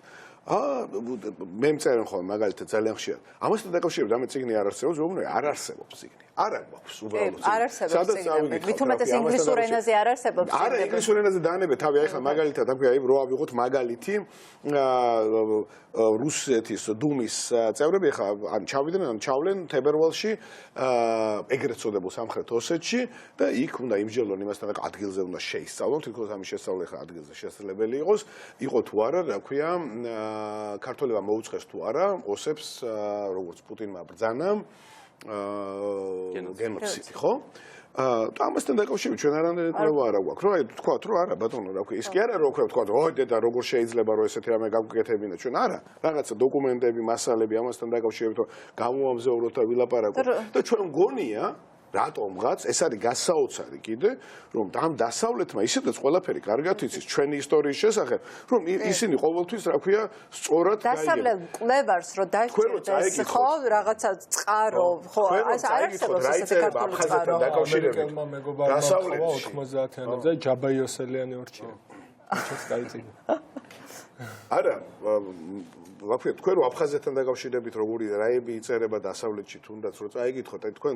[SPEAKER 8] მე მწერენ ხოლმე მაგალითად ძალიან ხშირად. ამასთან დაკავშირებით ამე წიგნი არ არსებობს, უბრალოდ არ არსებობს წიგნი. არ აქვს უბრალოდ წიგნი.
[SPEAKER 1] არ არსებობს წიგნი. მით უმეტეს ინგლისურ ენაზე არ არსებობს.
[SPEAKER 8] არა, ინგლისურ ენაზე დაანებეთ, თავი ახლა მაგალითად, რა ქვია, რო ავიღოთ მაგალითი რუსეთის დუმის წევრები ახლა ან ჩავიდნენ, ან ჩავლენ თებერვალში ეგრეთ წოდებულ სამხრეთ ოსეთში და იქ უნდა იმსჯელონ იმასთან ადგილზე უნდა შეისწავლონ, თითქოს ამის შესწავლა ახლა ადგილზე შესაძლებელი იყოს, იყო თუ არა, რა ქვია, ქართველებმა მოუწყეს თუ არა ოსებს, როგორც პუტინმა ბრძანა გენოციდი, ხო? და ამასთან დაკავშირებით ჩვენ არანაირი კვლევა არ აქვს, რომ აი თქვათ, რომ არა ბატონო, რა ქვია, ის კი არა, რომ თქვათ, ой, დედა, როგორ შეიძლება რომ ესეთი რამე გავკეთებინა, ჩვენ არა, რაღაცა დოკუმენტები, მასალები ამასთან დაკავშირებით რომ გამოვამზაუროთ და ვილაპარაკოთ და ჩვენ მგონია რატომღაც ეს არის გასაოცარი კიდე, რომ ამ დასავლეთმა ისედაც ყველაფერი კარგად იცის ჩვენი ისტორიის შესახებ, რომ ისინი ყოველთვის, რა ქვია, სწორად გაიგებენ.
[SPEAKER 1] დასავლელ კვლევარს რო დაიჭირდეს, ხო, რაღაცა წყარო, ხო, არ არსებობს ესეთი ქართული წყარო.
[SPEAKER 8] დაკავშირებით.
[SPEAKER 9] დასავლეთში 90-იანებზე ჯაბაიოსელიანი ორჩია. ჩეს გაიწინა.
[SPEAKER 8] არა, რა ქვია, თქვენ რომ აფხაზეთთან დაკავშირებით როგორი რაები იწერება დასავლეთში თუნდაც რო წაიგითხოთ, აი თქვენ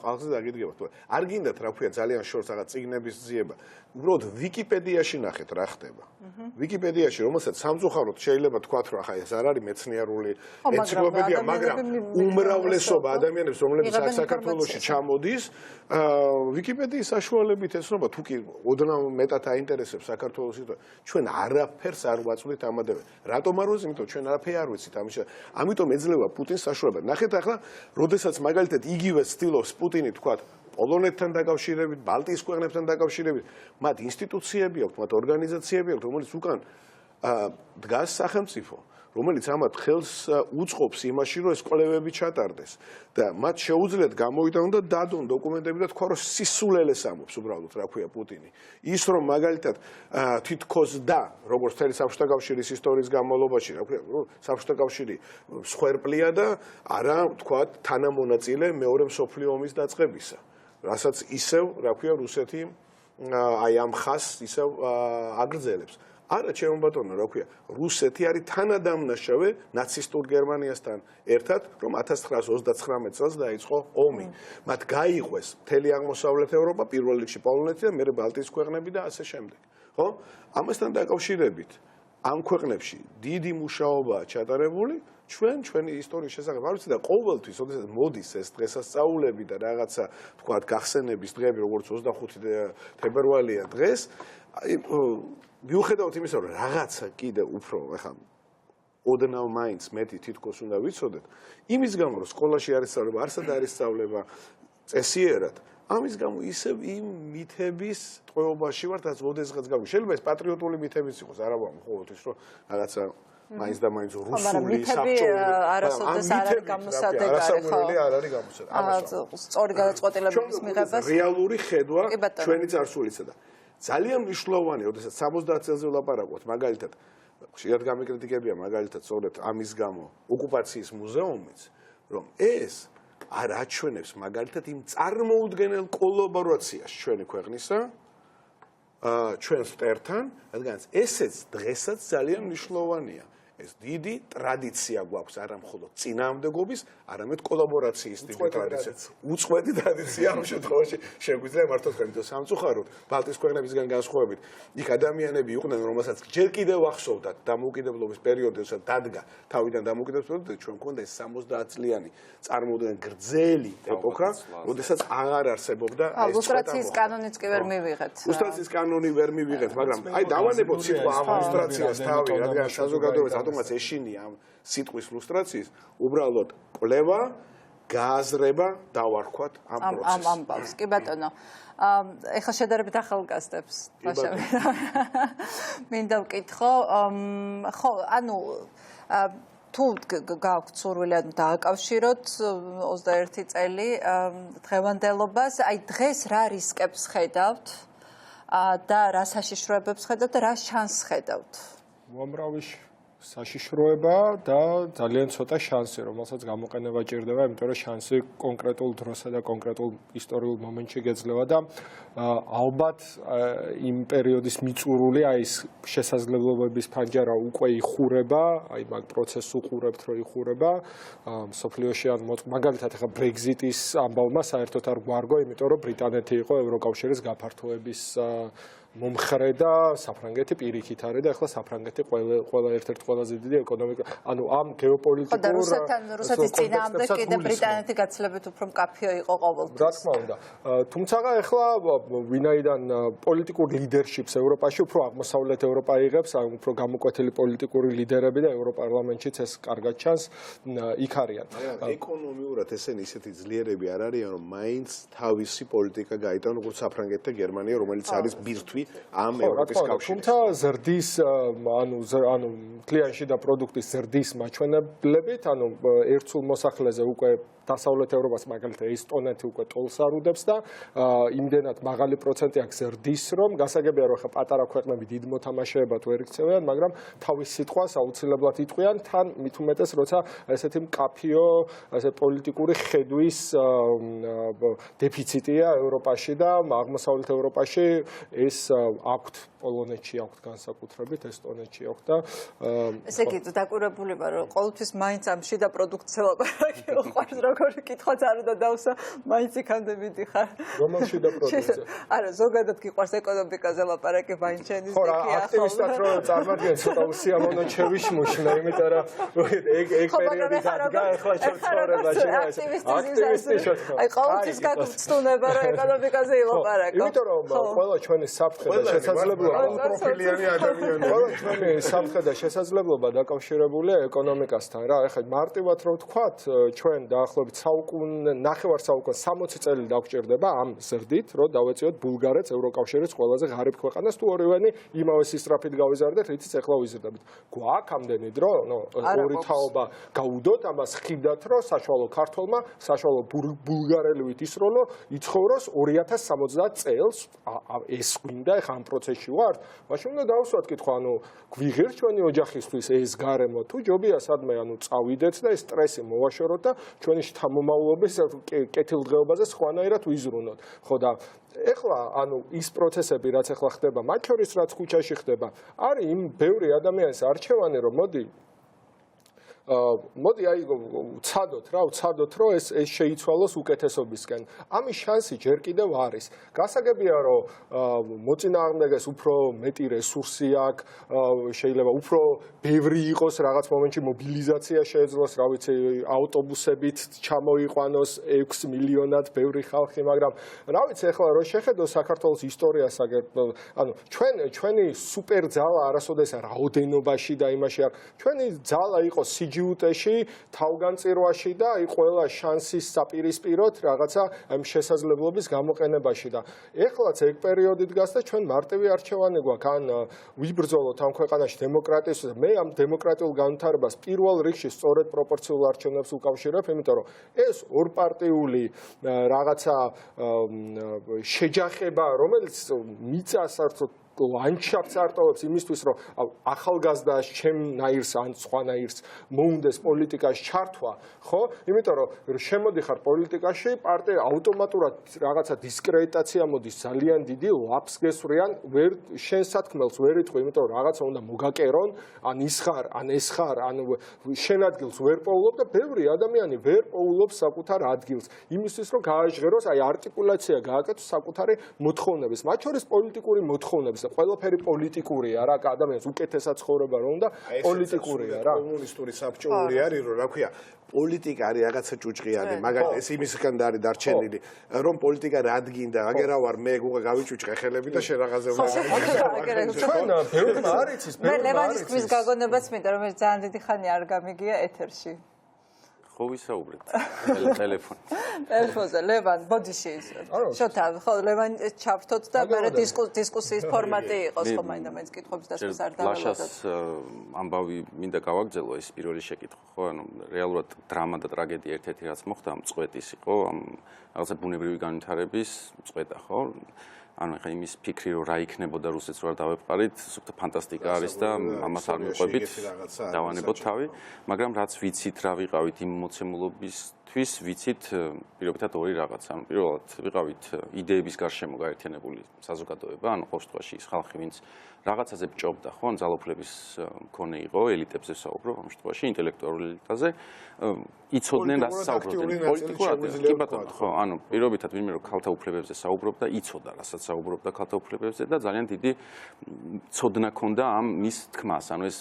[SPEAKER 8] ყალხზე დაგიდგებათ, არ გინდათ რა ქვია ძალიან შორს რაღაც წიგნების ძიება. უბრალოდ ვიკიპედიაში ნახეთ რა ხდება. ვიკიპედიაში, რომელსაც სამწუხაროდ შეიძლება თქვათ, რომ ახლა ეს არ არის მეცნიერული ენციკლოპედია, მაგრამ უმრავლესობა ადამიანებს, რომლებიც საქართველოში ჩამოდის, ვიკიპედიის საშუალებით ეცნობა, თუ კი ოდნავ მეტად აინტერესებს საქართველოს ისტორია, ჩვენ არაფერს არ ვაწვდით ამადევე. რატომ არ ვიცით? იმიტომ ჩვენ არაფერი არ ვიცით ამის. ამიტომ ეძლევა პუტინს საშუალება. ნახეთ ახლა, როდესაც მაგალითად იგივე ცდილობს პუტინი თქვათ პოლონეთთან დაკავშირებით, ბალტიის ქვეყნებთან დაკავშირებით, მათ ინსტიტუციები აქვთ, მათ ორგანიზაციები აქვთ, რომელიც უკან დგას სახელმწიფო, რომელიც ამათ ხელს უწყობს იმაში, რომ ეს კვლევები ჩატარდეს და მათ შეუძლიათ გამოიტანონ და დადონ დოკუმენტები და თქვა, რომ სისულელეს ამობს უბრალოდ, რა ქვია პუტინი. ის რომ მაგალითად თითქოს და როგორც თელი საბჭოთა კავშირის ისტორიის განმავლობაში, რა ქვია, საბჭოთა კავშირი მსხვერპლია და არა, თქვა, თანამონაწილე მეორე მსოფლიო ომის დაწყებისა. რასაც ისევ, რა ქვია, რუსეთი აი ამ ხაზს ისევ აგრძელებს. არა, ჩემო ბატონო, რა ქვია, რუსეთი არის თანადამნაშავე ნაცისტურ გერმანიასთან ერთად, რომ 1939 წელს დაიწყო ომი. მათ გაიყვეს მთელი აღმოსავლეთ ევროპა, პირველ რიგში პოლონეთი და მერე ბალტიის ქვეყნები და ასე შემდეგ. ხო? ამასთან დაკავშირებით ამ ქვეყნებში დიდი მუშაობაა ჩატარებული ჩვენი ისტორიის შესახებ. არ ვიცი და ყოველთვის, ოდესაც მოდის ეს დღესასწაულები და რაღაცა, თქვათ, გახსენების დღეები, როგორც 25 თებერვალია დღეს, აი მიუხედავად იმისა, რომ რაღაცა კიდე უფრო, ახლა ოდნავ მაინც მეტი თითქოს უნდა ვიცოდეთ, იმის გამო, რომ სკოლაში არის სწავლება, არსად არის სწავლება წესიერად, ამის გამო ისევ იმ მითების ტყვეობაში ვართ, რაც ოდესღაც გავი. შეიძლება ეს პატრიოტული მითებიც იყოს, არა ყოველთვის, რომ რაღაცა მაინც და მაინც რუსული საბჭოური
[SPEAKER 1] არასოდეს არ არის გამოსადეგარი,
[SPEAKER 8] არასაბურელი არ არის გამოსადეგარი.
[SPEAKER 1] სწორი გადაწყვეტილებების მიღებას
[SPEAKER 8] რეალური ხედვა ჩვენი წარსულისა და ძალიან მნიშვნელოვანია, როდესაც 70 წელზე ვლაპარაკობთ, მაგალითად, ხშირად გამიკრიტიკებია მაგალითად სწორედ ამის გამო ოკუპაციის მუზეუმიც, რომ ეს არ აჩვენებს მაგალითად იმ წარმოუდგენელ კოლაბორაციას ჩვენი ქვეყნისა ჩვენს მტერთან, რადგან ესეც დღესაც ძალიან მნიშვნელოვანია. ეს დიდი ტრადიცია გვაქვს, არა მხოლოდ წინააღმდეგობის, არამედ კოლაბორაციის დიდი ტრადიცია. უწყვეტი ტრადიცია ამ შემთხვევაში შეგვიძლია მართლა თქვენ სამწუხაროდ ბალტიის ქვეყნებისგან განსხვავებით. იქ ადამიანები იყვნენ, რომელსაც ჯერ კიდევ ახსოვდათ დამოუკიდებლობის პერიოდი, როდესაც დადგა თავიდან დამოუკიდებლობა და ჩვენ მქონდა ეს 70 წლიანი წარმოუდგენელი გრძელი ეპოქა, როდესაც აღარ არსებობდა ეს
[SPEAKER 1] ლუსტრაციის კანონიც კი ვერ მივიღეთ.
[SPEAKER 8] ლუსტრაციის კანონი ვერ მივიღეთ, მაგრამ აი დავანებოთ სიტყვა ამ ლუსტრაციას თავი, რადგან საზოგადოებას ავტომატს ეშინია ამ სიტყვის ლუსტრაციის, უბრალოდ კვლევა, გააზრება დავარქვათ ამ პროცესს.
[SPEAKER 1] ამ ბავშვს. კი ბატონო. ეხლა შედარებით ახალგაზრდებს ვაშავი. მინდა ვკითხო, ხო, ანუ თუ გაქვთ სურვილი დააკავშიროთ 21 წელი დღევანდელობას, აი დღეს რა რისკებს ხედავთ და რა საშიშროებებს ხედავთ და რა შანსს ხედავთ?
[SPEAKER 9] უამრავი საშიშროება და ძალიან ცოტა შანსი, რომელსაც გამოყენება ჭირდება, იმიტომ რომ შანსი კონკრეტულ დროსა და კონკრეტულ ისტორიულ მომენტში გეძლევა და ალბათ იმ პერიოდის მიწურული აი ეს შესაძლებლობების ფანჯარა უკვე იხურება, აი მაგ პროცესს უყურებთ, რომ იხურება. სოფლიოში ან მაგალითად ახლა ბრეგზიტის ამბავმა საერთოდ არ გვარგო, იმიტომ რომ ბრიტანეთი იყო ევროკავშირის გაფართოების მომხრე და საფრანგეთი პირიქით არის და ახლა საფრანგეთი ყველა ერთ-ერთი ყველაზე დიდი ეკონომიკა, ანუ ამ გეოპოლიტიკურ
[SPEAKER 1] და რუსეთის წინააღმდეგ კიდე ბრიტანეთი გაცილებით უფრო მკაფიო იყო ყოველთვის.
[SPEAKER 9] რა თქმა უნდა. თუმცა ახლა ვინაიდან პოლიტიკურ ლიდერშიპს ევროპაში უფრო აღმოსავლეთ ევროპა იღებს, ან უფრო გამოკვეთილი პოლიტიკური ლიდერები და ევროპარლამენტშიც ეს კარგად ჩანს, იქ არიან.
[SPEAKER 8] ეკონომიურად ესენი ისეთი ძლიერები არ არიან, რომ მაინც თავისი პოლიტიკა გაიტანონ როგორც საფრანგეთი და გერმანია, რომელიც არის ბირთვი ამ ევროპის კავშირში.
[SPEAKER 9] თუმცა ზრდის, ანუ კლიანში და პროდუქტის ზრდის მაჩვენებლებით, ანუ ერთსულ მოსახლეზე უკვე დასავლეთ ევროპას მაგალითად ესტონეთი უკვე ტოლს არუდებს და იმდენად მაღალი პროცენტი აქვს ზრდის, რომ გასაგებია რომ ხა პატარა ქვეყნები დიდ მოთამაშეებად ვერ იქცევიან, მაგრამ თავის სიტყვას აუცილებლად იტყვიან, თან მით უმეტეს როცა ესეთი მკაფიო ესე პოლიტიკური ხედვის დეფიციტია ევროპაში და აღმოსავლეთ ევროპაში ეს აქვთ პოლონეთში აქვთ განსაკუთრებით, ესტონეთში აქვთ და
[SPEAKER 1] ესე იგი დაკვირვებული ვარ რომ ყოველთვის მაინც ამ შიდა პროდუქტზე ლაპარაკი უყვარს როგორი კითხვაც არ უნდა დავსვა, მაინც იქამდე მიდიხარ.
[SPEAKER 9] რომელ შიდა პროდუქტზე?
[SPEAKER 1] არა, ზოგადად გიყვარს ეკონომიკაზე ლაპარაკი, მაინც შენი
[SPEAKER 9] ხო, აქტივისტად რო წარმოგიდგენ ცოტა უსიამოვნო ჩევიშმუშნა, იმიტომ რომ ეგ პერიოდი დადგა, ახლა ცხოვრებაში აქტივისტი
[SPEAKER 1] აი ყოველთვის გაგვცნუნება რომ ეკონომიკაზე ილაპარაკო.
[SPEAKER 9] იმიტომ რომ ყველა ჩვენი საფრთხე და შესაძლებლობა
[SPEAKER 8] პროფილიანი ადამიანები.
[SPEAKER 9] ყველა ჩვენი საფრთხე და შესაძლებლობა დაკავშირებულია ეკონომიკასთან რა. ეხლა მარტივად რო ვთქვათ, ჩვენ დაახლოებით ნახევარ საუკუნე 60 წელი დაგვჭირდება ამ ზრდით, რომ დავეწიოთ ბულგარეთს ევროკავშირის ყველაზე ღარიბ ქვეყანას თუ ორივენი იმავე სისწრაფით გავიზარდეთ, რითიც ეხლა ვიზრდებით. გვაქვს ამდენი დრო, ორი თაობა გაუდოთ, ამას ხიდათ, რომ საშუალო ქართველმა, საშუალო ბულგარელივით ისროლო, იცხოვროს 2070 წელს, ეს გვინდა, ეხლა ამ პროცესში ვართ, მაშინ უნდა დავსვათ კითხვა, გვიღირთ ჩვენი ოჯახისთვის ეს გარემო, თუ ჯობია სადმე, წავიდეთ და ეს სტრესი მოვაშოროთ და ჩვენი შთამომავლობის კეთილდღეობაზე სხვანაირად ვიზრუნოთ. ხო და ეხლა ის პროცესები, რაც ეხლა ხდება, მათ შორის რაც ქუჩაში ხდება, არის იმ ბევრი ადამიანის არჩევანი, რომ მოდი აი ვცადოთ, რომ ეს შეიცვალოს უკეთესობისკენ. ამის შანსი ჯერ კიდევ არის. გასაგებია, რომ მოწინააღმდეგეს უფრო მეტი რესურსი აქვს, შეიძლება უფრო ბევრი იყოს რაღაც მომენტში მობილიზაცია შეეძლოს, რა ვიცი, ავტობუსებით ჩამოიყვანოს 6 მილიონად ბევრი ხალხი, მაგრამ რა ვიცი, ეხლა რო შეხედო საქართველოს ისტორიას, ჩვენი სუპერ ძალა არასოდეს რაოდენობაში და იმაში არ. ჩვენი ძალა იყო ჯიუტეში, თავგანწირვაში და აი ყველა შანსის საპირისპიროდ რაღაცა ამ შესაძლებლობის გამოყენებაში და ეხლაც ეგ პერიოდი დგას და ჩვენ მარტივი არჩევანი გვაქვს ან ვიბრძოლოთ ამ ქვეყანაში დემოკრატიის მე ამ დემოკრატიულ განვითარებას პირველ რიგში სწორედ პროპორციულ არჩევნებს უკავშირებ, იმიტომ რომ ეს ორპარტიული რაღაცა შეჯახება, რომელიც მიწას ლანდშაფტს არტოვებს იმისთვის, რომ ახალგაზრდა ჩემნაირს ან სხვანაირს მოუნდეს პოლიტიკაში ჩართვა, ხო? იმიტომ რომ შემოდიხარ პოლიტიკაში, პარტია ავტომატურად რაღაცა დისკრედიტაცია მოდის ძალიან დიდი, ლაფს გესვრიან, შენ სათქმელს ვერ იტყვი, იმიტომ რომ რაღაცა უნდა მოგაკერონ, ან ის ხარ, ან ეს ხარ, ან შენ ადგილს ვერ პოულობ და ბევრი ადამიანი ვერ პოულობს საკუთარ ადგილს. იმისთვის რომ გააჟღეროს, აი არტიკულაცია გააკეთოს საკუთარი მოთხოვნების, მათ შორის პოლიტიკური მოთხოვნების. ყველაფერი პოლიტიკურია რა, ადამიანს უკეთესად ცხოვრება რომ უნდა პოლიტიკურია რა.
[SPEAKER 8] კომუნისტური საბჭოური არის, რომ რა ქვია, პოლიტიკა არის რაღაცა ჭუჭყიანი, მაგალითად ეს იმისგან არის დარჩენილი, რომ პოლიტიკა რადგინდა, აგერა ვარ მე გუღა გავიჭუჭყე ხელები და შენ რაღაცა უნდა
[SPEAKER 9] ჩვენ ბევრი არის ის,
[SPEAKER 1] მე ლევანის ქვის გაგონებაც მინდა, რომ ძალიან დიდი ხანი არ გამიგია ეთერში.
[SPEAKER 10] ხო ვისაუბრეთ ტელეფონით.
[SPEAKER 1] ტელეფონზე ლევან ბოდიში შოთა ხო ლევან ჩავრთოთ და მე დისკუსიის ფორმატი იყოს ხო მაინდა-მაინც კითხვების დასვას არ დაველოდოთ.
[SPEAKER 10] ლაშას ამბავი მინდა გავაგრძელო ეს პირველი შეკითხვა ხო რეალურად დრამა და ტრაგედია ერთ-ერთი რაც მოხდა ამ წვეთის იყო ამ რაღაცა ბუნებრივი განვითარების წვეთა ხო ეხლა იმის ფიქრი რომ რა იქნებოდა რუსეთს რო არ დავეპყარით, სულ ფანტასტიკა არის და ამას არ მიყვებით, დავანებოთ თავი, მაგრამ რაც ვიცით რა ვიყავით იმ მოცემულობისთვის, ვიცით პირობითად ორი რაღაცა. პირველად ვიყავით იდეების გარშემო გაერთიანებული საზოგადოება, ანუ ყოველ შემთხვევაში ის ხალხი, ვინც რაღაცაზე ბჭობდა, ხო, ან ძალაუფლების მქონე იყო, ელიტებზე საუბრობ, ამ შემთხვევაში ინტელექტუალურ ელიტაზე, იცოდნენ რა საუბრობდნენ პოლიტიკურად, კი ბატონო, ხო, ანუ პირობითად ვინმე რომ ქალთა უფლებებზე საუბრობდა, იცოდა რასაც საუბრობდა ქალთა უფლებებზე და ძალიან დიდი ცოდნა ჰქონდა ამ მის თქმას, ანუ ეს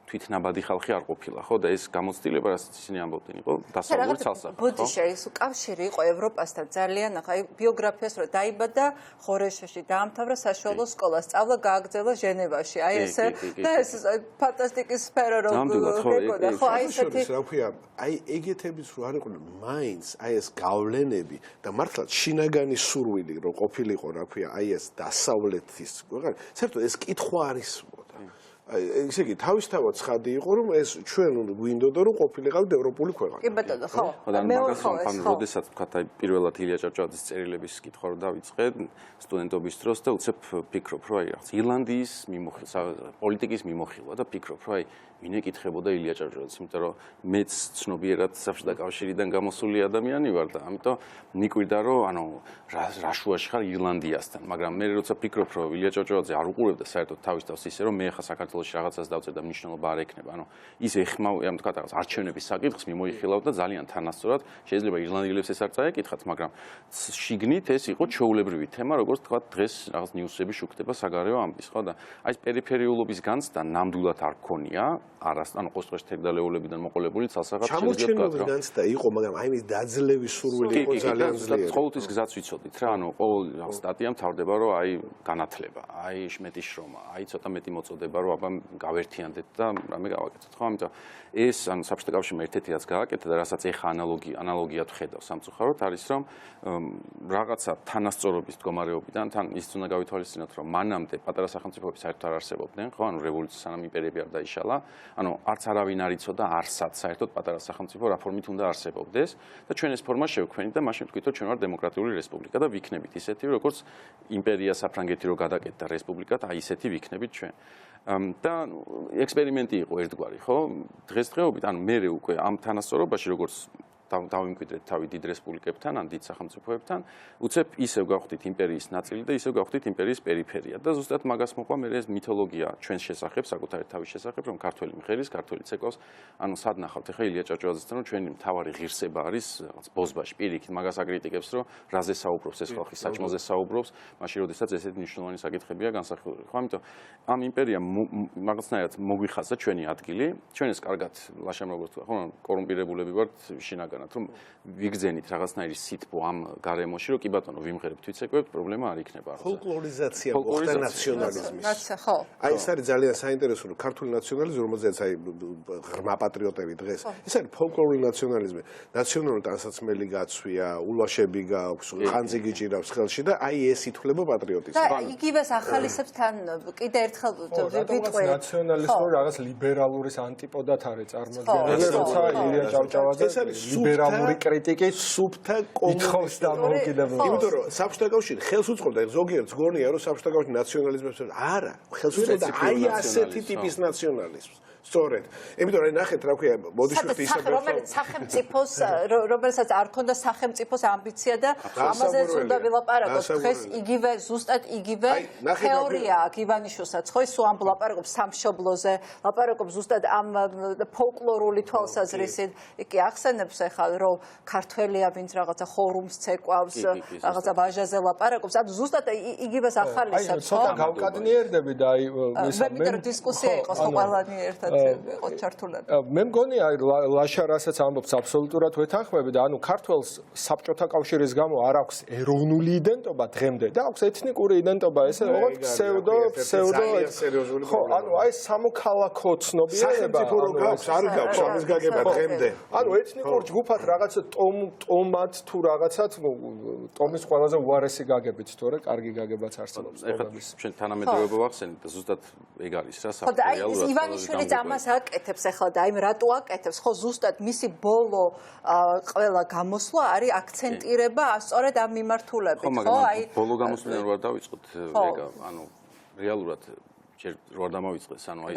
[SPEAKER 10] თვითნაბადი ხალხი არ ყოფილა, ხო, და ეს გამოცდილება, რასაც ისინი ამბობდნენ, იყო დასავლური ცალსახი.
[SPEAKER 1] ბოდიში ის კავშირი იყო ევროპასთან ძალიან, ახლა ბიოგრაფიას რომ დაიბადა ხორეშში, დაამთავრა საშუალო სკოლა, სწავლა გააგრძელა ჟენევაში. აი ესე და ეს ფანტასტიკის სფერო რო გეკოდა, ხო, აი ესეთი
[SPEAKER 8] რა ქვია, აი ეგეთების რო არ იყვნენ მაინც აი ეს გავლენები და მართლაც შინაგანი სურვილი რო ყოფილიყო, რა ქვია, აი ეს დასავლეთის ქვეყანა. საერთოდ ეს კითხვა არის ესე იგი თავისთავად ცხადი იყო რომ ეს ჩვენ გვინდოდა რომ ყოფილიყავთ ევროპული ქვეყანა.
[SPEAKER 1] კი ბატონო, ხო.
[SPEAKER 10] მე როდესაც ვთქვათ აი პირველად ილია ჭავჭავაძის წერილების კითხვა რო დავიწყე სტუდენტობის დროს და უცებ ფიქრობ რომ აი რაღაც ირლანდიის პოლიტიკის მიმოხილვა და ფიქრობ რომ აი ვინ ეკითხებოდა ილია ჭავჭავაძეს, იმიტომ რომ მეც ცნობიერად საბჭოთა კავშირიდან გამოსული ადამიანი ვარ და ამიტომ მიკვირდა რომ ანუ რა შუაში ხარ ირლანდიასთან, მაგრამ მე როცა ფიქრობ რომ ილია ჭავჭავაძე არ უყურებდა საერთოდ თავის თავს ისე რომ მე ხა საქართველოს საქართველოში რაღაცას დავწერ და მნიშვნელობა არ ექნება. ანუ ის ეხმავა, ანუ თქვა რაღაც არჩევნების საკითხს მიმოიხილავ და ძალიან თანასწორად შეიძლება ირლანდიელებს ეს არ წაეკითხათ, მაგრამ შიგნით ეს იყო ჩვეულებრივი თემა, როგორც თქვა დღეს რაღაც ნიუსები შუქდება საგარეო ამბის, ხო და აი ეს პერიფერიულობის განცდა ნამდვილად არ ქონია, ანუ ყოველთვის თერგდალეულებიდან მოყოლებული ცალსაღად
[SPEAKER 8] შეიძლება ვთქვათ, რომ განცდა იყო, მაგრამ აი ეს დაძლევის სურვილი იყო ძალიან ძლიერი.
[SPEAKER 10] ყოველთვის გზაც ვიცოდით რა, ანუ ყოველ სტატია მთავრდება, რომ აი განათლება, აი მეტი შრომა, აი ცოტა მეტი მოწოდება, რომ აბა გავერთიანდეთ და რამე გავაკეთოთ, ხო? ამიტომ ეს ანუ საბჭოთა კავშირმა ერთ-ერთი რაც გააკეთა და რასაც ეხა ანალოგიად ხედავ სამწუხაროდ არის რომ რაღაცა თანასწორობის მდგომარეობიდან თან ის უნდა გავითვალისწინოთ რომ მანამდე პატარა სახელმწიფოები საერთოდ არ არსებობდნენ, ხო? ანუ რევოლუციის სანამ იმპერიები არ დაიშალა, ანუ არც არავინ არ იცოდა არსად საერთოდ პატარა სახელმწიფო რა ფორმით უნდა არსებობდეს და ჩვენ ეს ფორმა შევქმნით და მაშინ ვთქვით რომ ჩვენ ვართ დემოკრატიული რესპუბლიკა და ვიქნებით ისეთი როგორც იმპერია საფრანგეთი რო გადაკეთდა რესპუბლიკად, აი ისეთი ვიქნებით ჩვენ. და ექსპერიმენტი იყო ერთგვარი, ხო? დღესდღეობით, ანუ მე უკვე ამ თანასწორობაში როგორც დავიმკვიდრეთ თავი დიდ რესპუბლიკებთან, ან დიდ სახელმწიფოებთან, უცებ ისევ გავხდით იმპერიის ნაწილი და ისევ გავხდით იმპერიის პერიფერია. და ზუსტად მაგას მოყვა მე ეს მითოლოგია ჩვენს შესახებ, საკუთარი თავის შესახებ, რომ ქართველი მღერის, ქართველი ცეკვავს, ანუ სად ნახავთ, ახლა ილია ჭავჭავაძესთან, რომ ჩვენი მთავარი ღირსება არის რაღაც ბოზბაში, პირიქით მაგას აკრიტიკებს, რომ რაზე საუბრობს ეს ხალხი, საჭმელზე საუბრობს, მაშინ როდესაც ესეთი მნიშვნელოვანი საკითხებია განსახილველი. ხო, ამიტომ ამ იმპერიამ რაღაცნაირად მოგვიხაზა ჩვენი ადგილი, ჩვენ ეს კარგად ლაშამ როგორც თქვა, ხო, კორუმპირებულები ვართ შინაგანად, რომ ვიგზენით რაღაცნაირი სიტყვა ამ გარემოში, რომ კი ბატონო ვიმღერებთ, ვიცეკვებთ, პრობლემა არ იქნება.
[SPEAKER 8] ფოლკლორიზაცია მოხდა ნაციონალიზმის. აი ეს არის ძალიან საინტერესო, რომ ქართული ნაციონალიზმი, რომელზეც აი ღრმა პატრიოტები დღეს, ეს არის ფოლკლორული ნაციონალიზმი. ნაციონალური ტანსაცმელი გაცვია, ულვაშები გაქვს, ხანძი გიჭირავს ხელში და აი ეს ითვლება პატრიოტიზმად.
[SPEAKER 1] და იგივეს ახალისებს თან კიდე ერთხელ ვიტყვი.
[SPEAKER 9] ნაციონალისტური რაღაც ლიბერალურის ანტიპოდად არის წარმოადგენილი, როცა ილია ჭავჭავაძე ლიბერალური კრიტიკით
[SPEAKER 8] სუფთა კომუნისტის
[SPEAKER 9] დამოუკიდებლობა.
[SPEAKER 8] იმიტომ რომ საბჭოთა კავშირი ხელს უწყობდა, ზოგიერთს გონია რომ საბჭოთა კავშირი ნაციონალიზმს არა, ხელს უწყობდა აი ასეთი ტიპის ნაციონალიზმს. სწორედ. იმიტომ რომ ნახეთ რა ქვია, მოდიშვით ისე
[SPEAKER 1] რომელიც სახელმწიფოს, რომელსაც არ ქონდა სახელმწიფოს ამბიცია და ამაზეც უნდა ვილაპარაკოთ. დღეს იგივე ზუსტად იგივე თეორია გივანიშვილსაც, ხო, ისო ამ ლაპარაკობს სამშობლოზე, ლაპარაკობს ზუსტად ამ ფოლკლორული თვალსაზრისით. იგი ახსენებს ახლა რომ ქართველია, ვინც რაღაცა ხორუმს ცეკვავს, რაღაცა ვაჟაზე ლაპარაკობს, ანუ ზუსტად იგივეს ახალისებს, ხო?
[SPEAKER 9] ცოტა გავკადნიერდები და აი
[SPEAKER 1] მე დისკუსია იყოს ხო ყველანი ერთად იყო ჩართულები.
[SPEAKER 9] მე მგონი აი ლაშა რასაც ამბობს აბსოლუტურად ვეთანხმები და ანუ ქართველს საბჭოთა კავშირის გამო არ აქვს ეროვნული იდენტობა დღემდე და აქვს ეთნიკური იდენტობა, ესე როგორც ფსევდო ხო, ანუ აი სამოქალაქო ცნობიერება
[SPEAKER 8] სახელმწიფო რო გაქვს, არ გაქვს ამის გაგება დღემდე.
[SPEAKER 9] ანუ ეთნიკურ ჯგუფად რაღაცა ტომად თუ რაღაცად ტომის ყველაზე უარესი გაგებით თორე კარგი გაგებაც არსებობს.
[SPEAKER 10] ეხლა ჩვენ თანამედროვეობა ვახსენეთ და ზუსტად ეგ არის რა
[SPEAKER 1] ხო და აი ივანიშვილიც ამას აკეთებს ახლა და აი რატო აკეთებს? ხო ზუსტად მისი ბოლო ყველა გამოსვლა არის აქცენტირება სწორედ ამ მიმართულებით, ხო?
[SPEAKER 10] აი ბოლო გამოსვლიდან რო არ დავიწყოთ ეგა, ანუ რეალურად ჯერ რო არ დამავიწყდეს, ანუ აი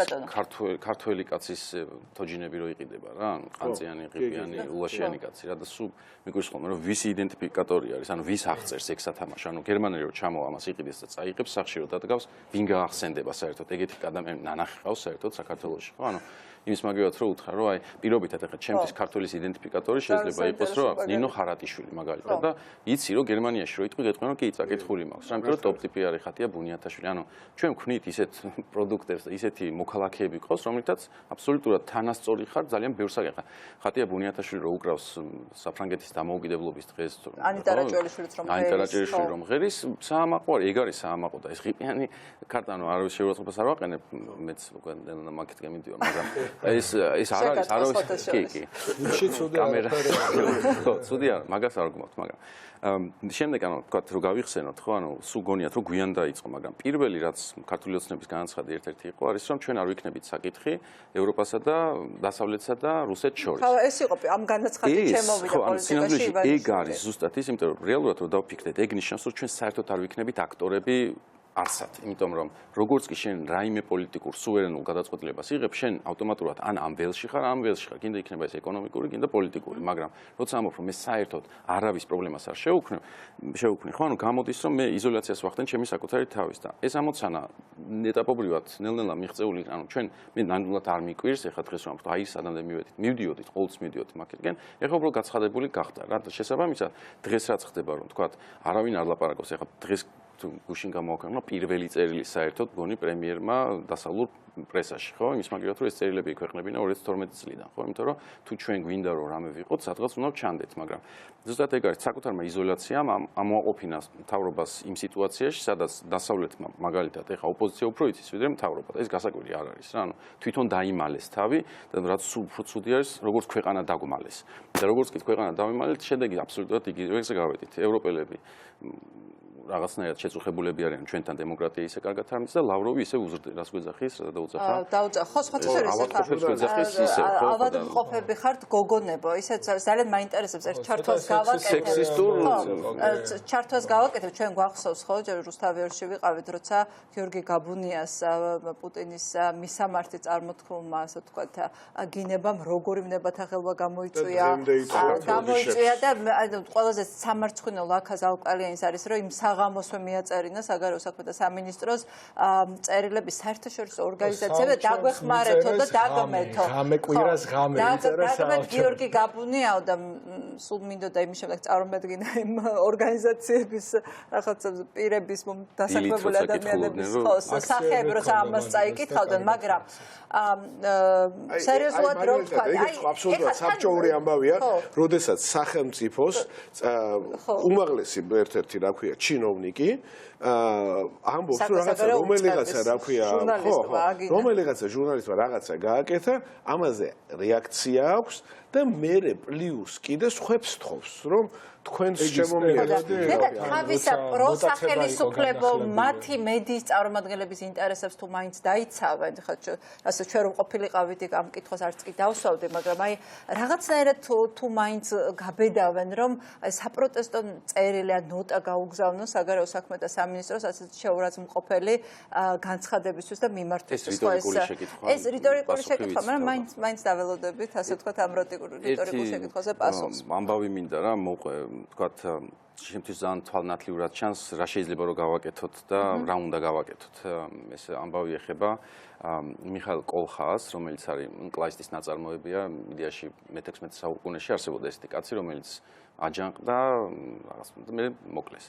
[SPEAKER 10] ქართველი კაცის თოჯინები რო იყიდება რა, ანუ ყანწიანი, ყიფიანი, ულაშიანი კაცი რა და სულ მიგუშ ხოლმე რომ ვის იდენტიფიკატორი არის, ანუ ვის აღწერს ეგ სათამაშო, ანუ გერმანელი რო ჩამოვა ამას იყიდეს და წაიღებს სახში რო დადგავს, ვინ გაახსენდება საერთოდ ეგეთი ადამიანები ნანახი ყავს საერთოდ საქართველოში, ხო? ანუ იმის მაგევად რო უთხრა რომ აი პირობითად ახლა ჩემთვის ქართველის იდენტიფიკატორი შეიძლება იყოს რომ ნინო ხარატიშვილი მაგალითად და იცი რომ გერმანიაში რო იტყვი გეტყვი რომ კი წაკითხული მაქვს, რამე რომ ტოპ ტიპი არის ხატია ბუნიათაშვილი, ანუ ჩვენ ვქნით ისეთ პროდუქტებს და ისეთი მოქალაქეები ყავს, რომლითაც აბსოლუტურად თანასწორი ხარ ძალიან ბევრ საკითხს. ხატია ბუნიათაშვილი რო უკრავს საფრანგეთის დამოუკიდებლობის დღეს
[SPEAKER 1] ანიტა რაჭველიშვილიც
[SPEAKER 10] რომ ღერის საამაყო არის, ეგ არის საამაყო და ეს ღიპიანი ქარტანო არავის შეურაცხყოფას არ ვაყენებ, მეც უკვე მაგით გემიდივა, მაგრამ ეს არ არის კი.
[SPEAKER 9] უში ცუდი
[SPEAKER 10] კამერა. ხო, ცუდი არა, მაგას არ გვაქვს, მაგრამ შემდეგ ანუ თქვა რომ გავიხსენოთ, ხო, ანუ სულ გონიათ რომ გვიან დაიწყო, მაგრამ პირველი რაც ქართული ოცნების განაცხადი ერთ-ერთი იყო არის რომ ჩვენ არ ვიქნებით საკითხი ევროპასა და დასავლეთსა და რუსეთს შორის.
[SPEAKER 1] ხო, ეს იყო ამ განაცხადი ჩემოვიდა პოლიტიკაში
[SPEAKER 10] ეგ არის ზუსტად ის, იმიტომ რომ რეალურად რომ დავფიქრდეთ, ეგ ნიშნავს რომ ჩვენ საერთოდ არ ვიქნებით აქტორები არსად, იმიტომ რომ როგორც კი შენ რაიმე პოლიტიკურ სუვერენულ გადაწყვეტილებას იღებ, შენ ავტომატურად ან ამ ველში ხარ, ამ ველში ხარ, კიდე იქნება ეს ეკონომიკური, კიდე პოლიტიკური, მაგრამ როცა ამბობ რომ მე საერთოდ არავის პრობლემას არ შევუქმნი, ხო, ანუ გამოდის რომ მე იზოლაციას ვახდენ ჩემი საკუთარი თავის და ეს ამოცანა ეტაპობრივად ნელ-ნელა მიღწეული, ანუ ჩვენ მე ნამდვილად არ მიკვირს, ეხლა დღეს რომ აი სადამდე მივდიოდით, ყოველთვის მივდიოდით მაგერგენ, ეხლა უბრალოდ გაცხადებული გახდა რა და შესაბამისად დღეს რაც ხდება რომ თქვა არავინ არ ლაპარაკობს, ეხლა დღეს გუშინ გამოვაქვეყნა პირველი წერილი საერთოდ გონი პრემიერმა დასავლურ პრესაში, ხო? იმის მაგალითად რომ ეს წერილებები იქვეყნებინა 2012 წლიდან, ხო? იმიტომ რომ თუ ჩვენ გვინდა რომ რამე ვიყოთ, სადღაც უნდა ჩანდეთ, მაგრამ ზუსტად ეგ არის საკუთარმა იზოლაციამ ამოაყოფინა მთავრობას იმ სიტუაციაში, სადაც დასავლეთმა მაგალითად ეხა ოპოზიცია უფრო იცის, ვიდრე მთავრობა. ეს გასაკვირი არ არის რა, ანუ თვითონ დაიმალეს თავი და რაც უფრო ცუდი არის, როგორც ქვეყანა დაგმალეს. და როგორც კი ქვეყანა დავიმალეთ, შედეგი აბსოლუტურად იგივეზე გავედით. ევროპელები რაღაცნაირად შეწუხებულები არიან ჩვენთან დემოკრატია ისე კარგად არ მის და ლავროვი ისე უზრდა რას გვეძახის რა დაუძახა
[SPEAKER 1] ხო ავადმყოფები ხართ გოგონებო ისე ძალიან მაინტერესებს ერთ ჩართვას გავაკეთებ ჩვენ გვახსოვს ხო რუსთავიორში ვიყავით როცა გიორგი გაბუნიას პუტინის მისამართი წარმოთქმულმა ასე ვთქვათ გინებამ როგორი ვნებათაღელვა გამოიწვია და ყველაზე სამარცხვინო ლაქა ზალკალიანის არის რომ იმ საღამოსვე მიაწერინა საგარეო საქმეთა სამინისტროს წერილების საერთაშორისო ორგანიზაციები და დაგვეხმარეთო და დაგმეთო.
[SPEAKER 9] ღამე კვირას ღამე იწერა
[SPEAKER 1] გიორგი გაბუნიაო და სულ მინდოდა იმის შემდეგ წარმოგედგინა იმ ორგანიზაციების რაღაცა პირების დასაქმებული ადამიანების სახეები როცა ამას წაიკითხავდნენ, მაგრამ სერიოზულად რომ ვთქვა,
[SPEAKER 8] აი აბსოლუტურად საბჭოური ამბავია, როდესაც სახელმწიფოს უმაღლესი ერთ-ერთი რა ქვია ჩინოვნიკი ამბობს რომ რაღაცა რომელიღაცა რა ქვია რომელიღაცა ჟურნალისტმა რაღაცა გააკეთა ამაზე რეაქცია აქვს და მერე პლუს კიდე ხვებს თხოვს რომ თქვენს შემომიარეთ
[SPEAKER 1] და თავისა პროსახელისუფლებო მათი მედიის წარმომადგენლების ინტერესებს თუ მაინც დაიცავენ ხა ასე ჩვენ რომ ყოფილიყავით ამ კითხვას არც კი დავსვავდი მაგრამ აი რაღაცნაირად თუ მაინც გაბედავენ რომ აი საპროტესტო წერილი ან ნოტა გაუგზავნონ საგარეო საქმეთა სამინისტროს ასეთ შეურაცხმყოფელი განცხადებისთვის და მიმართვისთვის ეს რიტორიკული შეკითხვა მაგრამ მაინც დაველოდებით ასე ვთქვათ ამ რიტორიკულ შეკითხვაზე პასუხს
[SPEAKER 10] ამბავი მინდა რა მოყვე ვთქვათ შემთხვევით ძალიან თვალნათლიურად ჩანს რა შეიძლება რომ გავაკეთოთ და რა უნდა გავაკეთოთ ეს ამბავი ეხება მიხაილ კოლხას რომელიც არის კლაისტის ნაწარმოებია მედიაში მე-16 საუკუნეში არსებობდა ესეთი კაცი რომელიც აჯანყდა რაღაც მე მოკლეს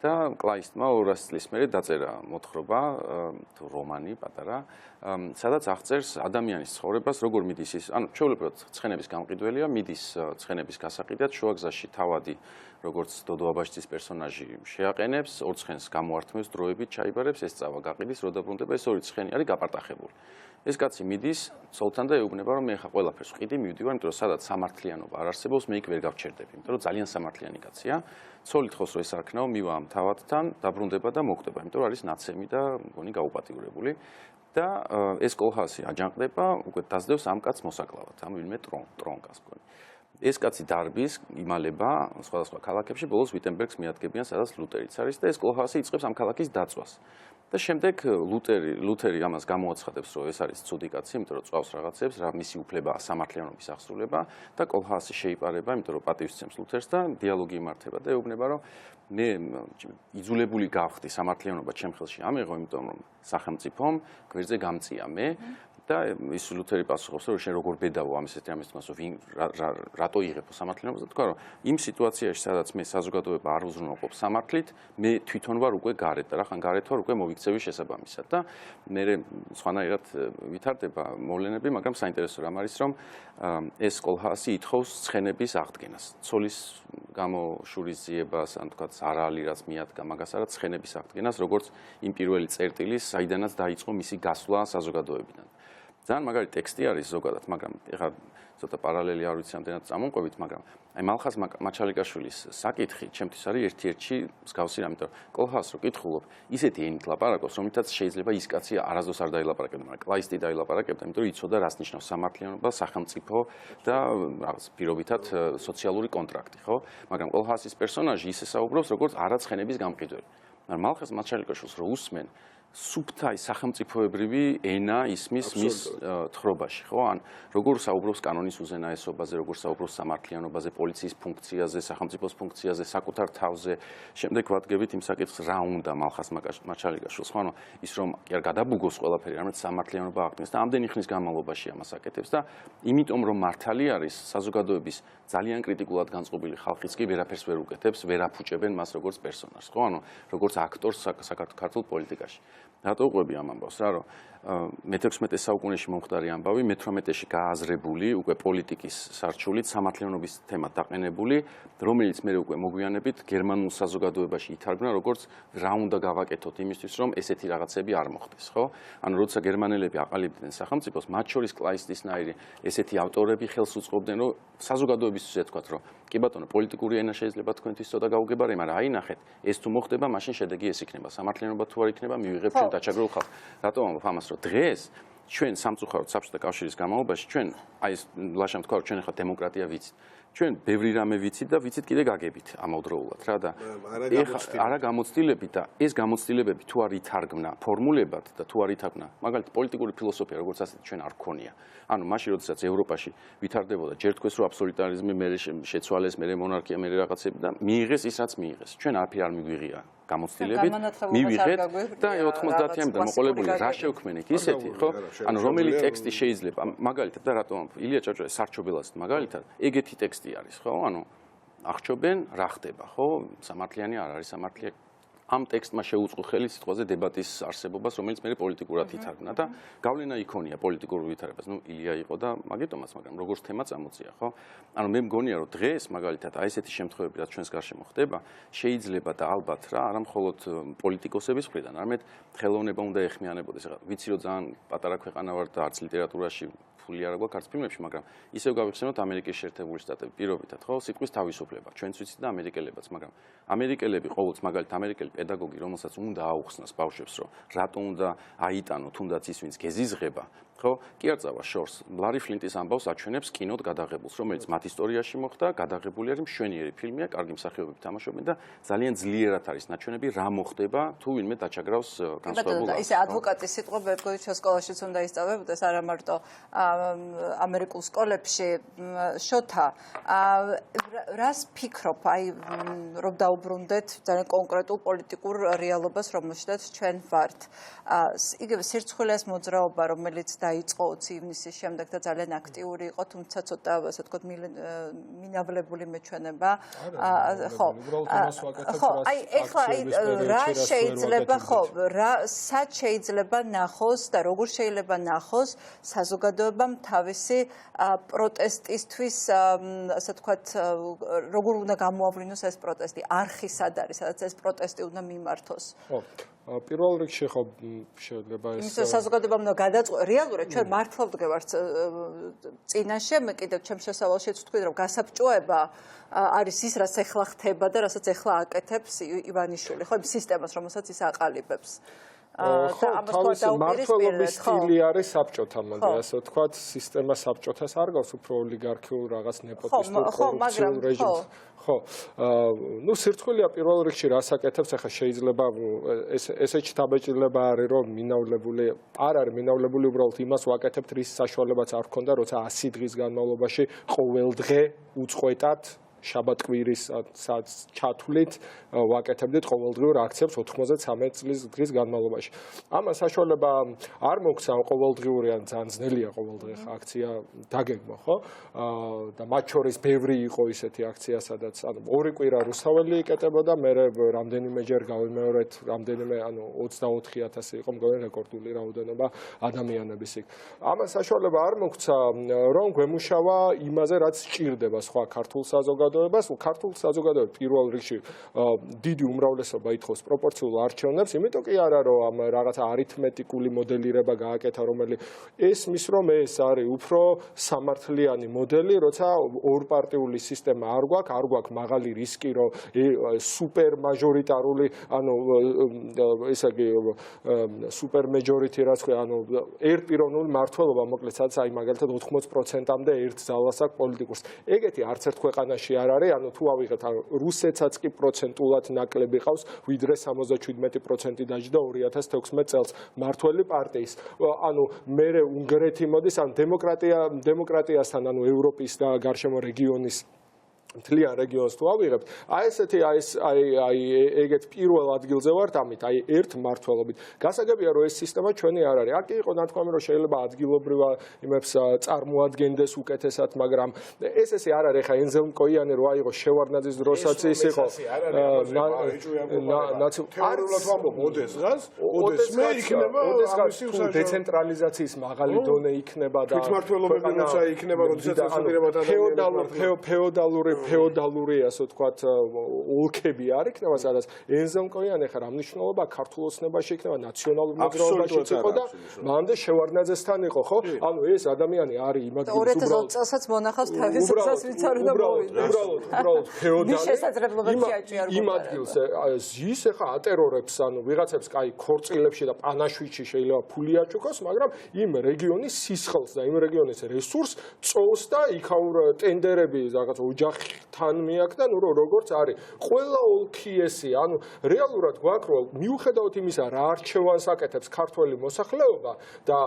[SPEAKER 10] და კლაისტმა 200 წლის მერე დაწერა მოთხრობა თუ რომანი პატარა სადაც აღწერს ადამიანის ცხოვრებას როგორ მიდის ის ანუ ჩვეულებრივად ცხენების გამყიდველია მიდის ცხენების გასაყიდად შუაგზაში თავადი როგორც დოდო აბაშიძის პერსონაჟი შეაყენებს ორ ცხენს გამოართმევს დროებით ჩაიბარებს ეს წავა გაყიდის რო დაბრუნდება ეს ორი ცხენი არის გაპარტახებული ეს კაცი მიდის ცოლთან და ეუბნება რომ მე ხა ყველაფერს ვყიდი მივდივარ იმიტომ რომ სადაც სამართლიანობა არ არსებობს მე იქ ვერ გავჩერდები იმიტომ რომ ძალიან სამართლიანი კაცია ცოლი თხოვს რომ ეს არქნაო მივა ამ თავადთან დაბრუნდება და მოკვდება იმიტომ რომ არის ნაცემი და მგონი გაუპატიურებული და ეს კოლხასი აჯანყდება უკვე დასდევს ამ კაცს მოსაკლავად ამ ვინმე ტრონკას მგონი ეს კაცი დარბის იმალება სხვადასხვა ქალაქებში ბოლოს ვიტენბერგს მიადგებიან სადაც ლუტერიც არის და ეს კოლხასი იწყებს ამ ქალაქის დაწვას და შემდეგ ლუთერი ამას გამოაცხადებს რომ ეს არის ცუდი კაცი იმიტომ რომ წვავს რაღაცებს რა მისი უფლებაა სამართლიანობის აღსრულება და კოლხასი შეიპარება იმიტომ რომ პატივისცემს ლუთერს და დიალოგი იმართება და ეუბნება რომ მე იძულებული გავხდი სამართლიანობა ჩემ ხელში ამეღო იმიტომ რომ სახელმწიფომ გვერდზე გამწია მე და ის ლუთერი პასუხობს რომ შენ როგორ ბედავო ამის ესეთი ამის თქმას რომ რატო იღებო სამართლიანობას და თქვა რომ იმ სიტუაციაში სადაც მე საზოგადოება არ უზრუნველყოფ სამართლით მე თვითონ ვარ უკვე გარეთ და რახან გარეთ ვარ უკვე მოვიქცევი შესაბამისად და მე სხვანაირად ვითარდება მოვლენები მაგრამ საინტერესო რამ არის რომ ეს კოლხასი ითხოვს ცხენების აღდგენას ცოლის გამოშურის ძიებას ან თქვა ზარალი რაც მიადგა მაგას არა ცხენების აღდგენას როგორც იმ პირველი წერტილის საიდანაც დაიწყო მისი გასვლა საზოგადოებიდან ძალიან მაგარი ტექსტი არის ზოგადად, მაგრამ ეხლა ცოტა პარალელი არ ვიცი ამდენად წამომყვებით, მაგრამ აი მალხაზ მაჩალიკაშვილის საკითხი ჩემთვის არის ერთ-ერთი მსგავსი რამ, იმიტომ რომ კოლხას რო კითხულობ, ისეთი ენით ლაპარაკობს, რომლითაც შეიძლება ის კაცი არასდროს არ დაილაპარაკებდა, მაგრამ კლაისტი დაილაპარაკებდა, იმიტომ რომ იცოდა რას ნიშნავს სამართლიანობა, სახელმწიფო და რაღაც პირობითად სოციალური კონტრაქტი, ხო? მაგრამ კოლხასის პერსონაჟი ისე საუბრობს, როგორც არაცხენების გამყიდველი. მაგრამ მალხაზ მაჩალიკაშვილს რო უსმენ სუბთაი სახელმწიფოებრივი ენა ისმის მის თხრობაში, ხო? ან როგორ საუბრობს კანონის უზენაესობაზე, როგორ საუბრობს სამართლიანობაზე, პოლიციის ფუნქციაზე, სახელმწიფოს ფუნქციაზე, საკუთარ თავზე. შემდეგ ვადგებით იმ საკითხს, რა უნდა მალხაზ მაჩალიკაშვილს, ხო? ანუ ის რომ კი არ გადაბუგოს ყველაფერი, არამედ სამართლიანობა აღქმის და ამდენი ხნის განმავლობაში ამას აკეთებს და იმიტომ რომ მართალი არის საზოგადოების ძალიან კრიტიკულად განწყობილი ხალხიც კი ვერაფერს ვერ უკეთებს, ვერ აფუჭებენ მას როგორც პერსონაჟს, ხო? ანუ როგორც აქტორს საქართველოს პოლიტიკაში. რატო უყვები ამ ამბავს რა, რომ მე-16 საუკუნეში მომხდარი ამბავი, მე-18-ში გააზრებული, უკვე პოლიტიკის სარჩულით, სამართლიანობის თემად დაყენებული, რომელიც მე უკვე მოგვიანებით გერმანულ საზოგადოებაში ითარგმნა, როგორც რა უნდა გავაკეთოთ იმისთვის, რომ ესეთი რაღაცები არ მოხდეს, ხო? ანუ როცა გერმანელები აყალიბდნენ სახელმწიფოს, მათ შორის კლაისტისნაირი ესეთი ავტორები ხელს უწყობდნენ, რომ საზოგადოებისთვის ეთქვათ, რომ კი ბატონო, პოლიტიკური ენა შეიძლება თქვენთვის ცოტა გაუგებარი, მაგრამ აი ნახეთ, ეს თუ მოხდება, მაშინ შედეგი ეს იქნება. სამართლიანობა თუ არ იქნება, მივიღებ ჩვენ დაჩაგრულ ხალხს. რატომ ამბობ ამას, რომ დღეს ჩვენ სამწუხაროდ საბჭოთა კავშირის განმავლობაში ჩვენ აი ეს ლაშამ თქვა, რომ ჩვენ ახლა დემოკრატია ვიცით. ჩვენ ბევრი რამე ვიცით და ვიცით კიდე გაგებით ამავდროულად რა და არა გამოცდილებით და ეს გამოცდილებები თუ არ ითარგმნა ფორმულებად და თუ არ ითარგმნა მაგალითად პოლიტიკური ფილოსოფია როგორც ასეთი ჩვენ არ გქონია ანუ მაშინ როდესაც ევროპაში ვითარდებოდა ჯერ თქვეს რომ აბსოლუტარიზმი მერე შეცვალეს მერე მონარქია მერე რაღაცები და მიიღეს ის რაც მიიღეს ჩვენ არაფერ არ მიგვიღია გამოცდილებით მივიღეთ და 90-იანამდე მოყოლებული რა შევქმნით ისეთი ხო ანუ რომელი ტექსტი შეიძლება მაგალითად და რატომ ილია ჭავჭავაძე სარჩობელას მაგალითად ეგეთი ტექსტი არის ხო ანუ აღჩობენ რა ხდება ხო სამართლიანი არ არის სამართლიანი ამ ტექსტმა შეუწყო ხელი სიტყვაზე დებატის არსებობას რომელიც მე პოლიტიკურად ითარგმნა და გავლენა იქონია პოლიტიკურ ვითარებას ნუ ილია იყო და მაგიტომაც მაგრამ როგორც თემა წამოწია ხო ანუ მე მგონია რომ დღეს მაგალითად აი ესეთი შემთხვევები რაც ჩვენს გარშემო ხდება შეიძლება და ალბათ რა არა მხოლოდ პოლიტიკოსების მხრიდან არამედ ხელოვნება უნდა ეხმიანებოდეს ახლა ვიცი რომ ძალიან პატარა ქვეყანა ვარ და არც ლიტერატურაში ფული არ აქვს არც ფილმებში, მაგრამ ისევ გავიხსენოთ ამერიკის შეერთებული შტატები პირობითად, ხო, სიტყვის თავისუფლება. ჩვენც ვიცით და ამერიკელებიც, მაგრამ ამერიკელები ყოველთვის მაგალითად ამერიკელი პედაგოგი, რომელსაც უნდა აუხსნას ბავშვებს, რომ რატომ უნდა აიტანო თუნდაც ის, ვინც გეზიზღება, ხო? კი არ წავა შორს. ლარი ფლინტის ამბავს აჩვენებს კინოდ გადაღებულს, რომელიც მათ ისტორიაში მოხდა, გადაღებული არის მშვენიერი ფილმია, კარგი მსახიობები თამაშობენ და ძალიან ძლიერად არის ნაჩვენები რა მოხდება თუ ვინმე დაჩაგრავს განსხვავებულ.
[SPEAKER 1] ისე ადვოკატის სიტყვა ბერგოიჩის სკოლაშიც უნდა ისწავლებოდეს, არა მარტო ამერიკულ სკოლებში შოთა რას ფიქრობ აი რომ დაუბრუნდეთ ძალიან კონკრეტულ პოლიტიკურ რეალობას რომელშიც ჩვენ ვართ იგივე სირცხვილეს მოძრაობა რომელიც დაიწყო 20 ივნისის შემდეგ და ძალიან აქტიური იყო თუმცა ცოტა ასე ვთქვათ მინავლებული მეჩვენება ხო აი ეხლა რა შეიძლება ხო რა სად შეიძლება ნახოს და როგორ შეიძლება ნახოს საზოგადოებამ თავისი პროტესტისთვის ასე ვთქვათ როგორ უნდა გამოავლინოს ეს პროტესტი არხი სად არის სადაც ეს პროტესტი უნდა მიმართოს
[SPEAKER 9] ხო პირველ რიგში ხო შეიძლება ეს
[SPEAKER 1] საზოგადოებამ უნდა გადაწყო რეალურად ჩვენ მართლა ვდგევართ წინაშე მე კიდევ ჩემს შესავალშიც ვთქვი რომ გასაბჭოება არის ის რაც ეხლა ხდება და რასაც ეხლა აკეთებს ივანიშვილი ხო იმ სისტემას რომელსაც ის აყალიბებს
[SPEAKER 9] ხო, თავისი მმართველობის სტილი არის საბჭოთამდე, ასე ვთქვათ, სისტემა საბჭოთას არ გავს უფრო ოლიგარქიულ რაღაც ნეპოტისტურ კორუფციულ რეჟიმს. ხო, ნუ სირცხვილია პირველ რიგში რას აკეთებს, ახლა შეიძლება ესეც დაბეჭდილება არის, რომ მინავლებული არ არის მინავლებული უბრალოდ იმას ვაკეთებთ, რის საშუალებაც არ გქონდა, როცა 100 დღის განმავლობაში ყოველ დღე უწყვეტად შაბათ-კვირის ჩათვლით ვაკეთებდით ყოველდღიურ აქციებს 93 დღის განმავლობაში. ამას საშუალება არ მოგვცა ყოველდღიური ან ძალიან ძნელია ყოველდღე აქცია დაგეგმა, ხო? და მათ შორის ბევრი იყო ისეთი აქცია, სადაც ანუ ორი კვირა რუსთაველი იკეტებოდა, მე რამდენიმეჯერ გავიმეორეთ, რამდენიმე ანუ 24000 იყო მგონი რეკორდული რაოდენობა ადამიანების იქ. ამას საშუალება არ მოგვცა, რომ გვემუშავა იმაზე, რაც სჭირდება სხვა ქართულ საზოგადოებას, ქართულ საზოგადოებას პირველ რიგში დიდი უმრავლესობა ითხოვს პროპორციულ არჩევნებს, იმიტომ კი არა რომ ამ რაღაცა არითმეტიკული მოდელირება გააკეთა, რომელიც ესმის რომ ეს არის უფრო სამართლიანი მოდელი, როცა ორპარტიული სისტემა არ გვაქვს მაღალი რისკი, რომ სუპერ მაჟორიტარული, ანუ ესე იგი სუპერ მეჯორიტი რაც ქვია, ანუ ერთპიროვნული მმართველობა მოკლედ, სადაც აი მაგალითად 80%-ამდე ერთ ძალას აქვს პოლიტიკურს. ეგეთი არც ერთ ქვეყანაში არ არის, ანუ თუ ავიღეთ, რუსეთსაც კი პროცენტულად ნაკლები ყავს, ვიდრე 77% დაჯდა 2016 წელს მართველი პარტიის. ანუ მერე უნგრეთი მოდის, ან დემოკრატიასთან, ანუ ევროპის და გარშემო რეგიონის მთლიან რეგიონს თუ ავიღებთ, ესეთი ეგეთ პირველ ადგილზე ვართ ამით, ერთ მმართველობით. გასაგებია, რომ ეს სისტემა ჩვენი არ არის. აქ იყო ნათქვამი, რომ შეიძლება ადგილობრივ იმებს წარმოადგენდეს უკეთესად, მაგრამ ესე არ არის. ხა ენზელმკოიანი რო აიღო შევარდნაძის დროსაც ის იყო.
[SPEAKER 8] თეორიულად ვამბობ, ოდესღაც იქნება
[SPEAKER 9] დეცენტრალიზაციის მაღალი დონე იქნება და
[SPEAKER 8] თვითმმართველობები როცა იქნება, როდესაც ფეოდალური ასე ვთქვათ ოლქები არ იქნება, სადაც ენზელმკოიანი ხარ, ამ მნიშვნელობა ქართულ ოცნებაში იქნება, ნაციონალურ მოძრაობაშიც იყო და მანამდე შევარდნაძესთან იყო, ხო? ანუ ეს ადამიანი არის იმ ადგილას
[SPEAKER 1] 2020 წელსაც მონახავს თავისუფლებას, ვინც არ უნდა მოვიდეს.
[SPEAKER 9] უბრალოდ ფეოდალი
[SPEAKER 1] შესაძლებლობები აჭიარ.
[SPEAKER 9] იმ ადგილს ის ეხა ატერორებს, ანუ ვიღაცებს კაი ქორწილებში და პანაშვიდში შეიძლება ფული აჩუქოს, მაგრამ იმ რეგიონის სისხლს და იმ რეგიონის რესურსს წოვს და იქაურ ტენდერები რაღაც ოჯახთან მიაქვს და ნუ როგორც არის ყველა ოლქი ესე, ანუ რეალურად გვაქვს, რომ მიუხედავად იმისა, რა არჩევანს აკეთებს ქართველი მოსახლეობა და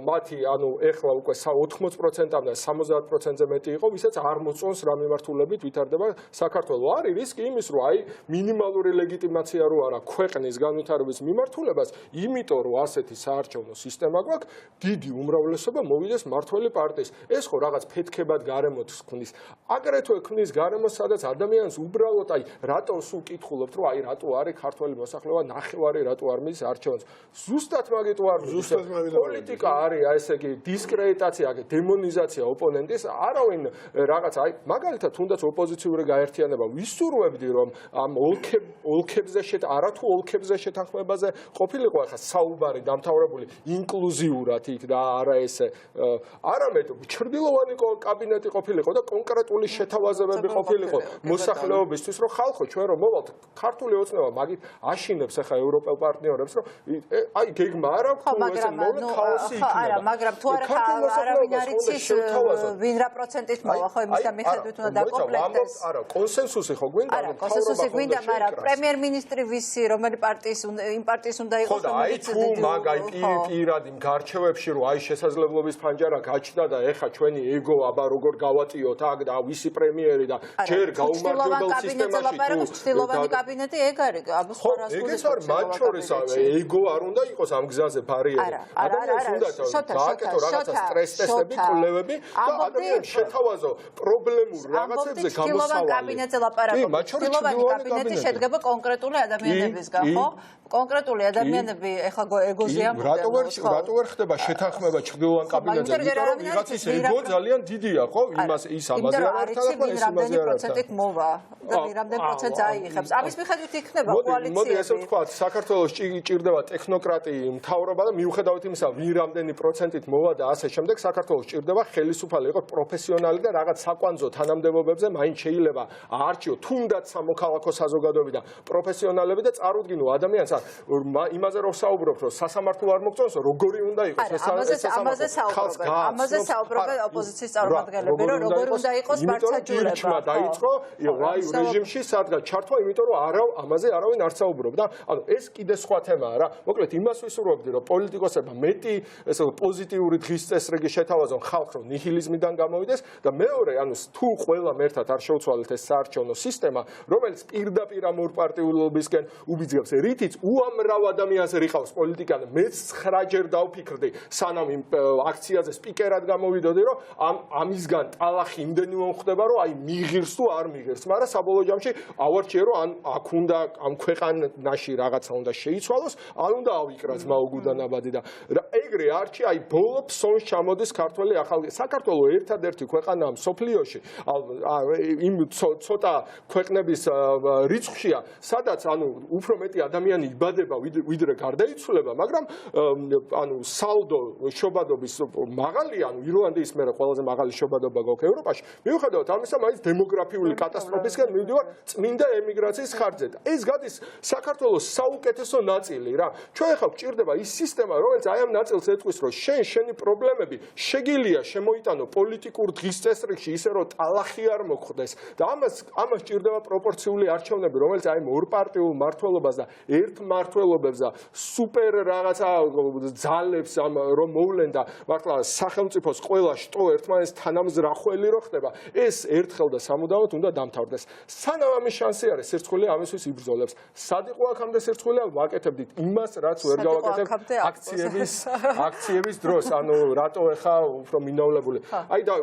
[SPEAKER 9] მათი, ანუ ეხლა უკვე 80%-მდე 70%-ზე მეტი იყო, ვისაც არ მოწონს რა მიმართულებით ვითარდება საქართველო. არის რისკი იმის, რომ მინიმალური ლეგიტიმაცია რო არა ქვეყნის განვითარების მიმართულებას, იმიტომ რომ ასეთი საარჩევნო სისტემა გვაქვს, დიდი უმრავლესობა მოვიდეს მმართველი პარტიის. ეს ხო რაღაც ფეთქებად გარემოთ ქმნის. აგრეთვე ქმნის გარემოს, სადაც ადამიანს უბრალოდ რატო სულ კითხულობთ, რომ რატო არის ქართველი მოსახლეობა ნახევარი რატო არ მიდის არჩევანს. ზუსტად მაგით ვარ, პოლიტიკა არის ესე იგი დისკრედიტაცია, დემონიზაცია ოპონენტის, არავინ რაღაც მაგალითად თუნდაც ოპოზიციური გაერთიანება ვისურვებდი, რომ ამ ოლქებზე არათუ ოლქებზე შეთანხმებაზე ყოფილიყო ახლა საუბარი დამთავრებული ინკლუზიურად იქ და არა ესე არამედ ჩრდილოვანი კაბინეტი ყოფილიყო და კონკრეტული შეთავაზებები ყოფილიყო მოსახლეობისთვის, რომ ხალხო ჩვენ რომ მოვალთ ქართული ოცნება მაგით აშინებს ახლა ევროპელ პარტნიორებს, რომ გეგმა არ აქვს თუ ესე მოვლენ ქაოსი იქნება.
[SPEAKER 1] არა, მაგრამ თუ არავინ არ იცის ვინ რა პროცენტით მოვა, ხო იმის და მიხედვით უნდა დაკომპლექტდეს.
[SPEAKER 9] არა, კონსენსუსი ხო გვინდა?
[SPEAKER 1] არა, კონსენსუსი გვინდა, მაგრამ პრემიერ-მინისტრი ვისი, რომელი პარტიის იმ პარტიის უნდა იყოს,
[SPEAKER 9] რომელიც თუ პირად იმ გარჩევებში რომ შესაძლებლობის ფანჯარა გაჩნდა და ეხა ჩვენი ეგო აბა როგორ გავატიოთ აქ და ვისი პრემიერი და ჯერ გაუმარჯვებელ სისტემაში
[SPEAKER 1] ჩრდილოვანი კაბინეტი ეგ არის აბუსხარას
[SPEAKER 9] გულისხმობს. ეგეც არის მათ შორის ეგო არ უნდა იყოს ამ გზაზე ბარიერი. ადამიანს უნდა გააკეთო რაღაცა სტრეს ტესტები, კვლევები და ადამიანს შეთავაზო პრობლემურ რაღაცებზე გამოსავალი.
[SPEAKER 1] კაბინეტზე ლაპარაკობთ. ჩრდილოვანი კაბინეტი შედგება კონკრეტული ადამიანებისგან, ხო? კონკრეტული ადამიანები ეხლა ეგოზე ამბობენ.
[SPEAKER 9] რატო ვერ ხდება შეთანხმება ჩრდილოვან კაბინეტზე? იმიტომ რომ ვიღაცის ეგო ძალიან დიდია, ხო? ის ამაზე არ არის და
[SPEAKER 1] ის რამდენი პროცენტით მოვა და რამდენი პროცენტს აიღებს. ამის მიხედვით იქნება კოალიციები.
[SPEAKER 9] მოდი ესე ვთქვათ, საქართველოს ჭირდება ტექნოკრატი მთავრობა და მიუხედავად იმისა, ვინ რამდენი პროცენტით მოვა და ასე შემდეგ, საქართველოს ჭირდება ხელისუფალი იყოს პროფესიონალი და რაღაც საკვანძო თანამდებობებზე მაინც შეიძლება აარჩიო თუნდაც სამოქალაქო საზოგადოებიდან პროფესიონალები და წარუდგინო ადამიანს იმაზე რომ საუბრობთ, რომ სასამართლო არ მოგწონს, როგორი უნდა იყოს ეს
[SPEAKER 1] ამაზე საუბრობენ ოპოზიციის წარმომადგენლები, რომ როგორი უნდა იყოს მართლმსაჯულება.
[SPEAKER 9] დაიწყო ლაივ რეჟიმში სადგა ჩართვა, იმიტომ რომ ამაზე არავინ არ საუბრობდა. ანუ ეს კიდე სხვა თემაა რა. მოკლედ იმას ვისურვებდი, რომ პოლიტიკოსებმა მეტი ესე პოზიტიური დღის წესრიგი შეთავაზონ ხალხს, რომ ნიჰილიზმიდან გამოვიდეს და მეორე, ანუ თუ ყველამ ერთად არ შეუცვალეთ ეს საარჩევნო სისტემა, რომელიც პირდაპირ ამ ორ პარტიულობისკენ უბიძგებს, რითიც უამრავ ადამიანს რიყავს პოლიტიკան, მეც 9 ჯერ დავფიქრდი, სანამ იმ აქციაზე სპიკერად გამოვიდოდი, რომ ამისგან ტალახი იმდენი მომხდება, რომ მიღირს თუ არ მიღირს, მაგრამ საბოლოო ჯამში ავარჩიე, რომ აქ უნდა ამ ქვეყანაში რაღაცა უნდა შეიცვალოს, ან უნდა ავიკრას მაუგუდანაბადი და ეგრე არჩი ბოლო ფსონს ჩამოდის ქართველი ახალი საქართველო ერთადერთი ქვეყანაა მსოფლიოში იმ ცოტა ქვეყნების რიცხვშია, სადაც უფრო მეტი ადამიანი იბადება ვიდრე გარდაიცვლება, მაგრამ ანუ სალდო შობადობის მაღალი, ანუ ირლანდიის მერე ყველაზე მაღალი შობადობა გვაქვს ევროპაში. მიუხედავად ამისა, მაინც დემოგრაფიული კატასტროფისგან მივდივარ წმინდა ემიგრაციის ხარჯზე. ეს გადის საქართველოს საუკეთესო ნაწილი რა. ჩვენ ახლა გვჭირდება ის სისტემა, რომელიც აი ამ ნაწილს ეტყვის, რომ შენი პრობლემები შეგიძლია შემოიტანო პოლიტიკურ დღის წესრიგში ისე რომ ტალახი არ მოხდეს და ამას ჭირდება პროპორციული არჩევნები, რომელიც აი ორპარტიულ მმართველობას და ერთ მმართველობებს და სუპერ რაღაცა ძალებს რომ მოვლენ და მართლა სახელმწიფოს ყველა შტო ერთმანეთს თანამზრახველი რო ხდება, ეს ერთხელ და სამუდამოდ უნდა დამთავრდეს. სანამ ამის შანსი არის, სირცხული ამისთვის იბრძოლებს. სად იყო აქამდე სირცხული? ვაკეთებდით იმას, რაც ვერ გავაკეთებთ აქციების დროს. ანუ რატო ეხა უფრო მინავლებული. აი და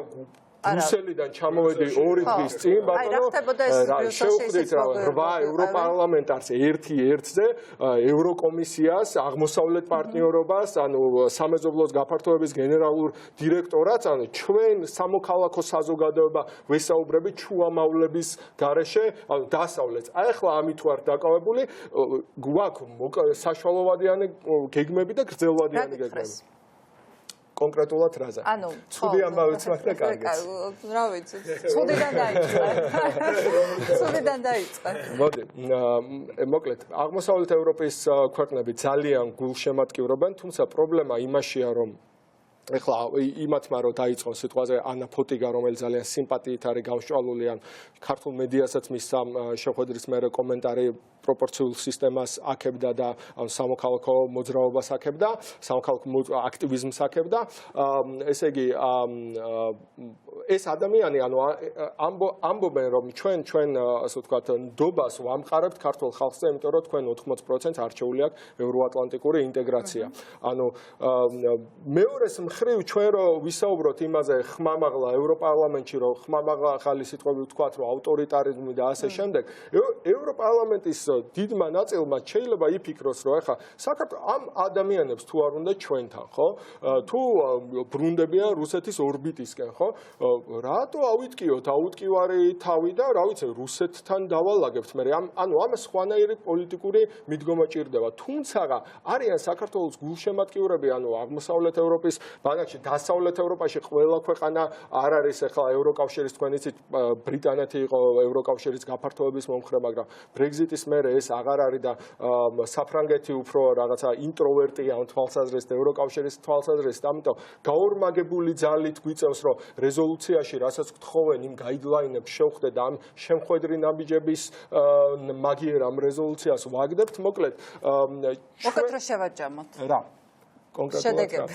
[SPEAKER 9] ბრუსელიდან ჩამოვედი 2 დღის წინ, ბატონო, შევხვდით 8 ევროპარლამენტარს ერთი ერთზე, ევროკომისიას, აღმოსავლეთ პარტნიორობას, ანუ სამეზობლოს გაფართოების გენერალურ დირექტორატს, ანუ ჩვენ სამოქალაქო საზოგადოება ვესაუბრებით შუამავლების გარეშე, ანუ დასავლეთს. აი ახლა ამით ვარ დაკავებული, გვაქვს საშუალოვადიანი გეგმები და გრძელვადიანი გეგმები. კონკრეტულად რაზე?
[SPEAKER 1] ანუ
[SPEAKER 9] ცუდი ამბავიც მაქვს და კარგიც.
[SPEAKER 1] რა ვიცი, ცუდიდან დაიწყე. ცუდიდან დაიწყე.
[SPEAKER 9] მოდი, მოკლედ, აღმოსავლეთ ევროპის ქვეყნები ძალიან გულშემატკივრობენ, თუმცა პრობლემა იმაშია, რომ ეხლა იმათმა რომ დაიწყო სიტყვაზე ანა ფოტიგა, რომელიც ძალიან სიმპათიით არის გავშვალული, ან ქართულ მედიასაც მისცა შეხვედრის მერე კომენტარი პროპორციულ სისტემას აქებდა და სამოქალაქო მოძრაობას აქებდა, სამოქალაქო აქტივიზმს აქებდა. ესე იგი, ეს ადამიანი, ანუ ამბობენ, რომ ჩვენ ასე ვთქვათ, ნდობას ვამყარებთ ქართულ ხალხზე, იმიტომ რომ თქვენ 80% არჩეული აქვს ევროატლანტიკური ინტეგრაცია. ანუ მეორეს მხრივ ჩვენ რო ვისაუბროთ იმაზე ხმამაღლა ევროპარლამენტში, რომ ხმამაღალი სიტყვები ვთქვათ, რომ ავტორიტარიზმი და ასე შემდეგ, ევროპარლამენტის დიდმა ნაწილმა შეიძლება იფიქროს, რომ ახლა საქართველოს ამ ადამიანებს თუ არ უნდა ჩვენთან, ხო? თუ ბრუნდებიან რუსეთის ორბიტისკენ, ხო? რატო ავიტკიოთ აუტკივარი თავი და რა ვიცი, რუსეთთან დავალაგებთ მე. ანუ ამას სხვანაირი პოლიტიკური მიდგომა ჭირდება. თუმცა არიან საქართველოს გულშემატკივრები, ანუ აღმოსავლეთ ევროპის ბანაკში, დასავლეთ ევროპაში ყველა ქვეყანა არ არის ახლა ევროკავშირის, თქვენ იცით, ბრიტანეთი იყო ევროკავშირის გაფართოების მომხრე, მაგრამ ბრეგზიტის მერე ეს აღარ არის და საფრანგეთი უფრო რაღაცა ინტროვერტია ამ თვალსაზრისით, ევროკავშირის თვალსაზრისით, ამიტომ გაორმაგებული ძალით გვიწევს, რომ რეზოლუციაში, რასაც გთხოვენ, იმ გაიდლაინებს შევხვდეთ და ამ შემხვედრი ნაბიჯების მაგიერ ამ რეზოლუციას ვაგდებთ, მოკლედ
[SPEAKER 1] რო შევაჯამოთ.
[SPEAKER 9] რა კონკრეტულად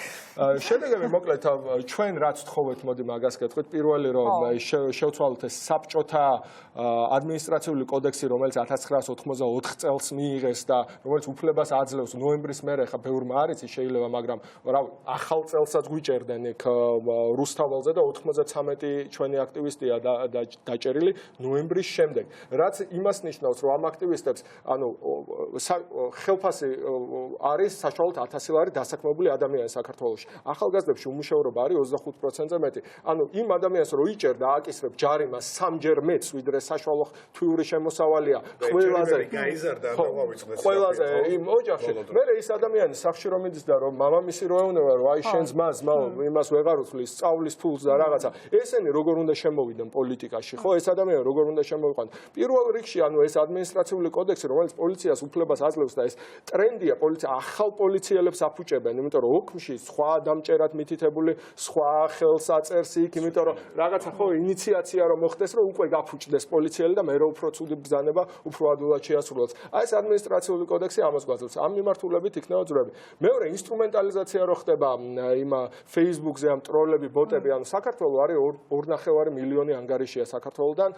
[SPEAKER 9] შედეგები მოკლედ ჩვენ რაც თხოვეთ, მოდი მაგას გეტყვით. პირველი რომ შევცვალოთ ეს საბჭოთა ადმინისტრაციული კოდექსი, რომელიც 1984 წელს მიიღეს და რომელიც უფლებას აძლევს ნოემბრის მერე, ხა ბევრმა არ იცი შეიძლება, მაგრამ რა ახალ წელსაც გვიჭერდნენ იქ რუსთაველზე და 93 ჩვენი აქტივისტია დაჭერილი ნოემბრის შემდეგ. რაც იმას ნიშნავს, რომ ამ აქტივისტებს, ანუ ხელფასი არის საშუალოდ 1000 ლარი დასაქმებული ადამიანი საქართველოში. ახალგაზრდებში უმუშევრობა არის 25%-ზე მეტი. ანუ იმ ადამიანს რო იჭერ და აკისრებ ჯარიმას 3-ჯერ მეც, ვიდრე საშუალო თვიური შემოსავალია, ყველაზე იმ ოჯახში. მე ის ადამიანი სახში რომ მიდის და რომ მამამისი რო ეუბნება, რომ აი შენ ძმას იმას ვეღარ უთვლის, სწავლის ფულს და რაღაცა. ესენი როგორ უნდა შემოვიდნენ პოლიტიკაში, ხო? ეს ადამიანი როგორ უნდა შემოვიყვან? პირველ რიგში, ანუ ეს ადმინისტრაციული კოდექსი, რომელიც პოლიციას უფლებას აძლევს და ეს ტრენდია, პოლიცია ახალ პოლიციელებს აფუჭებენ. იმიტომ რომ ოქმში სხვა დამჭერად მითითებული სხვა ხელს აწერს იქ, იმიტომ რომ რაღაცა ხო ინიციაცია რომ მოხდეს, რომ უკვე გაფუჭდეს პოლიციელი და მე რო უფრო ცუდი ბრძანება უფრო ადვილად შეასრულოს. აი ეს ადმინისტრაციული კოდექსი ამას გვაძლევს. ამ მიმართულებით იქნება ძრები. მეორე ინსტრუმენტალიზაცია რო ხდება იმ Facebook-ზე ამ ტროლები, ბოტები, ანუ საქართველოს არის 2.5 მილიონი ანგარიშია საქართველოსთან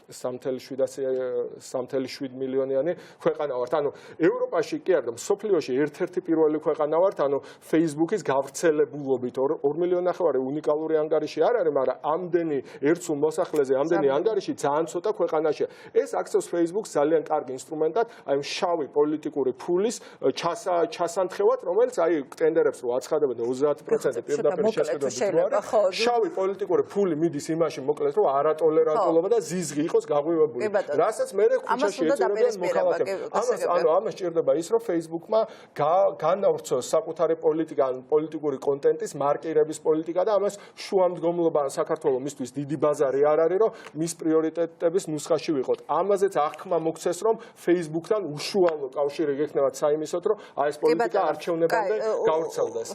[SPEAKER 9] 3.7 მილიონიანი ქვეყანა ვართ. ანუ ევროპაში კი არა, მსოფლიოში ერთ-ერთი პირველი ქვეყანა ვართ, ანუ Facebook-ის გავრცელებულობით 2 მილიონი ნახევარი უნიკალური ანგარიში არ არის, მაგრამ ამდენი ერთ სულ მოსახლეზე ამდენი ანგარიში ძალიან ცოტა ქვეყანაშია. ეს აქცევს Facebook-ს ძალიან კარგი ინსტრუმენტად, აი შავი პოლიტიკური ფულის ჩასანთხევად, რომელიც აი ტენდერებს რო აცხადებენ 30% პირდაპირ შესყიდვებით რო არის. შავი პოლიტიკური ფული მიდის იმაში მოკლედ რომ არატოლერანტულობა და ზიზღი იყოს გაღვივებული. რასაც მე ქუჩაში ეწევიან მოქალაქეები. ამას ჭირდება ის რომ Facebook-მა განავრცოს საკუთარი პოლიტიკა, პოლიტიკური კონტენტის მარკირების პოლიტიკა და ამას შუამდგომლობა საქართველოს მისთვის დიდი ბაზარი არ არის რომ მის პრიორიტეტების ნუსხაში ვიყოთ. ამაზეც აღქმა მოქცეს რომ Facebook-თან უშუალო კავშირი გექნებათ საიმისოდ რომ აი ეს პოლიტიკა არჩევნებამდე გავრცელდეს.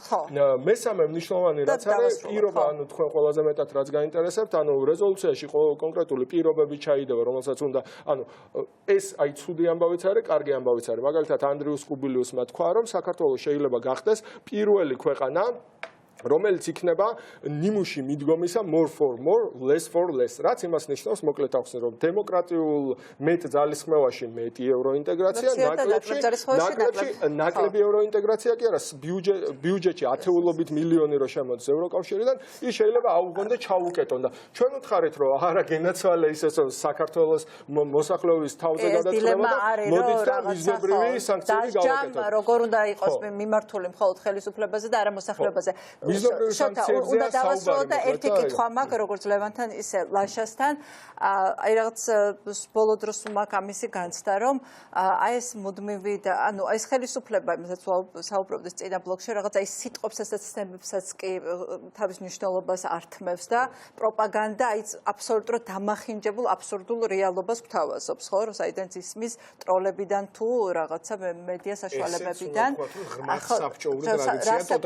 [SPEAKER 9] მესამე მნიშვნელოვანი რაც არის პირობა, ანუ თქვენ ყველაზე მეტად რაც გაინტერესებთ, ანუ რეზოლუციაში კონკრეტული პირობები ჩაიდევა, რომელსაც უნდა, ანუ ეს აი ცუდი ამბავიც არის, კარგი ამბავიც არის. მაგალითად ანდრიუს კუბილიუსმა თქვა, რომ საქართველოს შეიძლება გახდეს პირველი ქვეყანა რომელიც იქნება ნიმუში მიდგომისა more for more, less for less. რაც იმას ნიშნავს, მოკლედ ახსენ, რომ დემოკრატიულ მეტ ძალისხმევაში მეტი ევროინტეგრაცია, ნაკლები ევროინტეგრაცია კი არა, ბიუჯეტში ათეულობით მილიონი რო შემოდის ევროკავშირიდან, ის შეიძლება აუღონ და ჩაუკეტონ და ჩვენ ვთხარით, რომ არა გენაცვალე ისეს რომ საქართველოს მოსახლეობის თავზე გადაწყვეტება და მოდით და მიზნობრივი სანქციები გავაკეთოთ.
[SPEAKER 1] როგორ უნდა იყოს მიმართული მხოლოდ ხელისუფლებაზე და არა მოსახლეობაზე. უნდა დავასრულოთ და ერთი კითხვა მაქვს როგორც ლევანთან ისე ლაშასთან აი რაღაც ბოლო დროს მაქვს ამისი განცდა რომ აი ეს მუდმივი და ანუ აი ეს ხელისუფლება იმასაც საუბრობდეს წინა ბლოკში რაღაც აი სიტყვებსაც ცნებებსაც კი თავის მნიშვნელობას ართმევს და პროპაგანდა აი აბსოლუტურად დამახინჯებულ აბსურდულ რეალობას გვთავაზობს ხო რომ საიდან ისმის ტროლებიდან თუ რაღაცა მედია საშუალებებიდან
[SPEAKER 8] ახლა საბჭოური ტრადიცია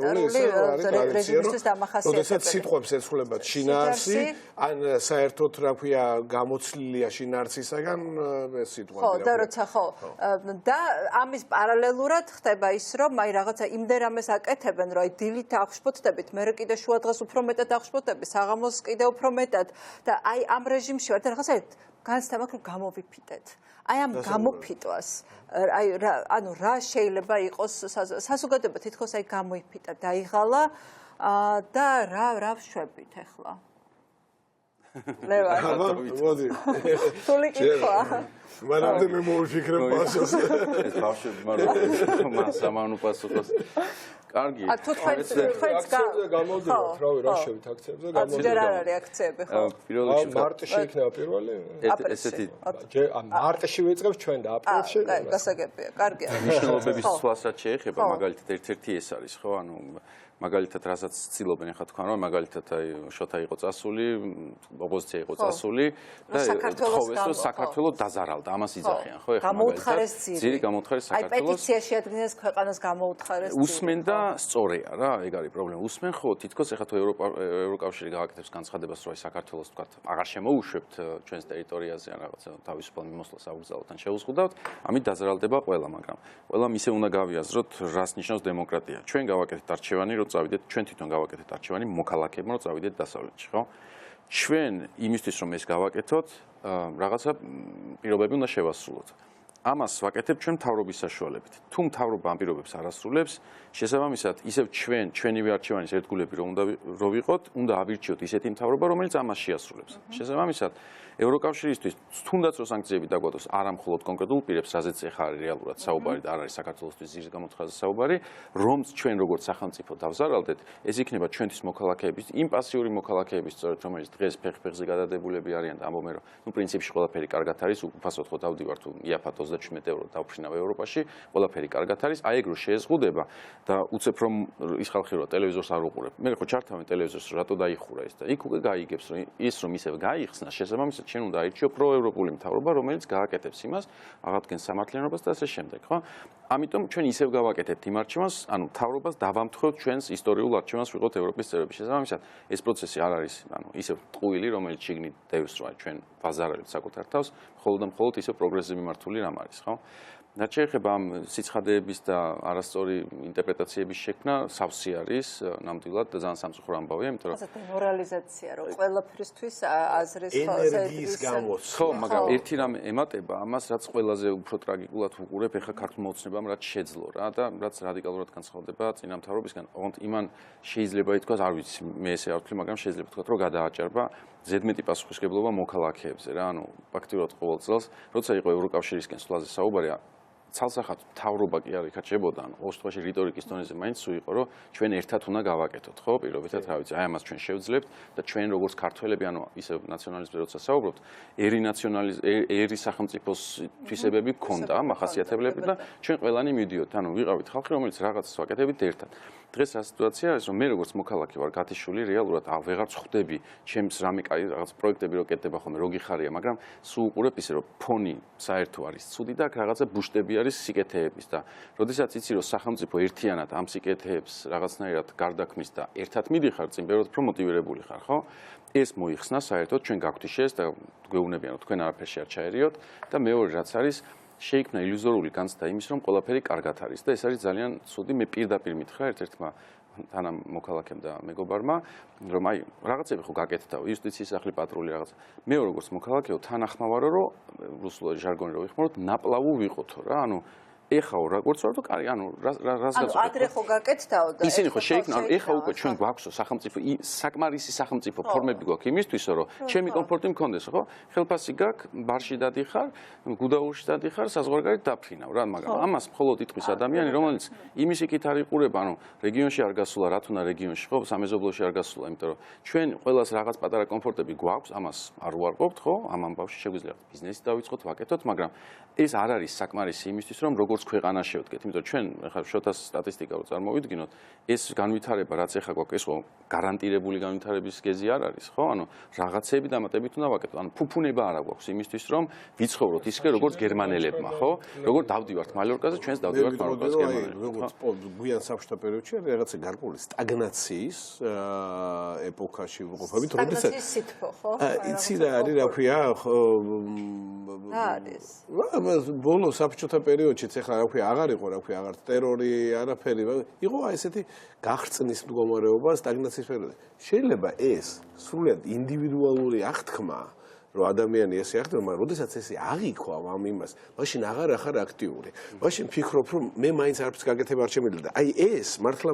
[SPEAKER 8] ტოტალიტარული რეჟიმისთვის
[SPEAKER 1] დამახასიათებელი.
[SPEAKER 8] როდესაც სიტყვებს ეცვლებათ შინაარსი, ან საერთოდ რა ქვია გამოცლილია შინაარსისაგან ეს სიტყვები.
[SPEAKER 1] ხო, და როცა ხო. და ამის პარალელურად ხდება ის, რომ აი რაღაცა იმდენამეს აკეთებენ, რომ აი დილით აღშფოთდებით, მერე კიდე შუადღეს უფრო მეტად აღშფოთდებით, საღამოს კიდე უფრო მეტად და აი ამ რეჟიმში ვართ და რაღაცა განცდა მაქვს რომ გამოვიფიტეთ. აი ამ გამოფიტვას აი ანუ რა შეიძლება იყოს საზოგადოება თითქოს აი გამოიფიტა დაიღალა და რა ვშვებით ახლა ლევან
[SPEAKER 8] მოდი
[SPEAKER 1] თული კითხვა
[SPEAKER 8] მანამდე მე მოვიფიქრებ პასუხს
[SPEAKER 10] ეს ბავშვები მაგრამ მასამანუ პასუხს კარგი
[SPEAKER 1] თუ თქვენს
[SPEAKER 9] გამოდივართ რავი რა შევით აქციებზე
[SPEAKER 1] გამოდივართ ჯერ არ არის აქციები ხო
[SPEAKER 10] პირველ რიგში
[SPEAKER 9] მარტში იქნება პირველი
[SPEAKER 10] ესეთი
[SPEAKER 9] მარტში ვიწყებს ჩვენ და აპრილში
[SPEAKER 1] გასაგებია კარგია
[SPEAKER 10] მნიშვნელობების ცვლას რაც შეეხება მაგალითად ერთ-ერთი ეს არის ხო ანუ მაგალითად რასაც ცდილობენ ახლა თქვენ რომ მაგალითად აი შოთა იყო წასული ოპოზიცია იყო წასული და ხო საქართველოს დაზარალდა ამას იძახიან ხო ეხლა
[SPEAKER 1] გამოუთხარეს
[SPEAKER 10] ძირი გამოუთხარეს საქართველოს
[SPEAKER 1] აი პეტიციაში ადგინეს ქვეყანას გამოუთხარეს
[SPEAKER 10] უსმენ და სწორია რა ეგ არის პრობლემა უსმენ ხო თითქოს ეხლა თუ ევროკავშირი გააკეთებს განცხადებას რომ აი საქართველოს თქვა აღარ შემოუშვებთ ჩვენს ტერიტორიაზე ან რაღაცა თავისუფალ მიმოსვლას აუგზავნოთ ან შეუზღუდავთ ამით დაზარალდება ყველა მაგრამ ყველა ისე უნდა გავიაზროთ რას ნიშნავს დემოკრატია ჩვენ გავაკეთეთ არჩევანი რომ წავიდეთ ჩვენ თვითონ გავაკეთეთ არჩევანი მოქალაქეებმა რომ წავიდეთ დასავლეთში ხო ჩვენ იმისთვის რომ ეს გავაკეთოთ რაღაცა პირობები უნდა შევასრულოთ ამას ვაკეთებ ჩვენ მთავრობის საშუალებით თუ მთავრობა ამ პირობებს არ ასრულებს შესაბამისად ისევ ჩვენივე არჩევანის ერთგულები რომ ვიყოთ უნდა ავირჩიოთ ისეთი მთავრობა რომელიც ამას შეასრულებს შესაბამისად ევროკავშირისთვის თუნდაც რომ სანქციები დაგვადოს არა მხოლოდ კონკრეტულ პირებს რაზეც ეხლა არის რეალურად საუბარი და არ არის საქართველოსთვის ზის გამოთხაზე საუბარი რომც ჩვენ როგორც სახელმწიფო დავზარალდეთ ეს იქნება ჩვენთვის მოქალაქეების იმ პასიური მოქალაქეების სწორედ რომელიც დღეს ფეხ-ფეხზე გადადებულები არიან და ამბობენ რომ ნუ პრინციპში ყველაფერი კარგად არის უფასოდ ხო დავდივარ თუ იაფად 37 евро დავფრინავ ევროპაში ყველაფერი კარგად არის აი ეგ რო შეეზღუდება და უცებ რომ ის ხალხი რო ტელევიზორს არ უყურებ მე ხო ჩართავენ ტელევიზორს რატო დაიხურა ეს და იქ უკვე გაიგებს რომ ის რომ ისევ გაიხსნა შესაბამისად ჩვენ უნდა აირჩიო პროევროპული მთავრობა რომელიც გააკეთებს იმას აღადგენს სამართლიანობას და ასე შემდეგ ხო ამიტომ ჩვენ ისევ გავაკეთებთ იმ არჩევანს ანუ მთავრობას დავამთხევთ ჩვენს ისტორიულ არჩევანს ვიღოთ ევროპის წევრები შესაბამისად ეს პროცესი არ არის ანუ ისევ ტყუილი რომელიც შიგნით დევს რა ჩვენ ვაზარალებთ საკუთარ თავს მხოლოდ და მხოლოდ ისევ პროგრესზე მიმართული რამ არის, ხო? რაც შეეხება ამ სიცხადეების და არასწორი ინტერპრეტაციების შექმნა, სავსე არის ნამდვილად და ძალიან სამწუხარო ამბავია, იმიტომ რომ
[SPEAKER 1] დემორალიზაცია რო ყველაფრისთვის აზრის
[SPEAKER 8] ენერგიის გამოს.
[SPEAKER 10] ხო, მაგრამ ერთი რამ ემატება ამას, რაც ყველაზე უფრო ტრაგიკულად ვუყურებ ეხა ქართულ მოცნებამ, რაც შეძლო რა და რაც რადიკალურად განსხვავდება წინამთავრობისგან. ოღონდ იმან შეიძლება ითქვას, არ ვიცი, მე ესე არ ვთვლი, მაგრამ შეიძლება ვთქვათ, რომ გადააჭარბა ზედმეტი პასუხისმგებლობა მოქალაქეებზე რა, ანუ ფაქტიურად ყოველ წელს, როცა იყო ევროკავშირისკენ სვლაზე საუბარი, ცალსახად მთავრობა კი არ იკაჭებოდა, ანუ ყოველ შემთხვევაში რიტორიკის დონეზე მაინც სულ იყო, რომ ჩვენ ერთად უნდა გავაკეთოთ, ხო, პირობითად, რა ვიცი, აი ამას ჩვენ შევძლებთ და ჩვენ როგორც ქართველები, ანუ ისე ნაციონალიზმზე როცა საუბრობთ, ერი სახელმწიფოს თვისებები გქონდა, მახასიათებლები და ჩვენ ყველანი მიდიოდით, ანუ ვიყავით ხალხი, რომელიც რაღაცას ვაკეთებით ერთად. დღეს რა სიტუაცია არის, რომ მე როგორც მოქალაქე ვარ გათიშული, რეალურად ვეღარ წხვდები ჩემს რამე კაი რაღაც პროექტები რო კეთდება ხოლმე, რო გიხარია, მაგრამ სულ უყურებ ისე, რომ ფონი საერთო არის ცუდი და აქ რაღაცა ბუშტები არის სიკეთეების და როდესაც იცი, რომ სახელმწიფო ერთიანად ამ სიკეთეებს რაღაცნაირად გარდაქმნის და ერთად მიდიხარ, წინ ბევრად უფრო მოტივირებული ხარ, ხო? ეს მოიხსნა საერთოდ ჩვენ გაგვთიშეს და გვეუბნებიან, რომ თქვენ არაფერში არ ჩაერიოთ და მეორე რაც არის შეიქმნა ილუზორული განცდა იმის, რომ ყველაფერი კარგად არის და ეს არის ძალიან ცუდი. მე პირდაპირ მითხრა ერთ-ერთმა თანამ მოქალაქემ და მეგობარმა, რომ აი რაღაცები ხო გაკეთდაო, იუსტიციის სახლი, პატრული რაღაცა. მე როგორც მოქალაქეო თან ახმავარო, რომ რუსულად ჟარგონი რო ვიხმაროთ, ნაპლავუ ვიყოთო რა, ანუ ეხაო როგორც ვარ თუ კარი, ანუ რას გაწყვეტ.
[SPEAKER 1] ადრე ხო გაკეთდაო და
[SPEAKER 10] ისინი ხო შეიქმნა, ეხა უკვე ჩვენ გვაქვსო სახელმწიფო საკმარისი სახელმწიფო ფორმები გვაქვს იმისთვისო, რომ ჩემი კომფორტი მქონდეს, ხო? ხელფასი გაქვს, ბარში დადიხარ, გუდაურში დადიხარ, საზღვარგარეთ დაფრინავ რა, მაგრამ ამას მხოლოდ იტყვის ადამიანი, რომელიც იმის იქით არ იყურება, ანუ რეგიონში არ გასულა, რა თუნა რეგიონში, ხო, სამეზობლოში არ გასულა, იმიტომ რომ ჩვენ ყველას რაღაც პატარა კომფორტები გვაქვს, ამას არ უარყოფთ, ხო? ამ ამბავში შეგვიძლია ბიზნესი დავიწყოთ, ვაკეთოთ, მაგრამ ეს არ არის საკმარისი იმისთვის, რომ როგორც ქვეყანა შევდგეთ, იმიტომ ჩვენ ახლა შოთას სტატისტიკა რო წარმოვიდგინოთ, ეს განვითარება რაც ეხა გვაქვს, ეს ხო გარანტირებული განვითარების გეზი არ არის, ხო? ანუ რაღაცები დამატებით უნდა ვაკეთოთ. ანუ ფუფუნება არა გვაქვს იმისთვის, რომ ვიცხოვროთ ისე როგორც გერმანელებმა, ხო? როგორ დავდივართ მალორკაზე, ჩვენს დავდივართ მალორკაზე გერმანელები.
[SPEAKER 8] როგორც გვიან საბჭოთა პერიოდში რაღაცა გარკვეული სტაგნაციის ეპოქაში ვყოფებით, როდესაც
[SPEAKER 1] სითბო, ხო?
[SPEAKER 8] იცი რა არის, რა ქვია,
[SPEAKER 1] არის.
[SPEAKER 8] ბოლო საბჭოთა პერიოდშიც ეხლა რა ქვია, აღარ იყო, რა ქვია, აღარ ტერორი, არაფერი, იყო ესეთი გახრწნის მდგომარეობა სტაგნაციის პერიოდში. შეიძლება ეს სრულად ინდივიდუალური აღთქმა, რომ ადამიანი ესე ახდენა, მაგრამ როდესაც ესე აღიქვა ამ იმას, მაშინ აღარ ახარ აქტიური. მაშინ ფიქრობ, რომ მე მაინც არაფერს გაკეთება არ შემიძლია და აი ეს მართლა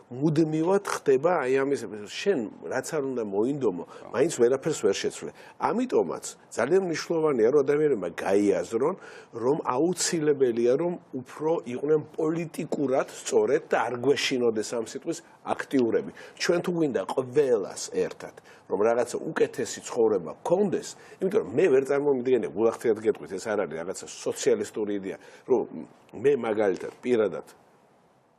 [SPEAKER 8] მუდმივად ხდება აი ამის შენ რაც არ უნდა მოინდომო, მაინც ვერაფერს ვერ შეცვლე. ამიტომაც ძალიან მნიშვნელოვანია, რომ ადამიანებმა გაიაზრონ, რომ აუცილებელია, რომ უფრო იყვნენ პოლიტიკურად სწორედ და არ გვეშინოდეს ამ სიტყვის აქტიურები. ჩვენ თუ გვინდა ყველას ერთად რომ რაღაცა უკეთესი ცხოვრება გქონდეს, იმიტომ რომ მე ვერ წარმომიდგენია, გულახდიად გეტყვით, ეს არ არის რაღაცა სოციალისტური იდეა, რომ მე მაგალითად პირადად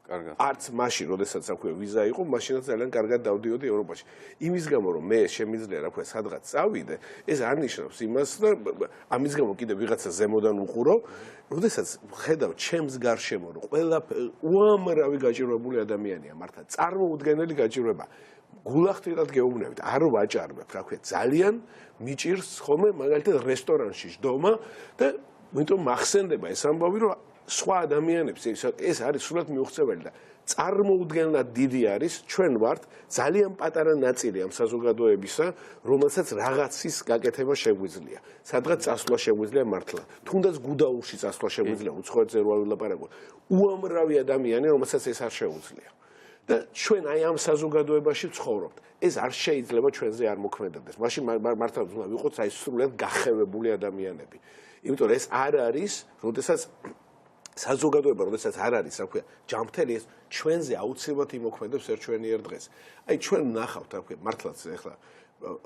[SPEAKER 8] კარგად არც მაშინ, როდესაც აქვე ვიზა იყო, მაშინაც ძალიან კარგად დავდიოდი ევროპაში. იმის გამო რომ მე შემიძლია რა ქვია სადღაც წავიდე, ეს არ ნიშნავს იმას და ამის გამო კიდე ვიღაცა ზემოდან უყურო, როდესაც ხედავ ჩემს გარშემო რომ ყველა უამრავი გაჭირვებული ადამიანია, მართლა წარმოუდგენელი გაჭირვება. გულახდიად გეუბნებით, არ ვაჭარბებ, რა ქვია, ძალიან მიჭირს ხოლმე მაგალითად რესტორანში ჯდომა და იმიტომ მახსენდება ეს ამბავი, რომ სხვა ადამიანებს ეს არის სულად მიუღწეველი და წარმოუდგენლად დიდი არის, ჩვენ ვართ ძალიან პატარა ნაწილი ამ საზოგადოებისა, რომელსაც რაღაცის გაკეთება შეგვიძლია. სადღაც წასვლა შეგვიძლია მართლა. თუნდაც გუდაურში წასვლა შეგვიძლია, უცხოეთზე რო ვილაპარაკოთ. უამრავი ადამიანი, რომელსაც ეს არ შეუძლია. და ჩვენ აი ამ საზოგადოებაში ვცხოვრობთ. ეს არ შეიძლება ჩვენზე არ მოქმედდეს. მაშინ მართლა უნდა ვიყოთ აი სრულად გახევებული ადამიანები. იმიტომ რომ ეს არ არის, როდესაც საზოგადოება, როდესაც არ არის, რა ქვია, ჯანმრთელი ეს ჩვენზე აუცილებლად იმოქმედებს ერთ დღეს. აი ჩვენ ნახავთ, რა ქვია, მართლაც ეხლა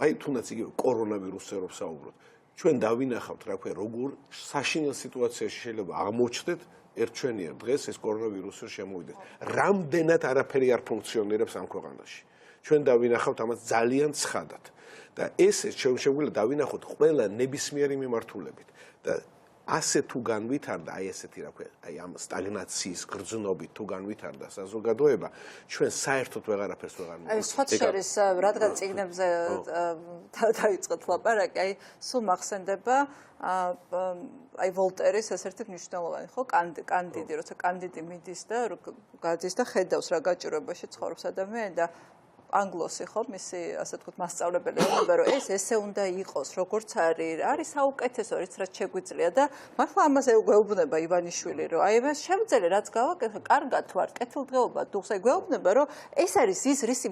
[SPEAKER 8] აი თუნდაც იგივე კორონავირუსზე რო საუბრობთ. ჩვენ დავინახავთ, რა ქვია, როგორ საშინელ სიტუაციაში შეიძლება აღმოჩნდეთ ერთ დღეს ეს კორონავირუსი შემოვიდეს. რამდენად არაფერი არ ფუნქციონირებს ამ ქვეყანაში. ჩვენ დავინახავთ ამას ძალიან ცხადად. და ესე შეგვიძლია დავინახოთ ყველა ნებისმიერი მიმართულებით. და ასე თუ განვითარდა, აი ესეთი რა ქვია, აი ამ სტაგნაციის გრძნობით თუ განვითარდა საზოგადოება, ჩვენ საერთოდ ვეღარაფერს ვეღარ
[SPEAKER 1] აი სხვა შერის რადგან წიგნებზე დაიწყეთ ლაპარაკი, აი სულ მახსენდება აი ვოლტერის ესეთი მნიშვნელოვანი ხო კანდიდი, როცა კანდიდი მიდის და გადის და ხედავს რა გაჭირვებაში ცხოვრობს ადამიანი და ანგლოსი ხო მისი ასე ვთქვათ მასწავლებელი ეუბნება რომ ეს ესე უნდა იყოს როგორც არის საუკეთესო რიც რაც შეგვიძლია და მართლა ამაზე გვეუბნება ივანიშვილი რომ აი მას შევძელე რაც გავაკეთე კარგად ვარ კეთილდღეობა დუხს აი გვეუბნება რომ ეს არის ის რისი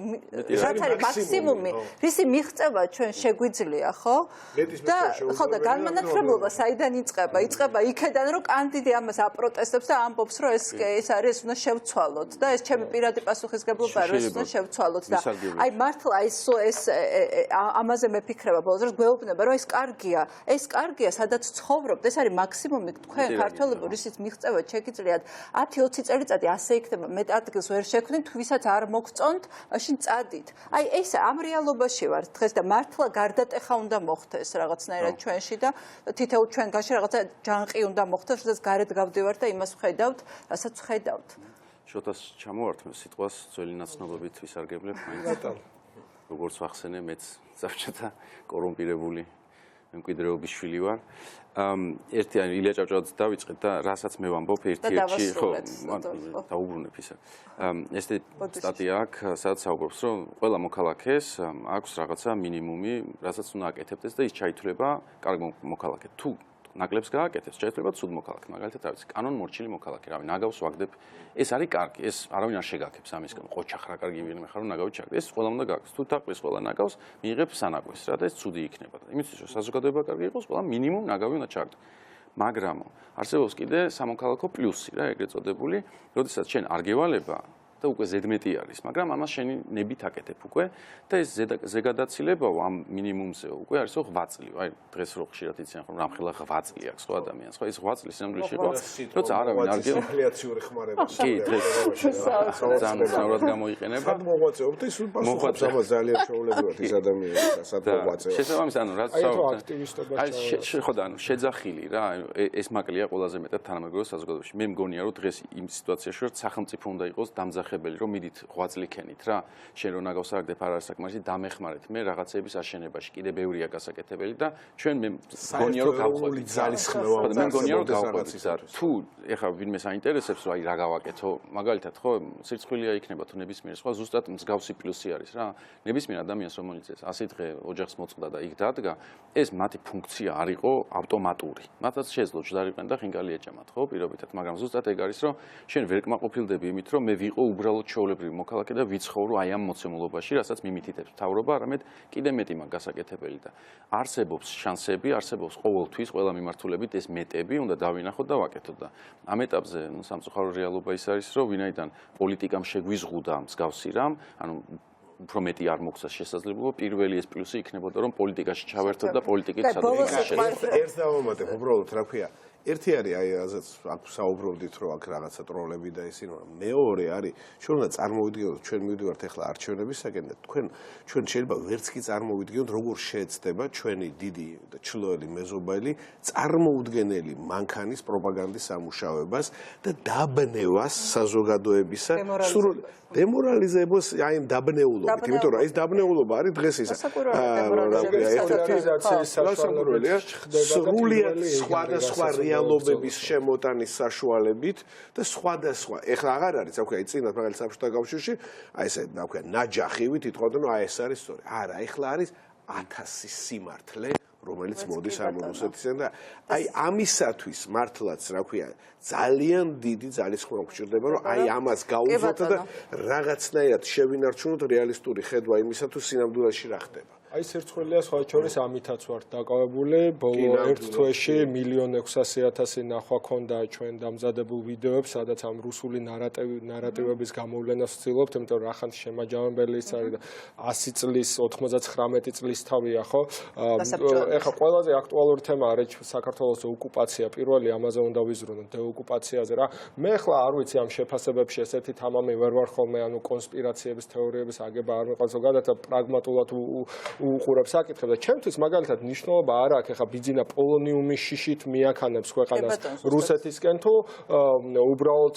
[SPEAKER 1] რაც არის მაქსიმუმი რისი მიღწევა ჩვენ შეგვიძლია ხო და ხო და განმანათლებლობა საიდან იწყება იქედან რომ კანდიდი ამას აპროტესტებს და ამბობს რომ ეს არის უნდა შევცვალოთ და ეს ჩემი პირადი პასუხისგებლობაა რომ ეს უნდა შევცვალოთ და აი მართლა ეს ამაზე მეფიქრება ბოლოს რომ გვეუბნება რომ ეს კარგია სადაც ცხოვრობთ ეს არის მაქსიმუმი თქვენ ქართველები რისიც მიღწევათ შეგიძლიათ 10-20 წელიწადი ასე იქნება მეტ ადგილს ვერ შექმნით ვისაც არ მოგწონთ მაშინ წადით აი ეს ამ რეალობაში ვართ დღეს და მართლა გარდატეხა უნდა მოხდეს რაღაცნაირად ჩვენში და თითოეულ ჩვენგანში რაღაცა ჯანყი უნდა მოხდეს სადაც გარეთ გავდივართ და იმას ვხედავთ რასაც ვხედავთ
[SPEAKER 10] შოთას ჩამოვართმევ სიტყვას ძველი ნაცნობებით ვისარგებლებ მაინც როგორც ვახსენე მეც საბჭოთა კორუმპირებული მემკვიდრეობის შვილი ვარ ერთი ან ილია ჭავჭავაძე დავიწყეთ და რასაც მე ვამბობ ერთ-ერთი ხო დაუბრუნებ ისა ეს სტატია აქვს სადაც საუბრობს რომ ყველა მოქალაქეს აქვს რაღაცა მინიმუმი რასაც უნდა აკეთებდეს და ის ჩაითვლება კარგ მოქალაქედ თუ ნაკლებს გააკეთებს, შეიძლება ცუდ მოქალაქე, მაგალითად არის კანონმორჩილი მოქალაქე, რავი, ნაგავს ვაგდებ, ეს არის კარგი, ეს არავინ არ შეგაქებს ამისგან, ყოჩახ რა კარგი ვინმე ხარ, რომ ნაგავი ჩაგდე, ეს ყველა უნდა გააკეთოს, თუ თაყვის ყველა ნაგავს, მიიღებს სანაგვეს, რა და ეს ცუდი იქნება. იმისთვის რომ საზოგადოება კარგი იყოს, ყველა მინიმუმ ნაგავი უნდა ჩაგდო. მაგრამ არსებობს კიდე სამოქალაქო პლუსი რა, ეგრეთ წოდებული, როდესაც შენ არ გევალება და უკვე ზედმეტი არის, მაგრამ ამას შენი ნებით აკეთებ უკვე და ეს ზეგადაცილებაო ამ მინიმუმზე უკვე არის 8 წელი. აი დღეს რო ხშირად იციან რომ რამხელა 8 წელი აქვს ხო ადამიანს, ხო ეს 8 წელი სამდროში იყო, როცა არავინ არ გეუბნება ინფლაციური ხმარება. კი, დღეს ძალიან გამოიყენება. სად მოღვაწეობთ ის პასუხობს ამას ძალიან შეულებრივად ის ადამიანები, სად მოღვაწეობთ. შესაბამისად, ანუ რაც აი ხო და ანუ შეძახილი რა, ეს მაკლია ყველაზე მეტად თანამედროვე საზოგადოებაში. მე მგონია რომ დღეს იმ სიტუაციაში რომ სახელმწიფო უნდა იყოს დამძახებელი რომ მიდით 8 წელი ქენით რა შენ რო ნაგავს არაგდებ არ არის საკმარისი დამეხმარეთ მე რაღაცეების აშენებაში კიდე ბევრია გასაკეთებელი და ჩვენ მე მგონია რომ გავყვებით ძალისხმევა მე მგონია რომ გავყვებით თუ ეხლა ვინმე საინტერესებს რომ აი რა გავაკეთო მაგალითად ხო სირცხვილია იქნება თუ ნებისმიერ სხვა ზუსტად მსგავსი პლუსი არის რა ნებისმიერ ადამიანს რომელიც ეს 100 დღე ოჯახს მოწყდა და იქ დადგა ეს მათი ფუნქცია არ იყო ავტომატური მათაც შეძლო ჯდარიყვენ და ხინკალი ეჭამათ ხო პირობითად მაგრამ ზუსტად ეგ არის რომ შენ ვერ კმაყოფილდები იმით რომ მე ვიყო უბრალოდ ჩვეულებრივი მოქალაქე და ვიცხოვრო აი ამ მოცემულობაში, რასაც მიმითითებს მთავრობა, არამედ კიდე მეტი მაგ გასაკეთებელი და არსებობს შანსები, არსებობს ყოველთვის ყველა მიმართულებით ეს მეტები უნდა დავინახოთ და ვაკეთოთ და ამ ეტაპზე სამწუხარო რეალობა ის არის, რომ ვინაიდან პოლიტიკამ შეგვიზღუდა მსგავსი რამ, ანუ უფრო მეტი არ მოგცეს შესაძლებლობა, პირველი ეს პლუსი იქნებოდა, რომ პოლიტიკაში ჩავერთოთ და პოლიტიკით სადღაც
[SPEAKER 8] ერთ დავამატებ, უბრალოდ რა ქვია ერთი არის აი ასეც აქ საუბრობდით რომ აქ რაღაცა ტროლები და ისინი მაგრამ მეორე არის ჩვენ უნდა წარმოვიდგინოთ ჩვენ მივიდივართ ახლა არჩევნებისაკენ და ჩვენ შეიძლება ვერც კი წარმოვიდგინოთ როგორ შეეცდება ჩვენი დიდი და ჩლოელი მეზობელი წარმოუდგენელი მანქანის პროპაგანდის სამუშაოებას და დაბნევას საზოგადოებისა დემორალიზებას აი ამ დაბნეულობით იმიტომ რომ ეს დაბნეულობა არის დღეს ის სრულიად სხვადასხვა რეალობების შემოტანის საშუალებით და სხვადასხვა ეხლა აღარ არის რა ქვია წინათ მაგალითად საბჭოთა კავშირში აი ესე რა ქვია ნაჯახივით ითხოვდნენ რომ აი ეს არის სწორი არა ეხლა არის 1000 სიმართლე რომელიც მოდის ამ რუსეთისგან და აი ამისათვის მართლაც რა ქვია ძალიან დიდი ძალისხმევა გვჭირდება რომ აი ამას გაუძოთ და რაღაცნაირად შევინარჩუნოთ რეალისტური ხედვა იმისათვის სინამდვილეში რა ხდება
[SPEAKER 9] აი სირცხვილია სხვა შორის ამითაც ვართ დაკავებული ბოლო ერთ თვეში 1.600.000 ნახვა ქონდა ჩვენ დამზადებულ ვიდეოებს სადაც ამ რუსული ნარატივების გამოვლენას ვცდილობთ იმიტომ რომ ახანს შემაჯამებელი ის არის და 100 წლის 99 წლის თავია ხო ეხლა ყველაზე აქტუალური თემა არის საქართველოს ოკუპაცია პირველი ამაზე უნდა ვიზრუნოთ დეოკუპაციაზე რა მე ახლა არ ვიცი ამ შეფასებებში ესეთი თამამი ვერ ვარ ხოლმე ანუ კონსპირაციების თეორიების აგება არ მეყავს ზოგადად პრაგმატულად უყურებს საკითხებს და ჩემთვის მაგალითად მნიშვნელობა არ აქვს ეხა ბიძინა პოლონიუმის შიშით მიაქანებს ქვეყანას რუსეთისკენ თუ უბრალოდ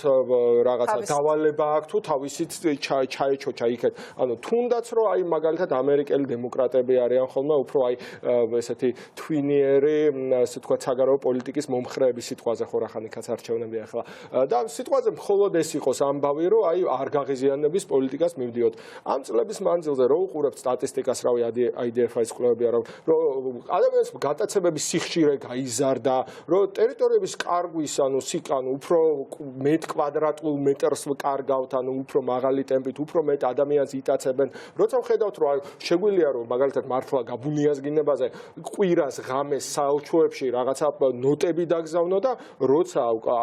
[SPEAKER 9] რაღაცა დავალება აქვს თუ თავისით ჩაეჩოჩა იქეთ ანუ თუნდაც რომ აი მაგალითად ამერიკელი დემოკრატები არიან ხოლმე უფრო აი ესეთი twinieri ასე თქვა საგარეო პოლიტიკის მომხრეების სიტყვაზე ხო რახანიკაც არჩევნები ახლა და სიტყვაზე მხოლოდ ეს იყოს ამბავი რომ აი არ გაღიზიანების პოლიტიკას მივდიოთ ამ წლების მანძილზე რო უყურებთ სტატისტიკას რავი IDF-ის კვლევები არა რომ ადამიანის გატაცებების სიხშირე გაიზარდა რომ ტერიტორიების კარგვის ანუ სიკანო უფრო მეტ კვადრატულ მეტრს კარგავთ ანუ უფრო მაღალი ტემპით უფრო მეტ ადამიანს იტაცებენ როცა ვხედავთ რომ შეგვიძლია რომ მაგალითად მართლა გაბუნიას გინებაზე ყვირას ღამეს საელჩოებში რაღაცა ნოტები დაგზავნო და როცა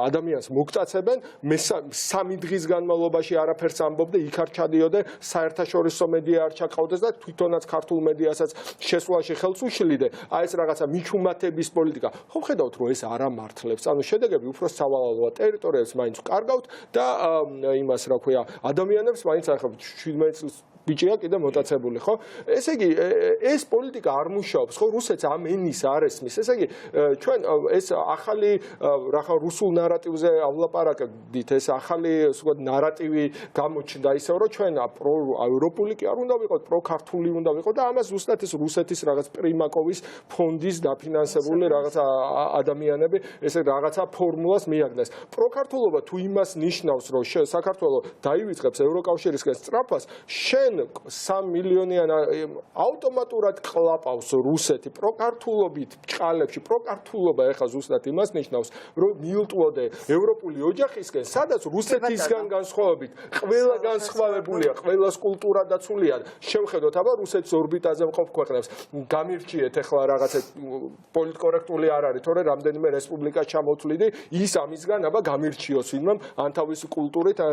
[SPEAKER 9] ადამიანს მოგტაცებენ მე 3 დღის განმავლობაში არაფერს ამბობდე იქ არ ჩადიოდე საერთაშორისო მედია არ ჩაყავდეს და თვითონაც ქართულ მედიასაც შესვლაში ხელს უშლიდე აი ეს რაღაცა მიჩუმათების პოლიტიკა ხო ხედავთ რომ ეს არ ამართლებს ანუ შედეგები უფრო სავალალოა ტერიტორიებს მაინც კარგავთ და იმას რა ქვია ადამიანებს მაინც ახლა 17 წლის ბიჭია კიდე მოტაცებული ხო ესე იგი ეს პოლიტიკა არ მუშაობს ხო რუსეთს ამ ენის არ ესმის ესე იგი ჩვენ ეს ახალი რა რუსულ ნარატივზეავლაპარაკდით ეს ახალი ვთქვათ ნარატივი გამოჩნდა ისე რომ ჩვენ პრო ევროპული კი არ უნდა ვიყოთ პრო ქართული უნდა ვიყოთ და ამას ზუსტად ეს რუსეთის რაღაც პრიმაკოვის ფონდის დაფინანსებული რაღაც ადამიანები ესე რაღაცა ფორმულას მიაგნეს პრო ქართულობა თუ იმას ნიშნავს რომ საქართველოს დაივიწყებს ევროკავშირისკენ სწრაფას შენ 3 მილიონიან ავტომატურად კლაპავს რუსეთი პროკართულობით ბჭყალებში პროკართულობა ეხა ზუსტად იმას ნიშნავს რომ მიუტყოდე ევროპული ოჯახისკენ სადაც რუსეთისგან განსხვავებით ყველა განსხვავებულია ყველას კულტურა დაცულია შევხედოთ აბა რუსეთის ორბიტაზე მყოფ ქვეყნებს გამირჩიეთ ეხლა რაღაცა პოლიტკორექტული არ არის თორე რამდენიმე რესპუბლიკა ჩამოთვლიდი ის ამისგან აბა გამირჩიოს ვინმე ან თავისი კულტურით ან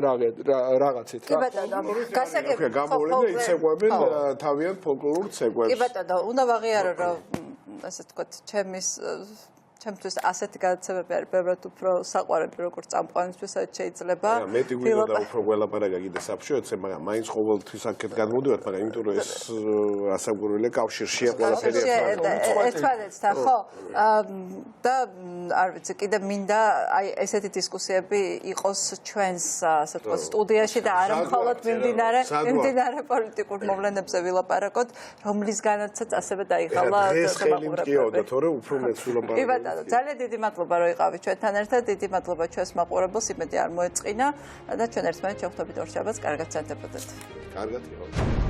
[SPEAKER 9] რაღაცით
[SPEAKER 1] კი ბატონო გასაგებია
[SPEAKER 8] იცეკვებენ თავიანთ ფოლკლორულ ცეკვებს.
[SPEAKER 1] კი ბატონო, უნდა ვაღიარო რომ ასე ვთქვათ, ჩემთვის ასეთი გადაცემები არის ბევრად უფრო საყვარელი როგორც წამყვანისთვისაც შეიძლება.
[SPEAKER 8] მეტი გვინდა და უფრო გველაპარაკა კიდე საფშოეთზე, მაგრამ მაინც ყოველთვის აქეთ გადმოდივართ, მაგრამ იმიტომ რომ ეს ასაგურველი კავშირშია ყველაფერი
[SPEAKER 1] ერთმანეთთან, ხო? და არ ვიცი, კიდე მინდა აი ესეთი დისკუსიები იყოს ჩვენს ასე ვთქვათ სტუდიაში და არა მხოლოდ მიმდინარე პოლიტიკურ მოვლენებზე ვილაპარაკოთ, რომლისგანაცაც ასევე დაიღალა
[SPEAKER 8] შემაყურებელი. თორე უფრო მეც ვილაპარაკოთ.
[SPEAKER 1] ძალიან დიდი მადლობა რომ იყავით ჩვენთან ერთად. დიდი მადლობა ჩვენს მაყურებელს, იმედი არ მოეწყინა და ჩვენ ერთმანეთს შევხვდებით ორ შაბათს. კარგად სანდებოდეთ.
[SPEAKER 8] კარგად იყავით.